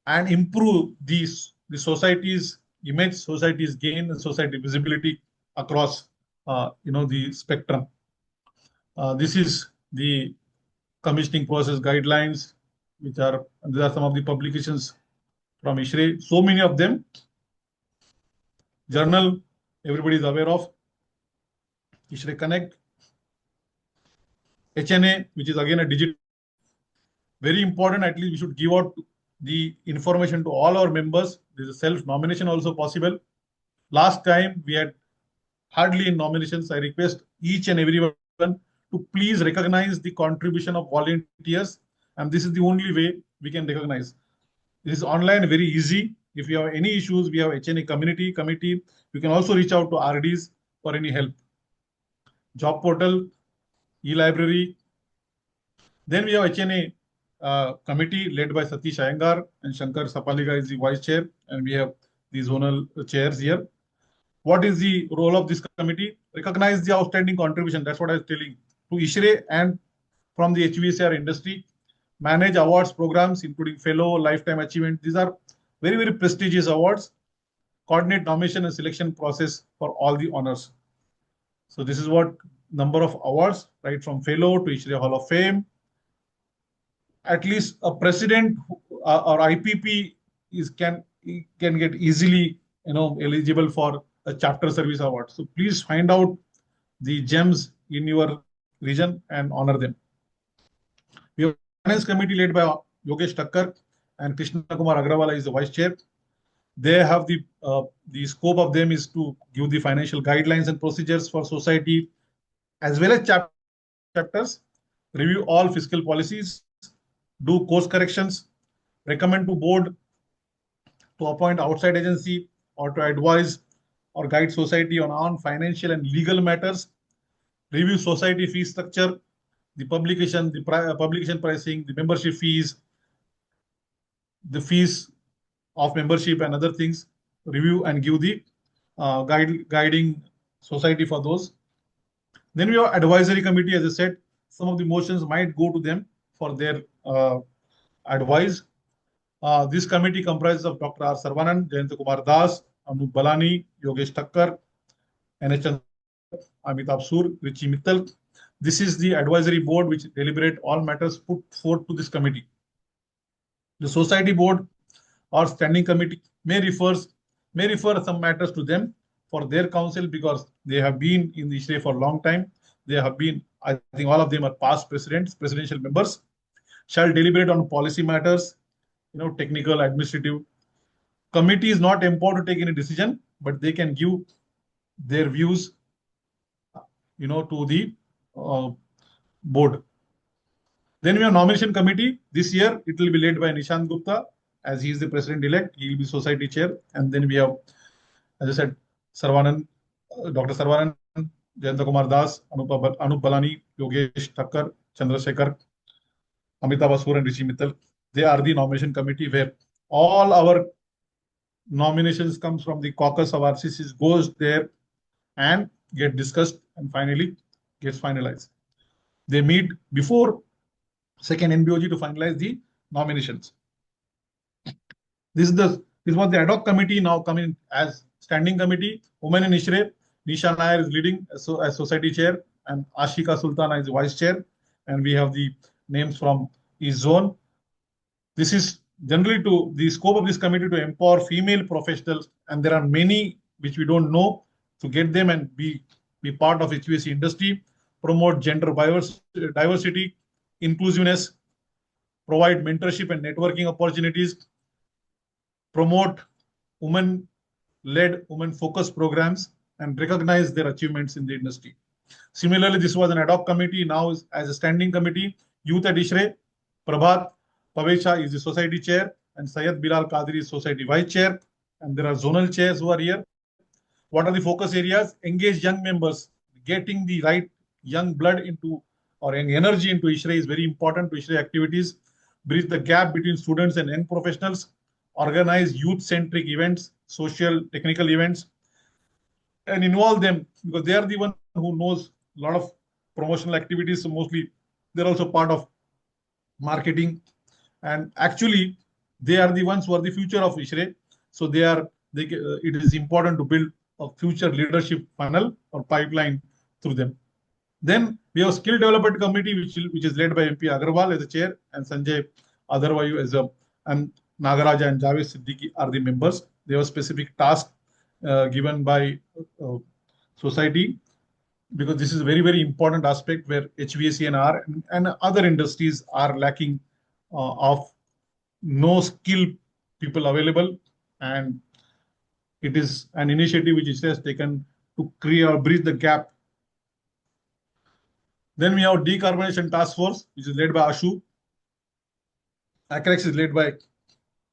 and improve the society's image, society's gain, and society visibility across the spectrum. This is the commissioning process guidelines, these are some of the publications from ISHRAE. So many of them. Journal, everybody is aware of. ISHRAE Connect. HNA, which is again a digital. Very important, at least we should give out the information to all our members. There is a self-nomination also possible. Last time we had hardly in nominations. I request each and everyone to please recognize the contribution of volunteers. And this is the only way we can recognize. This is online, very easy. If you have any issues, we have HNA committee. You can also reach out to RDs for any help. Job portal, e-library. Then we have HNA committee led by Satish Iyengar and Shankar Sapaliga is the vice chair. And we have the zonal chairs here. What is the role of this committee? Recognize the outstanding contribution. That's what I was telling to ISHRAE and from the HVAC&R industry. Manage awards programs, including fellow, lifetime achievement. These are very, very prestigious awards. Coordinate nomination and selection process for all the honors. So this is what number of awards, right from fellow to ISHRAE Hall of Fame. At least a president or IPP can get easily eligible for a chapter service award. So please find out the gems in your region and honor them. We have a finance committee led by Yogesh Thakkar and Krishna Kumar Agrawala is the vice chair. They have the scope of them is to give the financial guidelines and procedures for society as well as chapters, review all fiscal policies, do course corrections, recommend to board to appoint outside agency or to advise or guide society on financial and legal matters, review society fee structure, the publication, publication pricing, the membership fees, the fees of membership and other things, review and give the guiding society for those. Then we have advisory committee, as I said, some of the motions might go to them for their advice. This committee comprises of Dr. R. Sarvanan, Jayant Kumar Das, Anup Balani, Yogesh Thakkar, NH Amitabh Sur, Richi Mittal. This is the advisory board which deliberate all matters put forth to this committee. The society board or standing committee may refer some matters to them for their counsel because they have been in the ISHRAE for a long time. They have been, I think all of them are past presidential members, shall deliberate on policy matters, technical, administrative. Committee is not empowered to take any decision, but they can give their views, to the board. Then we have nomination committee. This year, it will be led by Nishant Gupta, as he is the president-elect. He will be society chair. And then we have, as I said, Sarvanan, Dr. Sarvanan, Jayant Kumar Das, Anup Balani, Yogesh Thakkar, Chandrasekhar, Amitabh Basur and Rishi Mittal. They are the nomination committee where all our nominations comes from the caucus of RCCs, goes there and get discussed and finally gets finalized. They meet before second NBOG to finalize the nominations. This was the ad hoc committee now coming as standing committee. Women in ISHRAE, Nisha Nair is leading as society chair and Ashika Sultana is vice chair. And we have the names from each zone. This is generally to the scope of this committee to empower female professionals, and there are many which we don't know, to get them and be part of HVAC industry, promote gender diversity, inclusiveness, provide mentorship and networking opportunities, promote women-led, women-focused programs, and recognize their achievements in the industry. Similarly, this was an ad hoc committee, now as a standing committee. Youth at ISHRAE, Prabhat Pavesha is the society chair, and Syed Bilal Qadri is society vice chair, and there are zonal chairs who are here. What are the focus areas? Engage young members. Getting the right young blood into or young energy into ISHRAE is very important to ISHRAE activities. Bridge the gap between students and young professionals. Organize youth-centric events, social, technical events, and involve them because they are the one who knows a lot of promotional activities. So mostly they're also part of marketing, and actually they are the ones who are the future of ISHRAE. So it is important to build a future leadership funnel or pipeline through them. Then we have skill development committee, which is led by MP Agarwal as the chair, and Sanjay Adarvayu as and Nagaraja and Javed Siddiqui are the members. They have specific tasks given by society, because this is a very, very important aspect where HVAC&R and other industries are lacking of no skill people available, and it is an initiative which ISHRAE has taken to create or bridge the gap. Then we have decarbonization task force, which is led by Ashu. ACREX is led by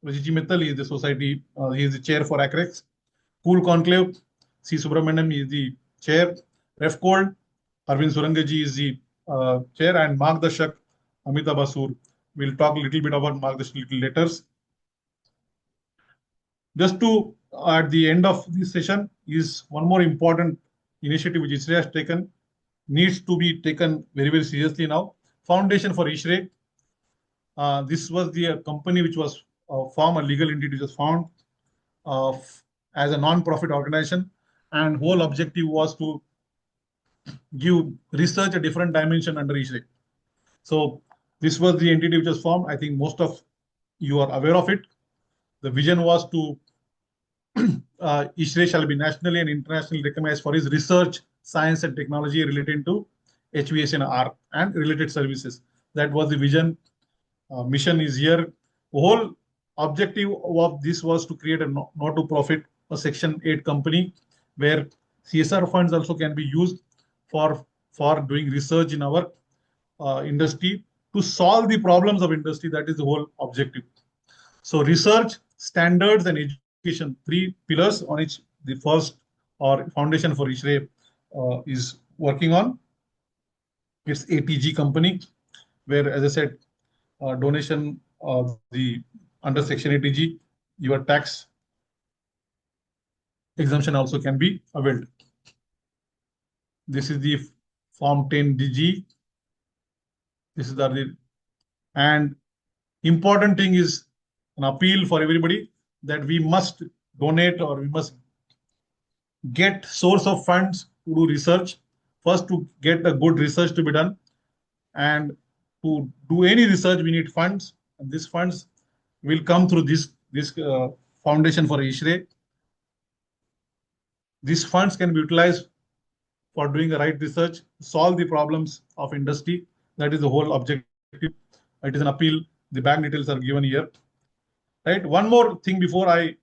Rishi Mittal. He is the society, he is the chair for ACREX. Cool Conclave, C. Subramaniam is the chair. REFCOLD, Arvind Surangaji is the chair, and Margdarshak, Amitabh Basur. We'll talk a little bit about Margdarshak little later. Just to, at the end of this session, is one more important initiative which ISHRAE has taken, needs to be taken very, very seriously now. Foundation for ISHRAE. This was the company which was formed, a legal entity which was formed as a non-profit organization, and whole objective was to give research a different dimension under ISHRAE. So this was the entity which was formed. I think most of you are aware of it. The vision was to ISHRAE shall be nationally and internationally recognized for its research, science and technology related to HVAC&R and related services. That was the vision. Mission is here. The whole objective of this was to create a not-to-profit, a Section 8 company where CSR funds also can be used for doing research in our industry to solve the problems of industry. That is the whole objective. So research, standards and education, three pillars on which the first or foundation for ISHRAE is working on. It's ATG company, where, as I said, donation the under Section 8G, your tax exemption also can be availed. This is the Form 10DG. This is the, and important thing is an appeal for everybody that we must donate or we must get source of funds to do research. First, to get a good research to be done, and to do any research, we need funds, and these funds will come through this foundation for ISHRAE. These funds can be utilized for doing the right research, solve the problems of industry. That is the whole objective. It is an appeal. The bank details are given here. Right. One more thing before I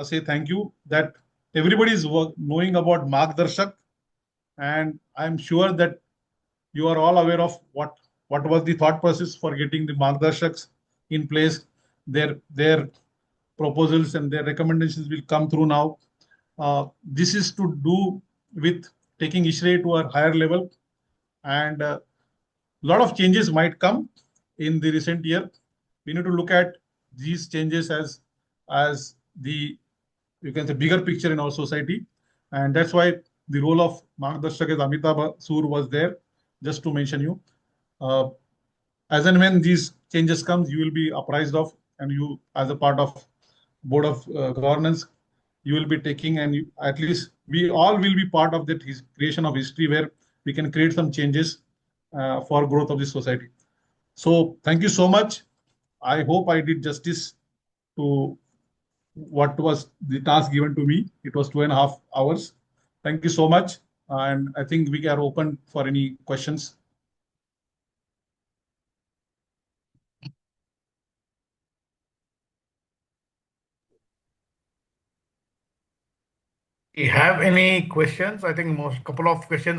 say thank you, that everybody is knowing about Margdarshak, and I'm sure that you are all aware of what was the thought process for getting the Margdarshaks in place. Their proposals and their recommendations will come through now. This is to do with taking ISHRAE to a higher level, and lot of changes might come in the recent year. We need to look at these changes as the, you can say, bigger picture in our society, and that's why the role of Margdarshak as Amitabh Sur was there. Just to mention you, as and when these changes comes, you will be apprised of, and you, as a part of board of governance, you will be taking, and you, at least we all will be part of that creation of history where we can create some changes for growth of the society. So thank you so much. I hope I did justice to what was the task given to me. It was 2.5 hours. Thank you so much. And I think we are open for any questions.
You have any questions? I think most couple of questions